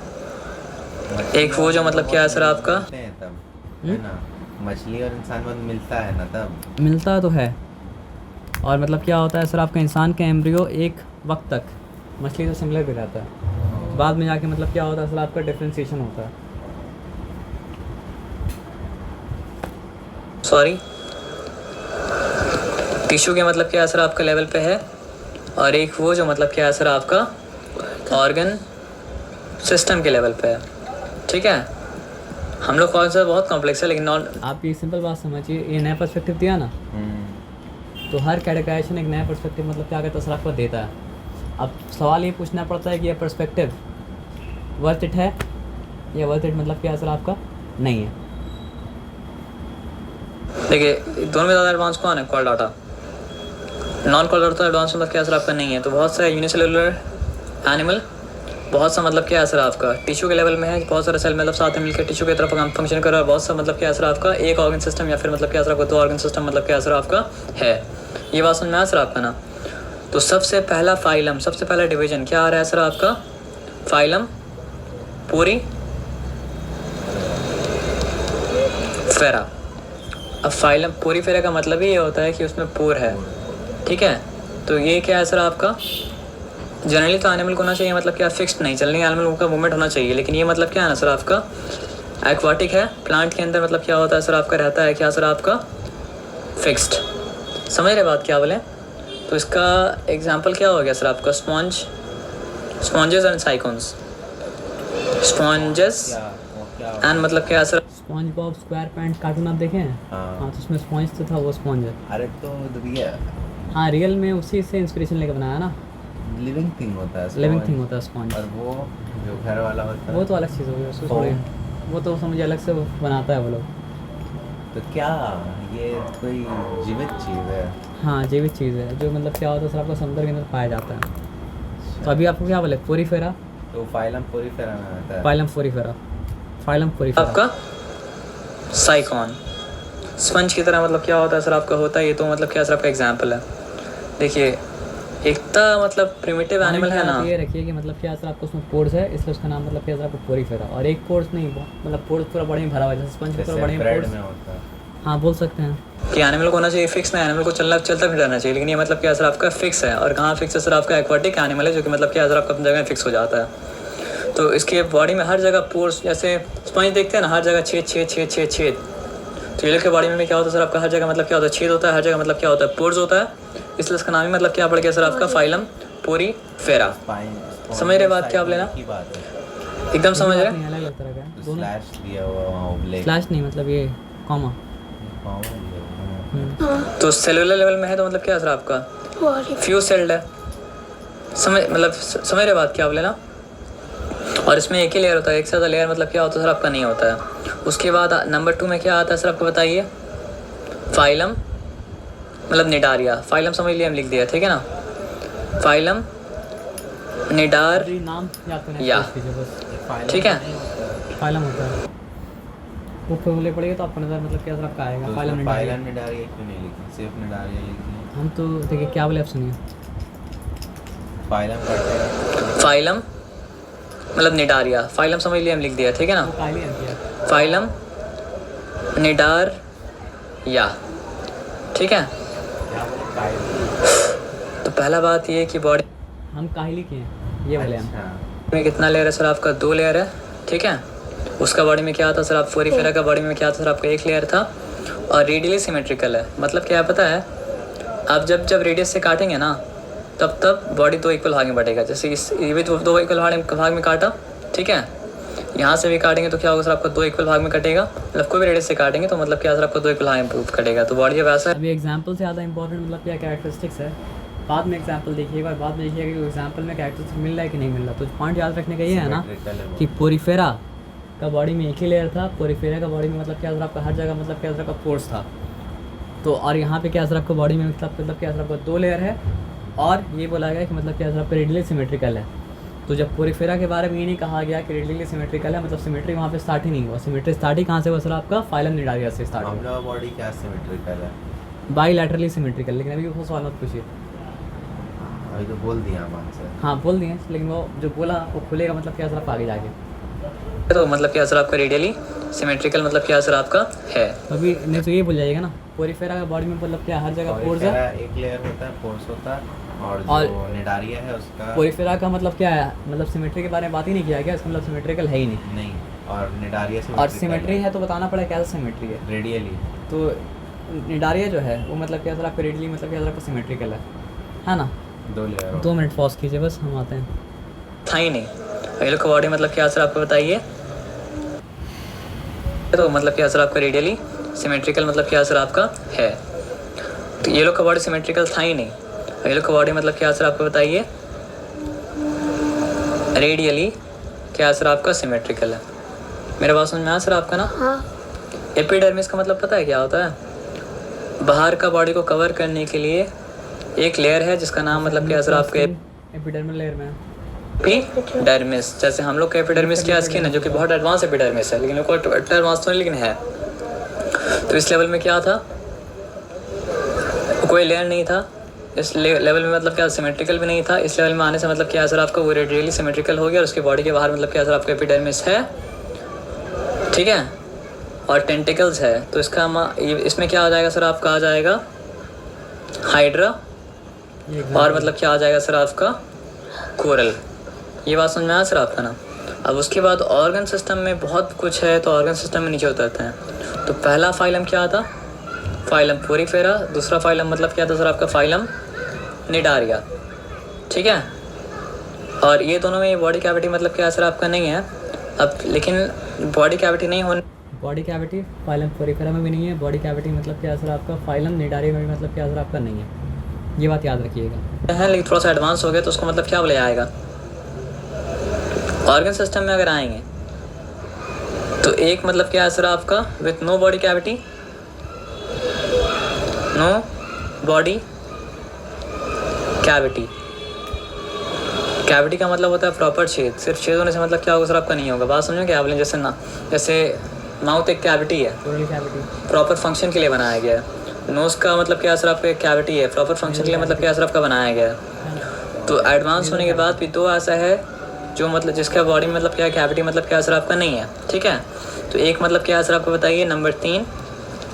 एक वो जो मतलब क्या है सर आपका तब है ना, मछली और इंसान में मिलता है ना, तब मिलता तो है। और मतलब क्या होता है सर आपका इंसान का एम्ब्रियो एक वक्त तक मछली से सिमिलर भी रहता है, बाद में जाके मतलब क्या होता है सर आपका डिफ्रेंशिएशन होता है। सॉरी टिश्यू के मतलब क्या सर आपका लेवल पे है, और एक वो जो मतलब क्या सर आपका ऑर्गन सिस्टम के लेवल पे है, ठीक है। हम लोग कौन सा बहुत कॉम्प्लेक्स है, लेकिन नॉन आप ये सिंपल बात समझिए, ये नया पर्सपेक्टिव दिया ना, तो हर कैटेगराइजेशन एक नया पर्सपेक्टिव मतलब क्या कहता है सर आपको देता है। अब सवाल ये पूछना पड़ता है कि ये पर्सपेक्टिव वर्थ इट है या वर्थ इट मतलब क्या सर आपका नहीं है। देखिए दोनों में ज़्यादा एडवांस कौन है, call data. Non call data advance मतलब क्या सर आपका नहीं है। तो बहुत सारे यूनिसेलुलर एनिमल, बहुत सा मतलब क्या है सर आपका टिश्यू के लेवल में है, बहुत सारे सेल मतलब साथ में मिलकर टिश्यू की तरफ फंक्शन कर रहा है। बहुत सा मतलब क्या है सर आपका एक ऑर्गन सिस्टम या फिर मतलब क्या सर आपका 2 ऑर्गन सिस्टम मतलब क्या सर आपका है। ये बात समझ में आया सर आपका ना? तो सबसे पहला फाइलम, सबसे पहला डिवीजन क्या आ रहा है सर आपका? फाइलम पूरी फेरा। अब फाइलम पूरी फेरा का मतलब ही ये होता है कि उसमें पोर है, ठीक है। तो ये क्या है सर आपका? जनरली तो एनिमल को होना चाहिए मतलब क्या, फिक्स्ड नहीं, चलने एनिमल का मूवमेंट होना चाहिए, लेकिन ये मतलब क्या है ना सर आपका, एक्वाटिक है, प्लांट के अंदर मतलब क्या होता है सर आपका, रहता है क्या सर आपका, फिक्स्ड। समझ रहे बात क्या बोले? तो इसका एग्जांपल क्या हो गया सर आपका? Sponges and sycons. Sponges and मतलब क्या sir? SpongeBob SquarePants cartoon आप देखे हैं? हाँ, तो उसमें स्पॉन्ज तो था, वो स्पॉन्ज है। अरे तो हाँ, रियल में उसी से इंस्पिरेशन लेके बनाया ना, लिविंग थिंग होता है, लिविंग थिंग होता है स्पॉन्ज। और वो जो घर वाला होता है वो तो अलग चीज़ हो गई, उसको छोड़िए, वो तो समझिए अलग से बनाता है वो लोग। तो क्या ये कोई जीवित चीज़ है? हाँ, जीवित चीज़ है, जो मतलब क्या होता है सर आपका, समुद्र के अंदर पाया जाता है। तो अभी आपको क्या बोले? पोरीफेरा, तो फाइलम पोरीफेरा में आता है। Phylum Porifera, phylum Porifera. आपका साइकॉन स्पंज की तरह मतलब क्या होता है सर आपका, होता है ये तो मतलब क्या सर आपका एग्जांपल है। देखिए एकता मतलब प्रिमिटिव एनिमल है ना, ये रखिए कि मतलब क्या सर आपको उसमें पोर्स है, इसलिए उसका नाम मतलब क्या सर आपको पोरीफेरा। और एक पोर्स नहीं, मतलब पोर्स पूरा बॉडी में भरा हुआ है, जैसे स्पंज पूरा बॉडी में ब्रेड पोर्स। में होता है। हाँ, बोल सकते हैं कि एनिमल को होना चाहिए फिक्स ना, एनिमल को चलता फिर रहना चाहिए, लेकिन ये मतलब क्या सर आपका फिक्स है। और कहाँ फिक्स है सर आपका? एक्वाटिक एनिमल है, जो कि मतलब क्या सर आपका अपनी जगह फिक्स हो जाता है। तो इसके बॉडी में हर जगह पोर्स, जैसे स्पंज देखते हैं ना, हर जगह छेद छेद छेद छेद छेद। तो ये के बॉडी में क्या होता है सर आपका, हर जगह मतलब क्या होता है, छेद होता है, हर जगह मतलब क्या होता है, पोर्स होता है, इसलिए इसका नाम ही मतलब क्या पड़ गया सर आपका, फाइलम पोरीफेरा। समझ रहे बात क्या आप लेना? की बात है, एकदम समझ रहे? नहीं, अलग अलग तरह का है तो दोनों। स्लैश दिया हुआ वहाँ ओब्लिक स्लैश नहीं, मतलब ये कॉमा। तो सेलुलर लेवल में है तो मतलब क्या है सर आपका, फ्यू सेल्ड है। समझ रहे बात क्या आप लेना? और इसमें एक ही लेयर होता है, एक से ज़्यादा लेयर मतलब क्या होता है सर आपका नहीं होता है। उसके बाद नंबर 2 में क्या आता है सर आपको बताइए? फाइलम मतलब निडारिया। फाइलम समझ लिया, हम लिख दिया, ठीक है ना? फाइलम निडार नाम याद करना या, बस। ठीक है। फाइलम होता है, वो फॉर्मूले पढ़ेगा तो आपको नजर मतलब क्या सर आपका आएगा। Phylum Cnidaria. फाइलम निडारिया क्यों नहीं लिखी, सिर्फ निडारिया लिखी? हम तो देखिए क्या बोले, आप सुनिए। फाइलम पढ़ते फाइलम मतलब निडारिया, फाइलम समझ लिया, हम लिख दिया, ठीक है ना? वो काली है किया। फाइलम निडार या, ठीक है। क्या बोले? तो पहला बात ये है कि बॉडी हम काहिली किए हैं, ये बोले हम। अच्छा, में कितना लेयर है सर आपका? 2 लेयर है, ठीक है। उसका बॉडी में क्या आता सर आप, पोरीफेरा का बॉडी में क्या आता सर आपका? 1 लेयर था, और रेडियली सिमेट्रिकल है। मतलब क्या पता है, आप जब रेडियस से काटेंगे ना, तब बॉडी 2 इक्वल भाग में बटेगा। जैसे ये भी 2 इक्वल भाग में काटा, ठीक है। यहाँ से भी काटेंगे तो क्या होगा सर आपका, 2 इक्वल भाग में कटेगा। मतलब कोई भी रेडियस से काटेंगे तो मतलब क्या सर आपका 2 इक्वल भाग में कटेगा। तो बॉडी जब ऐसा अभी एग्जाम्पल से ज़्यादा इंपॉर्टेंट मतलब क्या कैरेक्टरिस्टिक्स है, बाद में एग्जाम्पल देखिएगा, बाद में देखिएगा कि एग्जाम्पल में कैरेक्टरिस्टिक्स मिल रहा है कि नहीं मिल रहा। तो पॉइंट याद रखने का ये है ना कि पोरीफेरा का बॉडी में एक ही लेयर था, पोरीफेरा का बॉडी में मतलब क्या सर आपका हर जगह मतलब क्या सर आपका पोर्स था। तो और यहाँ पे क्या सर आपका बॉडी में मतलब क्या सर आपका 2 लेयर है, और ये बोला गया कि मतलब क्या सर आपका रेडियली सिमेट्रिकल है। तो जब पोरीफेरा के बारे में ये नहीं कहा गया कि रेडियली सिमेट्रिकल है, मतलब सिमेट्री वहाँ पे स्टार्ट ही नहीं हुआ। सिमेट्री स्टार्ट ही कहाँ से हुआ सर आपका? फाइलम निडारिया से स्टार्ट हुआ। हम लोग बॉडी क्या सिमेट्रिकल है? बाईलैटरली सिमेट्रिकल। लेकिन अभी वो सवाल मत पूछिए। अभी तो बोल दिया हम आंसर। हाँ, बोल दिए, लेकिन वो जो बोला वो खुलेगा मतलब क्या सर आप आगे जाके। तो मतलब क्या सर आपका रेडियली सिमेट्रिकल मतलब क्या सर आपका है। अभी नहीं तो ये भूल जाइएगा ना, पोरीफेरा का बॉडी में मतलब क्या हर जगह पोर्स है। एक लेयर होता है, पोर्स होता है, और और जो निडारिया है उसका पोरीफेरा का मतलब क्या है, मतलब सिमेट्री के बारे में बात ही नहीं किया गया, इसका मतलब सिमेट्रिकल है ही नहीं। नहीं, और निडारिया और सिमेट्री है तो बताना पड़ेगा कैसा सिमेट्री है। रेडियली। तो निडारिया जो है वो मतलब क्या सर आपका रेडियली मतलब क्या सर आपका सिमेट्रिकल है ना? 2 लेयर। 2 मिनट पॉज कीजिए बस, हम आते हैं। था ही नहीं। ये लोग का बॉडी मतलब क्या सर आपको बताइए? तो मतलब क्या सर आपका रेडियली सिमेट्रिकल मतलब क्या सर आपका है। तो ये लोग का बॉडी सिमेट्रिकल था ही नहीं। ये लोग का बॉडी मतलब क्या सर आपको बताइए? रेडियली क्या सर आपका सिमेट्रिकल है। मेरे बात समझ में आया सर आपका ना? हाँ। एपिडर्मिस का मतलब पता है क्या होता है? बाहर का बॉडी को कवर करने के लिए एक लेयर है जिसका नाम मतलब क्या सर आपके एपिडर्मल लेयर में एपिडर्मिस। जैसे हम लोग का एपिडर्मिस क्या स्किन है, जो कि बहुत एडवांस एपिडर्मिस है, लेकिन कोई एडवांस तो नहीं, लेकिन है। तो इस लेवल में क्या था? कोई लेयर नहीं था इस लेवल में, मतलब क्या सिमेट्रिकल भी नहीं था। इस लेवल में आने से मतलब क्या सर आपका वो रेडियली सिमेट्रिकल हो गया और उसके बॉडी के बाहर मतलब क्या सर आपका एपिडर्मिस है, ठीक है, और टेंटिकल्स है। तो इसमें क्या आ जाएगा सर आपका, आ जाएगा हाइड्रा, और मतलब क्या आ जाएगा सर आपका कोरल। ये बात समझ में आया सर आपका ना। अब उसके बाद ऑर्गन सिस्टम में बहुत कुछ है, तो ऑर्गन सिस्टम में नीचे उतरते हैं। तो पहला फाइलम क्या था, फाइलम पोरीफेरा। दूसरा फाइलम मतलब क्या था सर आपका, फाइलम निडारिया, ठीक है। और ये दोनों में बॉडी कैविटी मतलब क्या सर आपका नहीं है। अब लेकिन बॉडी कैविटी नहीं होने, बॉडी कैविटी फाइलम पोरीफेरा में भी नहीं है, बॉडी कैविटी मतलब क्या सर आपका फाइलम निडारिया में भी मतलब क्या सर आपका नहीं है। ये बात याद रखिएगा है, लेकिन थोड़ा सा एडवांस हो गया तो उसको मतलब क्या बोला जाएगा। ऑर्गन सिस्टम में अगर आएंगे तो एक मतलब क्या है सर आपका with no body cavity, no body cavity. Cavity का मतलब होता है प्रॉपर छेद। सिर्फ छेद होने से मतलब क्या होगा सर आपका नहीं होगा। बात समझो क्या बोले, जैसे ना, जैसे माउथ एक कैविटी है, ओरल कैविटी प्रॉपर फंक्शन के लिए बनाया गया है। नोज का मतलब क्या सर आपका एक कैविटी है, प्रॉपर फंक्शन के लिए मतलब क्या सर आपका बनाया गया है। तो एडवांस होने के बाद भी दो ऐसा है जो मतलब जिसका बॉडी में मतलब क्या कैविटी मतलब क्या सर आपका नहीं है, ठीक है। तो एक मतलब क्या सर आपको बताइए नंबर 3,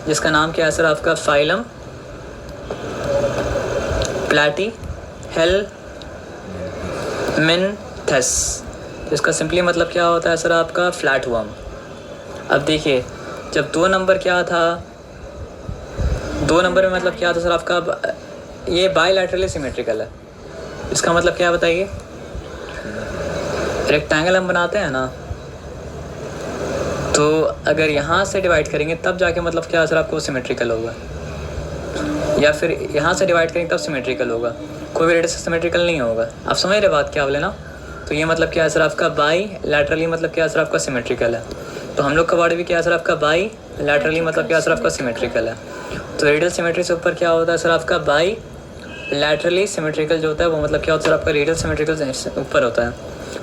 जिसका नाम क्या है सर आपका फाइलम प्लैटी हेलमिन्थस, जिसका सिंपली मतलब क्या होता है सर आपका फ्लैट वर्म। अब देखिए जब 2 नंबर क्या था, 2 नंबर में मतलब क्या था सर आपका, ये बायलैटरली सिमेट्रिकल है। इसका मतलब क्या बताइए, रेक्टेंगल हम बनाते हैं ना, तो अगर यहाँ से डिवाइड करेंगे तब जाके मतलब क्या सर आपको सिमेट्रिकल होगा, या फिर यहाँ से डिवाइड करेंगे तब सिमेट्रिकल होगा। कोई भी रेडियस सिमेट्रिकल नहीं होगा। आप समझ रहे बात क्या बोले ना। तो ये मतलब क्या है सर आपका बाई लैटरली मतलब क्या सर आपका सिमेट्रिकल है। तो हम लोग का बॉडी भी क्या सर आपका बाई लैटरली मतलब क्या सर आपका सिमेट्रिकल है। तो रेडियल सिमेट्री से ऊपर क्या होता है सर आपका बाई लैटरली सिमेट्रिकल जो होता है वो मतलब क्या होता है सर आपका रेडियल सिमेट्रिकल से ऊपर होता है।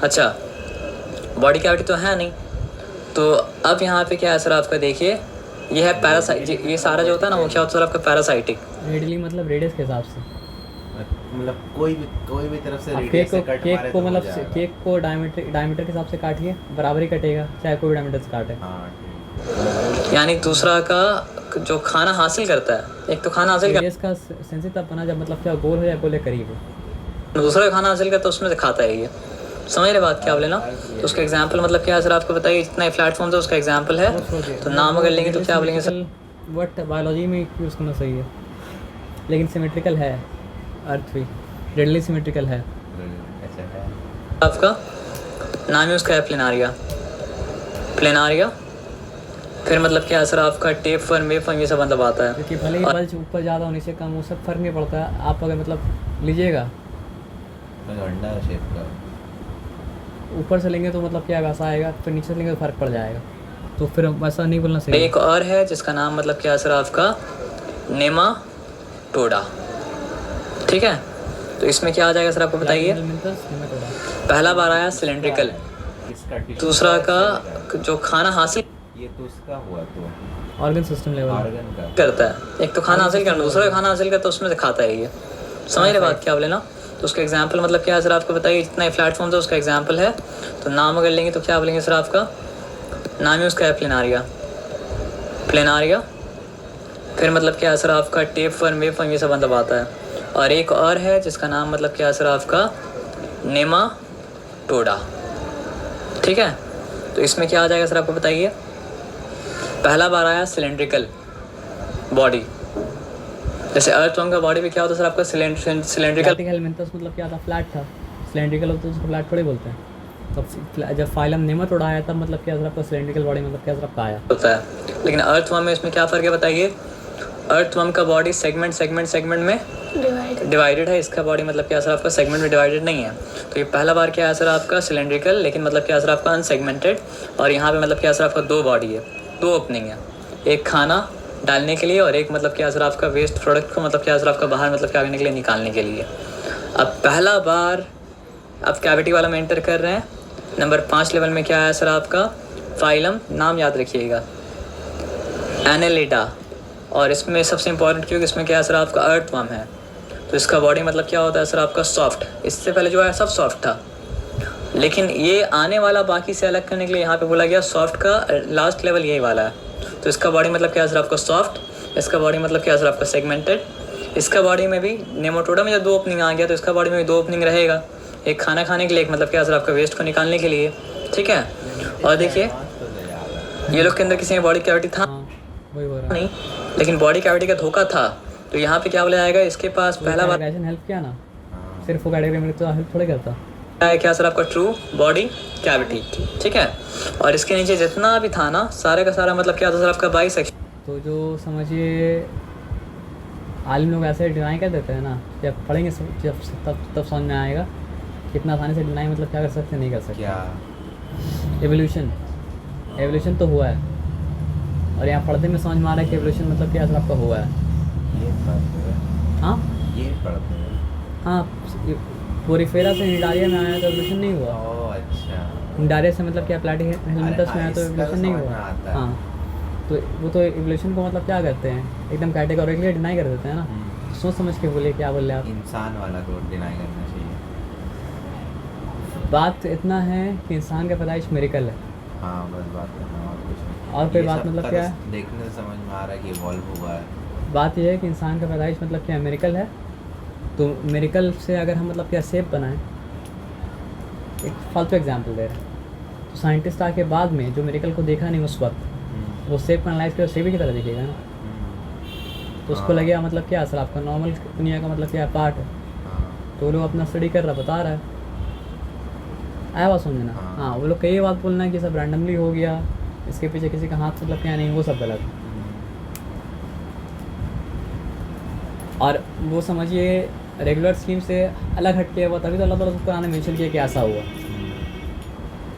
अच्छा, बॉडी कैविटी तो है नहीं, तो अब यहाँ पे क्या है सर आपका देखिए, ये है पैरासाइट। ये सारा जो होता है ना वो क्या होता है सर आपका पैरासाइटिक। रेडियली मतलब रेडियस के हिसाब से, मतलब कोई भी तरफ से आप रेडियस से कट मारे केक को तो हो मतलब जाएगा। केक को डायमीटर के हिसाब से काटिए, बराबर ही कटेगा चाहे कोई भी डायमीटर से काटे। हाँ ठीक। यानी दूसरा का जो खाना हासिल करता है, एक तो खाना हासिल रेडियस का सेंस तब बना जब मतलब क्या गोल हो या गोल के करीब हो। दूसरा का खाना हासिल करता है उसमें से खाता है ये। समझ रहे बात क्या बोले ना। तो उसका एग्जाम्पल मतलब क्या है सर आपको बताइए, जितना प्लेटफॉर्म था उसका एग्जाम्पल है। तो नाम अगर लेंगे तो क्या बोलेंगे सर, बट बायोलॉजी में यूज़ करना सही है, लेकिन सिमेट्रिकल है, अर्थ भी रेडियली सिमेट्रिकल है। अच्छा है। आपका नाम ही उसका है प्लेनारिया। प्लेनारिया फिर मतलब क्या है सर आपका टेप फर्म वेब फर्म ये सब मतलब आता है। क्योंकि भले ही बल्ज ऊपर ज़्यादा होने से कम वो सब फर्क नहीं पड़ता है। आप अगर मतलब लीजिएगा अंडा शेप का ऊपर से लेंगे तो मतलब क्या वैसा आएगा, फिर नीचे से लेंगे तो फर्क पड़ जाएगा। तो फिर वैसा नहीं बोलना सही है। एक और है जिसका नाम मतलब क्या है सर आपका नेमाटोडा, ठीक है। तो इसमें क्या आ जाएगा सर आपको बताइए। पहला बार आया सिलेंड्रिकल, इसका दूसरा का जो खाना हासिल ये तो उसका हुआ तो ऑर्गन सिस्टम लेवल ऑर्गन का करता है, एक तो खाना हासिल करना, दूसरा का खाना हासिल करता है उसमें से खाता है ये। समझ रहे बात क्या बोले ना। तो उसका एग्जाम्पल मतलब क्या है सर आपको बताइए, जितना प्लेटफॉर्म था उसका एग्जाम्पल है। तो नाम अगर लेंगे तो क्या बोलेंगे सर आपका, नाम ही उसका है प्लेनारिया। प्लेनारिया फिर मतलब क्या है सर आपका टेप फर्म वेब फर्म ये सब मतलब आता है। और एक और है जिसका नाम मतलब क्या है सर आपका नेमाटोडा, ठीक है। तो इसमें क्या आ जाएगा सर आपको बताइए। पहला बार आया सिलेंड्रिकल बॉडी, जैसे अर्थवर्म का बॉडी भी क्या होता है सर आपका सिलेंड्रिकल। हेलमिन्थस मतलब क्या था, फ्लैट था। सिलेंड्रिकल होता है उसको फ्लैट थोड़ी बोलते हैं। तब जब फाइलम नेमाटोडा आया तब मतलब क्या सर आपका सिलेंड्रिकल बॉडी मतलब क्या सर आपका आया होता है। लेकिन अर्थवर्म में इसमें क्या फ़र्क है बताइए। अर्थवर्म का बॉडी सेगमेंट में डिवाइडेड है, इसका बॉडी मतलब क्या सर आपका सेगमेंट में डिवाइडेड नहीं है। तो ये पहला बार क्या है सर आपका सिलेंड्रिकल, लेकिन मतलब क्या सर आपका अनसेगमेंटेड। और यहाँ पे मतलब क्या सर आपका 2 बॉडी है, 2 ओपनिंग है, एक खाना डालने के लिए और एक मतलब क्या सर आपका वेस्ट प्रोडक्ट को मतलब क्या सर आपका बाहर मतलब क्या करने के लिए, निकालने के लिए। अब पहला बार आप कैविटी वाला में एंटर कर रहे हैं। नंबर 5 लेवल में क्या है सर आपका फाइलम, नाम याद रखिएगा एनेलिडा और इसमें सबसे इम्पॉर्टेंट क्योंकि इसमें क्या है सर आपका अर्थवर्म है, तो इसका बॉडी मतलब क्या होता है सर आपका सॉफ्ट। इससे पहले जो है सब सॉफ्ट था, लेकिन ये आने वाला बाकी से अलग करने के लिए यहाँ पे बोला गया सॉफ्ट का लास्ट लेवल यही वाला है। तो इसका बॉडी मतलब क्या है सर आपका सॉफ्ट, इसका बॉडी मतलब क्या है सर आपका सेगमेंटेड। इसका बॉडी में भी नेमाटोडा में जब 2 ओपनिंग आ गया तो इसका बॉडी में भी 2 ओपनिंग रहेगा, एक खाना खाने के लिए, एक मतलब क्या है सर आपका वेस्ट को निकालने के लिए, ठीक है। और देखिए ये लोग के अंदर किसी में बॉडी कैविटी था हाँ वही बोल रहा नहीं, लेकिन बॉडी कैविटी का धोखा था। तो यहाँ पे क्या बोला जाएगा, इसके पास पहला बार हेल्प किया ना, सिर्फ वो कैटेगरी में तो हेल्प थोड़े करता। है क्या सर आपका ट्रू बॉडी कैविटी, ठीक है। और इसके नीचे जितना भी था ना सारे का सारा मतलब क्या था सर आपका बाइसेक्शन। तो जो समझिए आलिम लोग ऐसे डिनाई कर देते हैं ना, जब पढ़ेंगे जब तब समझ में आएगा कितना आसानी से डिनाई मतलब क्या कर सकते नहीं कर सकते। क्या एवोल्यूशन तो हुआ है, और यहाँ पढ़ते में समझ में आ रहा है कि एवोल्यूशन मतलब क्या सर आपका हुआ है। ये पढ़ते हैं, हाँ ये पढ़ते हैं। हाँ, पोरीफेरा से निडारिया में आया तो एवोल्यूशन नहीं हुआ। ओह अच्छा। निडारिया से मतलब क्या प्लेटिहेल्मिनथस में आया तो इसका एवोल्यूशन नहीं समझ में हुआ। आता है। हाँ तो वो तो एवोल्यूशन को मतलब क्या करते हैं, एकदम कैटेगोरिकली डिनाई कर देते हैं ना। तो सोच समझ के बोलिए क्या बोल रहे आप। इंसान वाला को डिनाई करना चाहिए। बात इतना है कि इंसान का पैदाइश मेरिकल है। हाँ बस बात करना और कुछ नहीं। और कोई ये बात सब मतलब का क्या तो है? देखने से समझ में आ रहा है कि इवॉल्व हुआ है। बात यह है कि इंसान का पैदाइश मतलब क्या मेरिकल है। तो मेरिकल से अगर हम मतलब क्या सेब बनाएं, एक फालतू एग्जांपल दे रहे हैं, तो साइंटिस्ट आके बाद में जो मेरिकल को देखा नहीं उस वक्त, वो सेब को एनालाइज किया, सेब की तरह दिखेगा ना। तो उसको हाँ। लगेगा मतलब क्या असर आपका नॉर्मल दुनिया का मतलब क्या पार्ट है। हाँ। तो वो लोग अपना स्टडी कर रहा, बता रहा है, आया बात समझना। हाँ। हाँ वो लोग कई बात बोलना है कि सब रैंडमली हो गया, इसके पीछे किसी का हाथ मतलब क्या नहीं, वो सब गलत है। और वो समझिए रेगुलर स्कीम से अलग हट के हुआ, तभी तो अल्लाह ताला उसको कुरान में मेंशन किया कि ऐसा हुआ।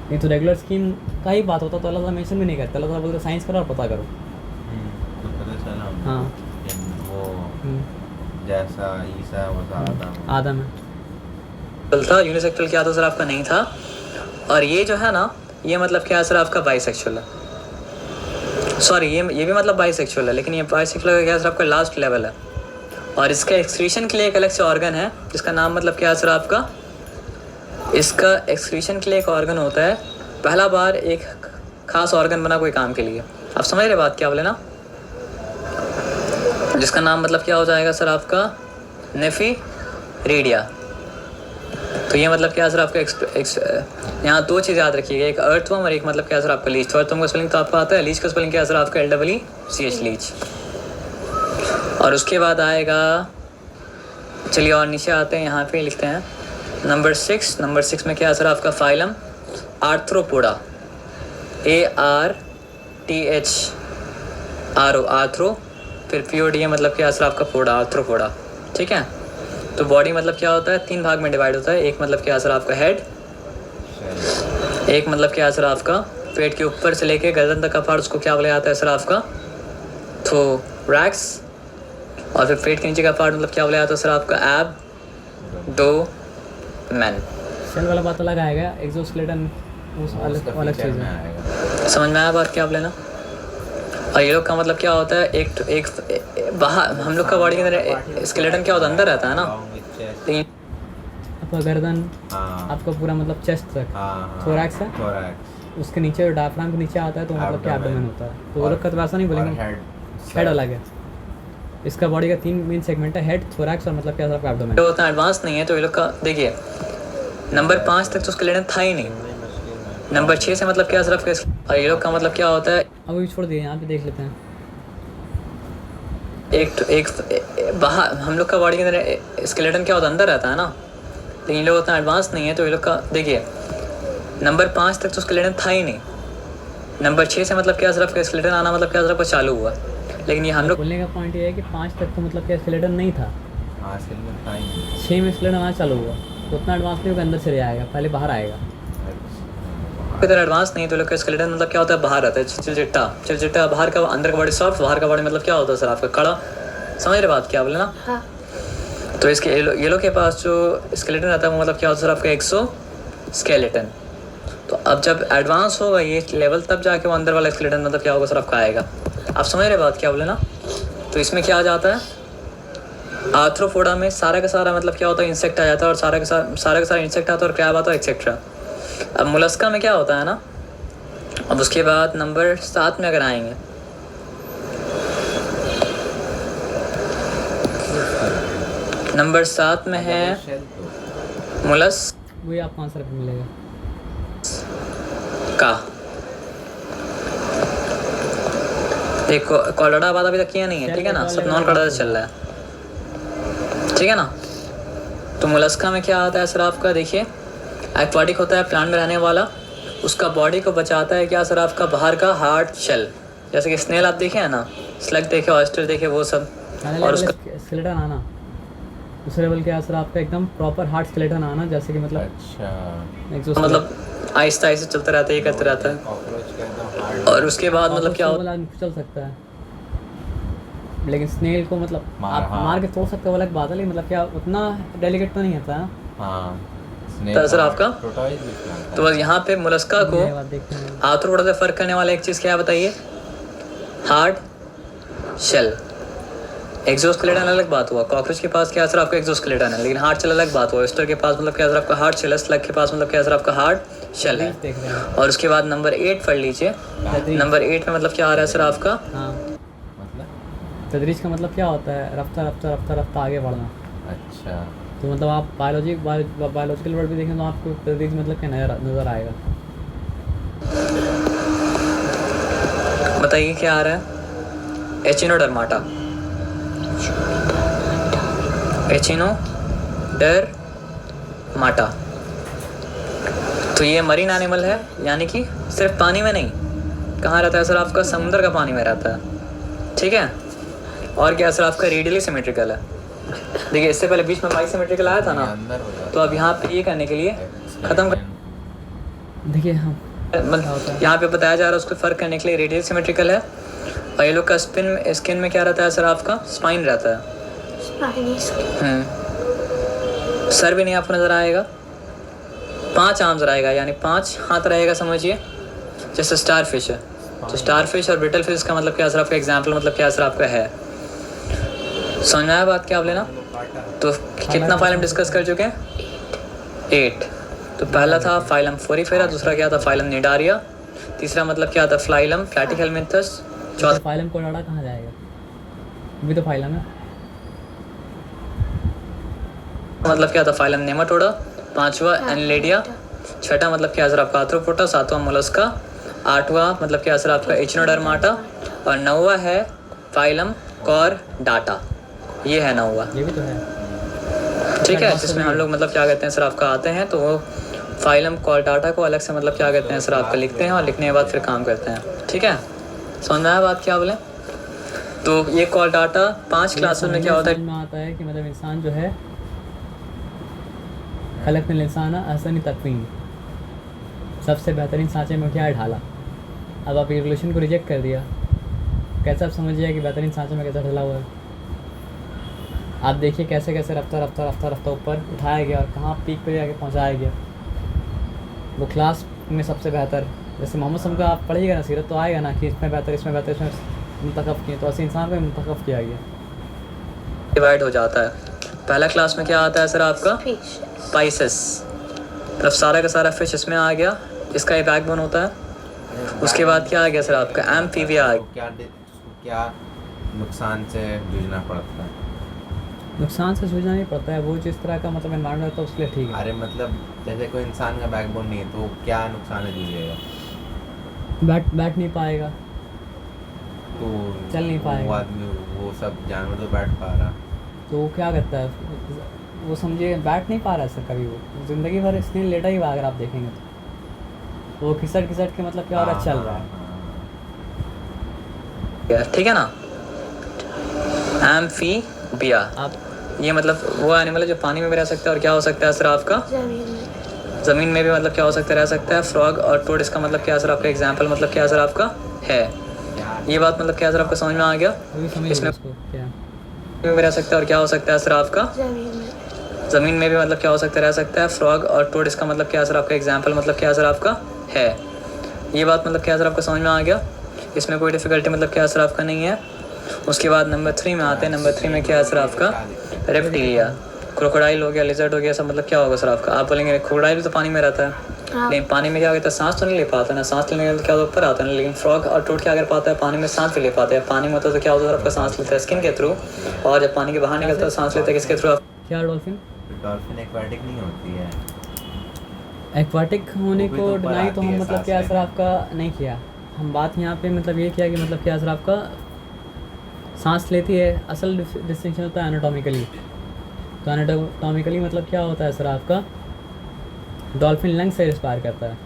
नहीं तो रेगुलर स्कीम का ही बात होता तो अल्लाह ताला मेंशन भी नहीं करता। अल्लाह ताला बोलता साइंस करो और पता करो। तो पता चला हमको हाँ। कि वो जैसा ईसा वैसा आदम है। था यूनिसेक्सुअल क्या था सर आपका नहीं था। और ये जो है ना ये मतलब क्या है सर आपका बाइसेक्सुअल है। सॉरी ये भी मतलब बाइसेक्सुअल है, लेकिन ये बाइसेक्सुअल का क्या है सर आपका लास्ट लेवल है। और इसका एक्सक्रीशन के लिए एक अलग से ऑर्गन है जिसका नाम मतलब क्या है सर आपका, इसका एक्सक्रीशन के लिए एक ऑर्गन होता है। पहला बार एक खास ऑर्गन बना कोई काम के लिए, आप समझ रहे बात क्या बोले ना, जिसका नाम मतलब क्या हो जाएगा सर आपका नेफिरिडिया। तो ये मतलब क्या सर आपका यहाँ 2 चीज़ याद रखिएगा, एक अर्थवर्म और एक मतलब क्या सर आपका लीच। अर्थवर्म का स्पेलिंग तो आपको आता है, लीच का स्पेलिंग क्या सर आपका LEECH लीच। और उसके बाद आएगा, चलिए और नीचे आते हैं, यहाँ पे लिखते हैं नंबर 6 में क्या सर आपका फाइलम आर्थ्रोपोडा, ARTHRO आर्थ्रो, फिर PODA मतलब क्या सर आपका पोडा, आर्थ्रोपोडा, ठीक है। तो बॉडी मतलब क्या होता है 3 भाग में डिवाइड होता है। एक मतलब क्या सर आपका हेड, एक मतलब क्या सर आपका पेट के ऊपर से लेके गर्दन तक का पार्ट, उसको क्या बोला जाता है सर आपका थोरैक्स, और फिर पेट के नीचे का पार्ट मतलब क्या बोला जाता है सर आपका एब्डोमेन। सेल वाला बात अलग आएगा, एक्सोस्केलेटन उस अलग चीज़ है। आएगा। समझ में आया बात क्या आप लेना। और ये लोग का मतलब क्या होता है, एक बाहर हम लोग का बॉडी के अंदर स्केलेटन क्या होता है, अंदर रहता है ना। आपका गर्दन, हाँ। आपका पूरा मतलब चेस्ट तक थोरैक्स है, थोरैक्स उसके नीचे डायफ्राम के नीचे आता है तो मतलब क्या Abdomen। एब्डोमेन होता है। तो वो लोग का तो वैसा नहीं बोलेंगे, हेड अलग है। इसका बॉडी का 3 मेन सेगमेंट है, हेड, थोरैक्स और मतलब क्या आपका एब्डोमेन। जो उतना एडवांस नहीं है तो ये लोग का देखिए नंबर 5 तक तो स्केलेटन था ही नहीं। नंबर 6 से मतलब क्या सर आपका, और ये लोग का मतलब क्या होता है, अब भी छोड़ दिए, यहाँ पे देख लेते हैं। एक बाहर हम लोग का बॉडी के अंदर स्केलेटन क्या होता है, अंदर रहता है ना। लेकिन ये लोग उतना एडवांस नहीं है तो ये लोग का देखिए नंबर 5 तक तो स्केलेटन था ही नहीं। नंबर 6 से मतलब क्या सर आपका स्केलेटन आना मतलब क्या सर आपका चालू हुआ। लेकिन ये हम लोग बोलने का पॉइंट ये है कि 5 तक तो मतलब क्या स्केलेटन नहीं था, हाँ स्केलेटन था ही नहीं। 6 में स्केलेटन आना चालू हुआ। तो उतना एडवांस नहीं होगा, अंदर चले आएगा, पहले बाहर आएगा। की तरह एडवांस नहीं तो लोग का स्केलेटन मतलब क्या होता है, बाहर रहता है, चिलचिट्टा बाहर का, अंदर का बॉडी सॉफ्ट, बाहर का बॉडी मतलब क्या होता है सर आपका कड़ा। समझ रहे बात क्या बोले ना। हाँ। तो इसके ये लोग के पास जो स्केलेटन रहता है वो मतलब क्या होता है सर आपका एक्सोस्केलेटन। तो अब जब एडवांस होगा ये लेवल तब जाके वो अंदर वाला स्केलेटन मतलब क्या होगा सर आपका आएगा। आप समझ रहे बात क्या बोले ना। तो इसमें क्या आ जाता है, आर्थ्रोपोडा में सारा का सारा मतलब क्या होता है, इंसेक्ट आ जाता है, और सारा का सारा इंसेक्ट आता है और क्रैब आता है एक्सेट्रा। अब मोलस्का में क्या होता है ना, अब उसके बाद नंबर 7 में अगर आएंगे, नंबर 7 में है शेल तो मोलस्का। वही आपको आंसर भी मिलेगा। देखो कॉलोडा बात अभी तक किया नहीं है, ठीक है ना, सब नॉन कॉलोडा चल रहा है, ठीक है ना। तो मोलस्का में क्या आता है सर आपका, देखिए एक्वाटिक होता है, प्लांट में रहने वाला, उसका बॉडी को बचाता है क्या सर आपका, बाहर का हार्ड शेल, जैसे कि स्नेल आप देखे हैं ना, स्लग देखे, ऑयस्टर देखे, वो सब। और उसका स्केलेटन आना उस लेवल के असर आपका एकदम प्रॉपर हार्ड स्केलेटन आना, जैसे कि मतलब अच्छा exoskeleton। मतलब आहिस्ता आहिस्ता चलता रहता है, ये करते रहता है। कॉकरोच का एकदम हार्ड। और उसके बाद मतलब क्या होता वाला चल सकता है, लेकिन स्नेल को मतलब आप हाँ। मार के तोड़ सकते हो, वो अलग बात है, लेकिन मतलब क्या उतना डेलिकेट तो नहीं होता है। हाँ तो सर आपका प्रोटोइज भी प्लांट तो बस यहाँ पे मोलस्का को ये बात देखते हैं। आर्थ्रोपोडा से फर्क करने वाला एक चीज़ क्या है बताइए, हार्ड शेल। एक्सोस्केलेटन अलग बात हुआ, कॉकरोच के पास क्या असर आपका एक्सोस्केलेटन है, लेकिन हार्ड शेल अलग बात हुआ। ऑयस्टर के पास मतलब क्या असर आपका हार्ड शेल है, स्लग के पास मतलब क्या असर आपका हार्ड शेल है। देख रहे हैं। और उसके बाद नंबर 8 पढ़ लीजिए, नंबर 8 में मतलब क्या आ रहा है सर आपका, हाँ, मतलब तदरीज का मतलब क्या होता है, रफ्ता रफ्ता रफ्ता रफ्ता आगे बढ़ना। अच्छा तो मतलब आप बायोलॉजिकल वर्ड भी देखें तो आपको तदरीज मतलब क्या नज़र आएगा। बताइए क्या आ रहा है, एचिनोडर्माटा, एचिनोडर्माटा। तो ये मरीन एनिमल है, यानी कि सिर्फ पानी में नहीं, कहाँ रहता है सर आपका, समुद्र का पानी में रहता है, ठीक है। और क्या सर आपका रेडियली सिमेट्रिकल है। देखिए इससे पहले बीच में बाई सिमेट्रिकल आया था ना, अंदर हो जाता तो अब यहाँ पे ये करने के लिए खत्म कर, देखिए हम मतलब यहाँ पे बताया जा रहा है उसको फ़र्क करने के लिए रेडियल सिमेट्रिकल है। और ये लोग का स्किन में क्या रहता है सर आपका, स्पाइन रहता है। सर भी नहीं आपको नज़र आएगा, 5 आर्म्स रहेगा, यानी 5 हाथ रहेगा समझिए, जैसे स्टार फिश है। तो स्टार फिश और ब्रिटल फिश का मतलब क्या सर आपका एग्जाम्पल मतलब क्या सर आपका है, समझ में आया बात क्या आप लेना। तो कितना फाइलम डिस्कस कर चुके हैं, 8। तो पहला था फाइलम फोरिफेरा, दूसरा क्या था फाइलम निडारिया, तीसरा मतलब क्या था फाइलम प्लैटिहेलमिंथस, चौथा फाइलम कोडाडा कहाँ जाएगा, भी तो फाइलम है। मतलब क्या था फाइलम नेमाटोडा, 5वां एनलेडिया, 6वां मतलब क्या सर आपका आर्थ्रोपोडा, 7वां मोलस्का, 8वां मतलब क्या सर आपका एचिनोडर्माटा, और 9वां है फाइलम कॉर्डाटा। ये है 9वां, ये भी तो है। ठीक है, जिसमें हम लोग मतलब क्या कहते हैं सर आपका आते हैं, तो वो फाइलम कॉर्डाटा को अलग से मतलब क्या कहते हैं सर आपका लिखते हैं, और लिखने के बाद फिर काम करते हैं, ठीक है। समझ में आया बात क्या बोले। तो ये कॉर्डाटा 5 क्लासेस में क्या होता है, समझ में आता है कि मतलब इंसान जो है खलक में इंसान अहसन तकवीम, सबसे बेहतरीन सांचे में क्या ढाला। अब आप इवोल्यूशन को रिजेक्ट कर दिया, कैसे आप समझिए कि बेहतरीन सांचे में कैसा ढला हुआ है। आप देखिए कैसे कैसे रफ्ता रफ्ता रफ्ता रफ्ता ऊपर उठाया गया और कहाँ पीक पे जाके पहुँचाया गया। वो क्लास में सबसे बेहतर, जैसे मोहम्मद सम का आप पढ़िएगा ना सीरत, तो आएगा ना कि इसमें बेहतर, इसमें बेहतर, इसमें मुंतखब किए, तो ऐसे इंसान को मुंतखब किया गया। डिवाइड हो जाता है। पहला क्लास में क्या आता है सर आपका, स्पाइसेस, मतलब सारा का सारा फिश इसमें आ गया, इसका ये बैकबोन होता है। उसके बाद क्या आ गया सर आपका एम्फीबिया आ गया। क्या नुकसान से जूझना पड़ता है, नुकसान से जूझना नहीं पड़ता है, वो जिस तरह का मतलब एनवायरनमेंट होता है उसके लिए ठीक है। अरे मतलब जैसे कोई इंसान का बैकबोन नहीं है तो क्या नुकसान है जूझेगा, बैठ नहीं पाएगा, तो चल नहीं पाएगा। वो आदमी वो सब जानवर तो बैठ पा रहा, तो वो क्या करता है, वो समझिए बैठ नहीं पा रहा है सर कभी, वो ज़िंदगी भर इसलिए लेटा ही हुआ, अगर आप देखेंगे तो वो खिसट खिसट के मतलब क्या हो रहा है, चल रहा है। ठीक है ना, एम्फीबिया आप ये मतलब वो एनिमल है जो पानी में भी रह सकता है, और क्या हो सकता है सर आपका ज़मीन में भी मतलब क्या हो सकता है, रह सकता है। फ्रॉग और टोड इसका मतलब क्या सर आपका एग्जाम्पल मतलब क्या सर आपका है। ये बात मतलब क्या सर आपको समझ में आ गया, अभी समझ इसमें इसको क्या में भी रह सकता है, और क्या हो सकता है सर आपका ज़मीन में भी मतलब क्या हो सकता है, रह सकता है। फ्रॉग और टोड इसका मतलब क्या सर आपका एग्जाम्पल मतलब क्या सर आपका है। ये बात मतलब क्या सर आपको समझ में आ गया, इसमें कोई डिफ़िकल्टी मतलब क्या सर आपका नहीं है। उसके बाद नंबर 3 में आते हैं। नंबर 3 में क्या है सर आपका? रेप्टिलिया, क्रोकोडाइल हो गया, लिजर्ड हो गया, सब मतलब क्या होगा सर आपका? आप बोलेंगे क्रोकोडाइल भी तो पानी में रहता है, लेकिन पानी में क्या होता है, सांस तो नहीं ले पाता ना, सांस लेने के क्या ऊपर आता है ना, लेकिन फ्रॉग और टोड क्या कर पाता है, पानी में सांस भी ले पाता है। पानी में होता है तो क्या होता है आपका, सांस लेता है स्किन के थ्रू, और जब पानी के बाहर निकलता है सांस लेता है किसके थ्रू? क्या डॉल्फिन? डॉल्फिन एक्वाटिक नहीं होती है। एक्वाटिक होने वो भी को तो ऊपर डिनाई तो आती हम है मतलब सांस क्या सर लेने। आपका नहीं किया। हम बात यहाँ पे मतलब ये किया कि मतलब क्या सर आपका सांस लेती है। असल डिस्टिंक्शन होता है एनाटॉमिकली। तो एनाटॉमिकली मतलब क्या होता है सर आपका, डॉल्फिन लंग्स से रिस्पायर करता है,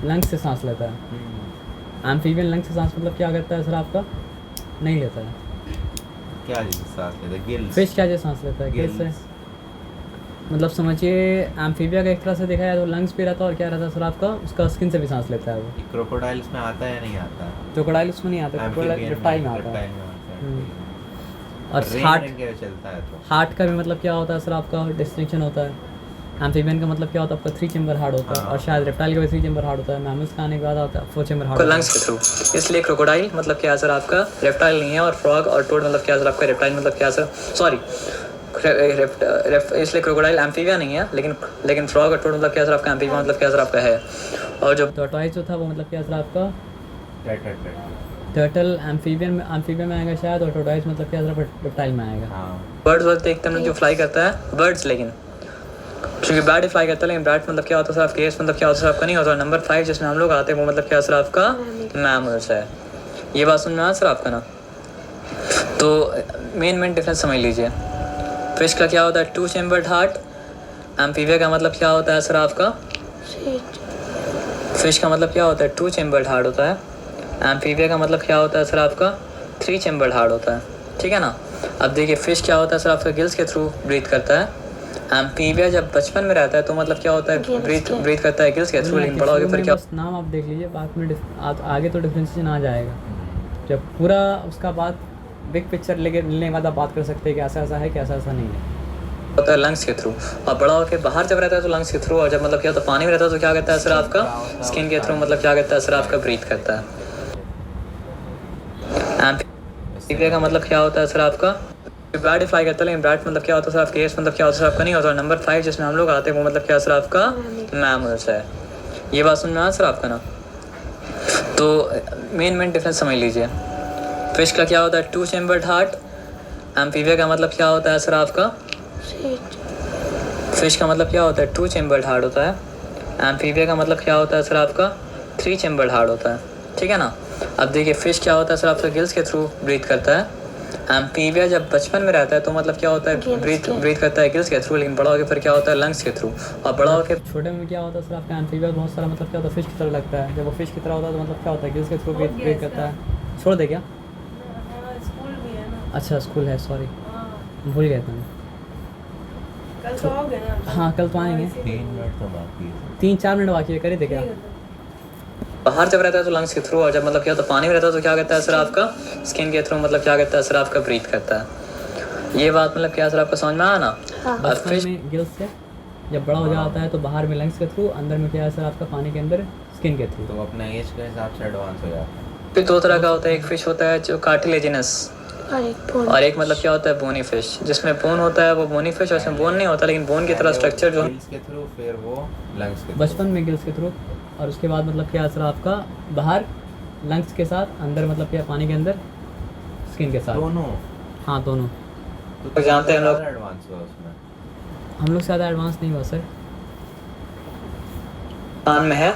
लंग्स से सांस लेता है। एम्फीबियन लंग्स से सांस मतलब क्या करता है सर आपका, नहीं लेता है। क्या चीज़ सांस लेता है? गिल्स। फिश क्या चीज़ सांस लेता है, गिल्स से। मतलब समझिए एम्फीबिया का एक तरह से देखा जाए तो लंग्स भी रहता है और क्या रहता है सर आपका, उसका स्किन से भी सांस लेता है वो। क्रोकोडाइल्स में आता है या नहीं आता? क्रोकोडाइल उसमें नहीं आता, क्रोकोडाइल रेप्टाइल में आता है। रेप्टाइल में आता है। और रेन हार्ट, रेन के चलता है तो हार्ट का भी मतलब क्या होता है सर आपका, डिस्टिंक्शन होता है। एम्फीबियन का मतलब क्या होता है आपका 3 चैम्बर हार्ट होता है, और शायद रेप्टाइल का भी 3 चैम्बर हार्ट होता है। मैमल्स का आने के बाद आता है 4 चैम्बर हार्ट लंग्स के थ्रू। इसलिए क्रोकोडाइल मतलब क्या है सर आपका, रेप्टाइल नहीं है, और फ्रॉग और टोड मतलब क्या है सर आपका, रेप्टाइल मतलब क्या है सर, सॉरी इसलिए क्रोकोडाइल एम्फीबिया नहीं है, लेकिन फ्रॉग और टोड मतलब क्या है सर आपका, एम्फीबिया मतलब क्या है सर आपका है। और जो टॉर्टोइज जो था वो मतलब क्या है सर आपका, टर्टल। टर्टल एम्फीबियन में आएगा शायद, और टॉर्टोइज मतलब क्या है सर रेप्टाइल में आएगा। हाँ। बर्ड्स वक्त देखते हैं जो फ्लाई करता है, बर्ड्स, लेकिन क्योंकि बैट फ्लाई करता है, लेकिन बैट मतलब क्या होता है सर आपका, केस मतलब क्या होता है सर आपका नहीं होता। नंबर 5 जिसमें हम लोग आते हैं वो मतलब क्या है सर आपका, मैमल्स है। ये बात समझ में आया सर आपका ना? तो मेन डिफरेंस समझ लीजिए। फिश का क्या होता है, 2 चैम्बर्ड हार्ट। एम्फीबिया का मतलब क्या होता है सर आपका, फिश का मतलब क्या होता है, 2 चैम्बर्ड हार्ट होता है। एम्फीबिया का मतलब क्या होता है सर आपका, 3 चैम्बर्ड हार्ट होता है, ठीक है ना। अब देखिए फिश क्या होता है सर आपका, गिल्स के थ्रू ब्रीथ करता है। एम्फीबिया जब बचपन में रहता है तो मतलब क्या होता है, ब्रीथ करता है गिल्स के थ्रू, लेकिन बड़ा हो गया फिर क्या, बस नाम आप देख लीजिए, बाद में आगे तो डिफ्रेंशिएशन आ जाएगा। जब पूरा उसका बात बिग पिक्चर लेके मिलने के बाद आप बात कर सकते हैं कि ऐसा ऐसा है कि ऐसा ऐसा नहीं है। होता है लंग्स के थ्रू, और बड़ा होकर बाहर जब रहता है तो लंग्स के थ्रू, और जब मतलब क्या होता है पानी में रहता है तो क्या करता है सर आपका, स्किन के थ्रू मतलब क्या करता है सर आपका, ब्रीथ करता है। एम्फीबिया का मतलब क्या होता है सर आपका, बैट फ्लाई करता है, लेकिन बैट मतलब क्या होता है सर आपका, केस मतलब क्या होता है सर आपका नहीं होता। नंबर 5 जिसमें हम लोग आते हैं वो मतलब क्या है सर आपका, मैमल्स है। ये बात समझ में आया सर आपका ना? तो मेन डिफरेंस समझ लीजिए। फिश का क्या होता है, 2 चैम्बर्ड हार्ट। एम्फीबिया का मतलब क्या होता है सर आपका, फिश का मतलब क्या होता है, 2 चैम्बर्ड हार्ट होता है। एम्फीबिया का मतलब क्या होता है सर आपका, 3 चैम्बर्ड हार्ट होता है, ठीक है ना। अब देखिए फिश क्या होता है सर आपका, गिल्स के थ्रू ब्रीथ करता है। एम्फीबिया जब बचपन में रहता है तो मतलब क्या होता है, ब्रीथ करता है गिल्स के थ्रू, लेकिन बड़ा होकर फिर क्या होता है, लंग्स के थ्रू, और बड़ा होकर छोटे में क्या होता है सर आपका, एम्फीबिया बहुत सारा मतलब क्या होता है, फिश की तरह लगता है। जब वो फिश की तरह होता है तो मतलब क्या होता है, गिल्स के थ्रू ब्रीथ करता है। छोड़ दे क्या? स्कूल भी है ना। अच्छा स्कूल है, सॉरी भूल गया था मैं। कल तो आओगे ना? हाँ कल तो आएंगे, 3 मिनट तो बाकी है। 3-4 मिनट बाकी है, करे थे क्या? बाहर जब रहता है तो लंग्स के थ्रू, और जब मतलब क्या होता है पानी में रहता है तो क्या करता है सर आपका, स्किन के थ्रू मतलब क्या करता है सर आपका, ब्रीथ करता है। ये बात मतलब क्या सर आपका समझ में आया ना? अब बचपन फिश में गिल्स से, जब बड़ा हो जाता है तो बाहर में लंग्स के थ्रू, अंदर में क्या है सर आपका, पानी के अंदर स्किन के थ्रू। तो अपना एज के हिसाब से एडवांस हो जाता है। फिर 2 तरह का होता है, एक फिश होता है जो कार्टिलेजिनस, और एक मतलब क्या होता है, बोनी फिश। जिसमें बोन होता है वो बोनी फिश, और इसमें बोन नहीं होता, लेकिन बोन की तरह स्ट्रक्चर जो गिल्स के थ्रू, फिर वो लंग्स के बचपन में गिल्स के थ्रू, और उसके बाद मतलब क्या असर आपका, बाहर लंग्स के साथ, अंदर मतलब क्या पानी के अंदर स्किन के साथ। दोनों। हाँ दोनों। तो जानते हैं हम लोग, एडवांस हुआ उसमें। हम लोग ज़्यादा एडवांस नहीं हुआ सर। कान में है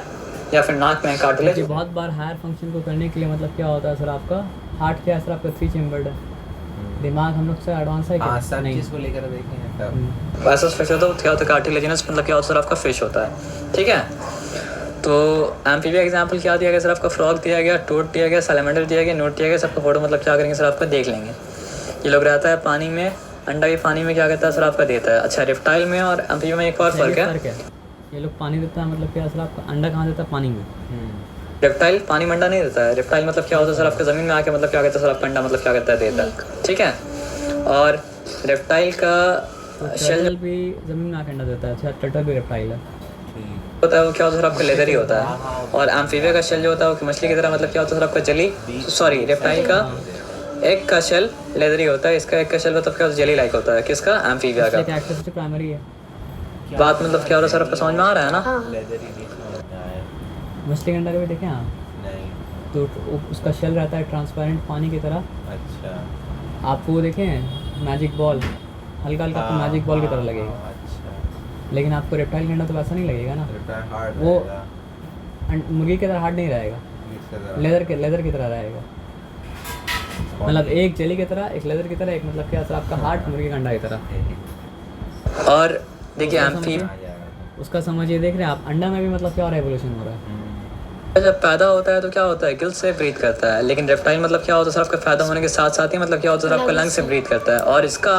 या फिर नाक में है कार्टिलेज। ये बहुत बार हायर फंक्शन को करने के लिए मतलब क्या होता है सर आपका, हार्ट क्या है सर आपका, 3 चैम्बर्ड है। दिमाग हम लोग से एडवांस है हाँ, क्या? सब नहीं। चीज़ को लेकर देखें तब। वैसा फिश होता है क्या होता है, कार्टिलेजिनस मतलब क्या होता है सर आपका, फिश होता है, ठीक है। तो एम्फीबिया एग्जाम्पल क्या दिया गया सर आपका, फ्रॉग दिया गया, टोड दिया गया, सैलमेंडर दिया गया, नोट दिया गया। सबका फोटो मतलब क्या करेंगे सर आपका, देख लेंगे। ये लोग रहता है पानी में, अंडा भी पानी में क्या करता है सर आपका, देता है। अच्छा रेप्टाइल में और एम्फीबिया में एक और फर्क है। ये लोग पानी देता है मतलब क्या सर आपका, अंडा कहाँ देता है, पानी में। रेप्टाइल पानी में अंडा नहीं देता है। रेप्टाइल मतलब क्या होता है सर आपका, ज़मीन में आके मतलब क्या करता है सर आपका, अंडा मतलब क्या करता है, देता है, ठीक है। और रेप्टाइल का शेल टर्टल भी ज़मीन में आके अंडा देता है। अच्छा टर्टल भी रेप्टाइल है। होता है वो क्या होता है सर आपका, लेदर ही होता है। और एम्फीबिया का शेल जो होता है वो मछली की तरह मतलब क्या होता है सर आपका, जली, सॉरी रेप्टाइल का एग का शेल लेदरी होता है, इसका एग का शेल मतलब क्या जेली लाइक होता है, किसका, एम्फीबिया का। इसलिए एक्सेस प्राइमरी है। बात मतलब क्या हो रहा है सर, आपको समझ में आ रहा है ना? हाँ लेदर ही नहीं समझ आया। मछली के अंडा कभी देखें आप, नहीं। तो उसका शेल रहता है ट्रांसपेरेंट पानी की तरह। अच्छा। आप वो देखें मैजिक बॉल, हल्का हल्का आपको मैजिक बॉल की तरह लगेगा, अच्छा। लेकिन आपको रेप्टाइल के अंडा तो वैसा नहीं लगेगा ना, हार्ड वो रहेगा। मुर्गी की तरह हार्ड नहीं रहेगा, इस तरह। लेदर की तरह रहेगा। मतलब एक जेली की तरह, एक लेदर की तरह, एक मतलब क्या सर आपका हार्ट मुर्गी का अंडा की तरह। और देखिए तो एम्फी आ जाएगा। उसका समझिए, देख रहे हैं आप अंडा में भी मतलब क्या रेवोल्यूशन हो रहा है। जब पैदा होता है तो क्या होता है, गिल से ब्रीथ करता है, लेकिन रेप्टाइल मतलब क्या होता है सर, आपका पैदा होने के साथ साथ ही मतलब क्या होता है सर, आपका लंग से ब्रीथ करता है। और इसका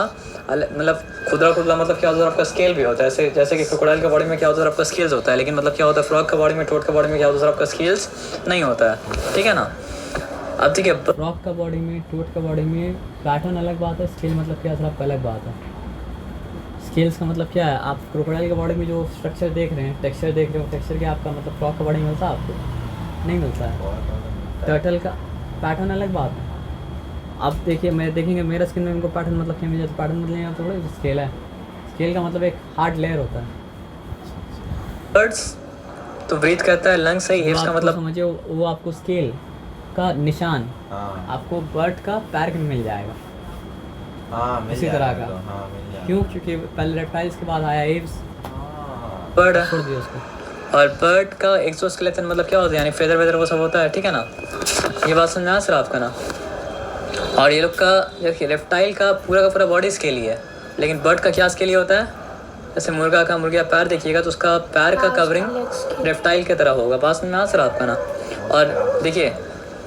मतलब खुदरा मतलब क्या होता है, आपका स्केल भी होता है, जैसे कि क्रोकोडाइल का बॉडी में क्या होता है आपका स्केल्स होता है, लेकिन मतलब क्या होता है फ्रॉग का बॉडी में, टोड का बॉडी में क्या होता है सर, आपका स्केल्स नहीं होता है, ठीक है ना। अब देखिए फ्रॉग का बॉडी में, टोट का बॉडी में पैटर्न अलग बात है, स्केल मतलब क्या सर आपका अलग बात है। स्केल्स का मतलब क्या है, आप क्रोकोडाइल के बॉडी में जो स्ट्रक्चर देख रहे हैं, टेक्सचर देख रहे हो, टेक्सचर क्या आपका मतलब फ्रॉग का बॉडी में मिलता है आपको, नहीं मिलता है। टर्टल का पैटर्न अलग बात है। अब देखिए मैं देखेंगे मेरा स्किन में इनको पैटर्न मतलब क्या मिल जाता है, पैटर्न मतलब यहाँ थोड़ा स्केल है, स्केल का मतलब एक हार्ड लेयर होता है। बर्ड्स तो ब्रीथ करता है लंग से ही, जो इसका आपको मतलब समझिए वो आपको स्केल का निशान हाँ आपको बर्ड का पैर में मिल जाएगा, हाँ मिल इसी तरह जाएगा का। तो, हाँ मिल जाएगा। क्यों, क्योंकि पहले रेप्टाइल्स के बाद आया एव्स, हाँ। बर्ड छोड़ दिया उसको। और बर्ड का एक्सोस्केलेटन मतलब क्या होता है, यानी फेदर वेदर वो सब होता है, ठीक है ना। ये बात समझ में आ सर आपका ना। और ये लोग का देखिए रेप्टाइल का पूरा बॉडी स्केल ही है, लेकिन बर्ड का क्या स्केल होता है, जैसे मुर्गा का पैर देखिएगा तो उसका पैर का कवरिंग रेप्टाइल की तरह होगा। बात समझ में आ सर आपका ना। और देखिए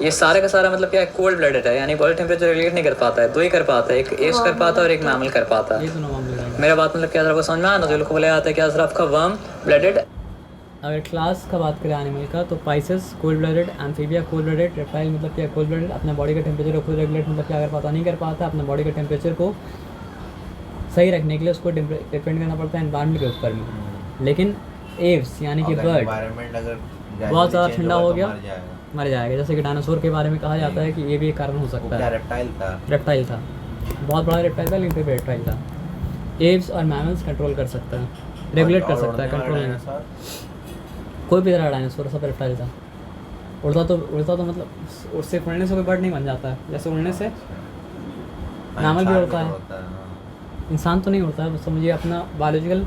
ये सारे का सारा मतलब क्या है, कोल्ड ब्लडेड है, यानी बॉडी टेम्परेचर रेगुलेट नहीं कर पाता है, दो ही कर पाता है, एक एव्स कर पाता है और एक मैमल कर पाता है। ये दोनों मामले रहेंगे। मेरा बात मतलब क्या सर आपको समझ में आया ना। जो लोग को बोला जाता है क्या सर आपका वर्म ब्लडेड। अगर क्लास का बात करें एनिमल का, तो Pisces cold blooded, amphibia cold blooded, reptile मतलब क्या कोल्ड ब्लडेड, अपने बॉडी का टेम्परेचर को खुद रेगुलेट मतलब क्या कर पाता, नहीं कर पाता। अपने बॉडी के टेम्परेचर को सही रखने के लिए उसको डिपेंड करना पड़ता है एनवायरनमेंट के ऊपर में। लेकिन एव्स यानी कि बर्ड एनवायरनमेंट अगर बहुत ज़्यादा change ठंडा होगा हो तो गया, मर जाएगा। मर जाएगा। जैसे कि डायनासोर के बारे में कहा जाता है कि ये भी एक कारण हो सकता क्या है। रेप्टाइल था? रेप्टाइल था, बहुत बड़ा रेप्टाइल था, लेकिन फिर भी रेप्टाइल था। एव्स और मैमल्स कंट्रोल कर सकता है, रेगुलेट कर सकता है, कंट्रोल नहीं। कोई भी तरह डायनासोर सब रेप्टाइल था। उड़ता तो मतलब उससे उड़ने से कोई बर्ड नहीं बन जाता है, जैसे उड़ने से मैमल भी उड़ता है, इंसान तो नहीं उड़ता है। समझिए अपना बायोलॉजिकल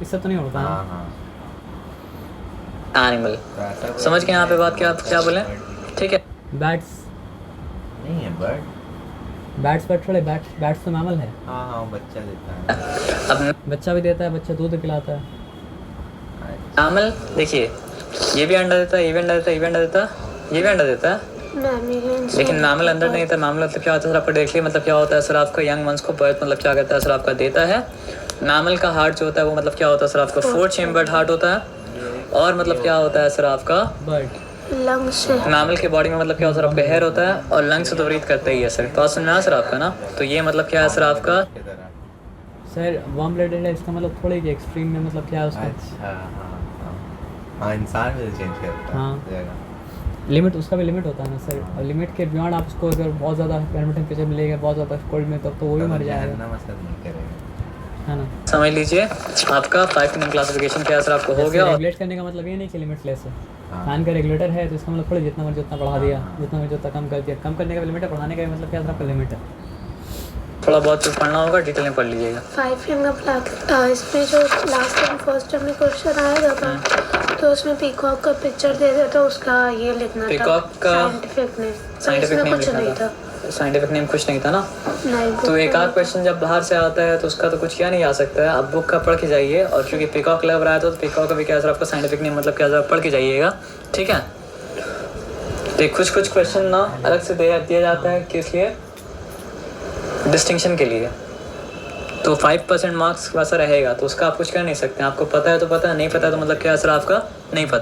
इससे तो नहीं उड़ता है। हाँ हाँ। एनिमल तो ऐसा कोई समझ के यहाँ पे बात क्या बोले, ठीक है। बैट्स नहीं है बर्ड। बैट्स बट थोड़े बैट्स तो मैमल है। हाँ हाँ वो बच्चा देता है। अब बच्चा भी देता है, बच्चा दूध पिलाता है। मैमल देखिए ये भी अंडा देता है, ये भी अंडा देता है, ये भी अंडा देता है, ये भी अंडा देता है, लेकिन मैमल अंदर नहीं था। मैमल मतलब क्या होता है सर आपको देख लिया, मतलब क्या होता है सर आपका यंग मंस को बर्थ मतलब क्या करता है सर आपका देता है। मैमल का हार्ट जो होता है वो मतलब क्या होता है सर आपका 4 चेम्बर्ड हार्ट होता है। और मतलब क्या होता है सर आपका बर्ड लंग से मैमल के बॉडी में मतलब क्या होता है सर आपका हेयर होता है, और लंग से तो ब्रीथ करता ही है सर। तो समझ में आया सर आपका ना। तो ये मतलब क्या है सर आपका की तरह। सर वार्म ब्लडेड है, इसका मतलब थोड़े कि एक्सट्रीम में मतलब क्या है उसका अच्छा हाँ हाँ हाँ इंसान भी चेंज करता है। हाँ। जगह। लिमिट, उसका भी लिमिट होता है ना सर। और लिमिट के बियॉन्ड आप उसको अगर बहुत ज़्यादा गर्म टेम्परेचर मिलेगा, बहुत ज़्यादा कोल्ड में, तब तो वो भी मर जाएगा, जहन्नम असर नहीं करेगा। है ना। समझ लीजिए आपका 5 मिनट क्लासिफिकेशन क्या है सर आपको हो गया। और रेगुलेट करने का मतलब ये नहीं कि लिमिटलेस है। हाँ। फैन का रेगुलेटर है तो इसका मतलब थोड़ी जितना मर्जी उतना बढ़ा दिया, जितना मर्जी उतना कम कर दिया। कम करने का लिमिट है, बढ़ाने का मतलब क्या है आपका लिमिट है। थोड़ा बहुत कुछ पढ़ना होगा, डिटेल में पढ़ लीजिएगा। 5 का इसमें जो लास्ट टाइम फर्स्ट टाइम में क्वेश्चन आया था तो उसमें पीकॉक का पिक्चर दे दिया था, उसका ये लिखना था पीकॉक का साइंटिफिक नेम। साइंटिफिक इसमें नेम कुछ लिखना नहीं था, साइंटिफिक नेम कुछ नहीं था ना। नहीं तो एक आध क्वेश्चन जब बाहर से आता है तो उसका तो कुछ किया नहीं जा सकता है। आप बुक का पढ़ के जाइए, और क्योंकि पीकॉक लग रहा है तो पीकॉक का भी क्या सर आपका साइंटिफिक नेम मतलब क्या सर पढ़ के जाइएगा, ठीक है। तो कुछ क्वेश्चन ना अलग से दिया जाता है, किस लिए, डिस्टिंक्शन के लिए। तो 5% मार्क्स वैसा रहेगा, तो उसका आप कुछ कर नहीं सकते। आपको पता है तो पता है, नहीं पता है तो मतलब क्या सर आपका नहीं पता।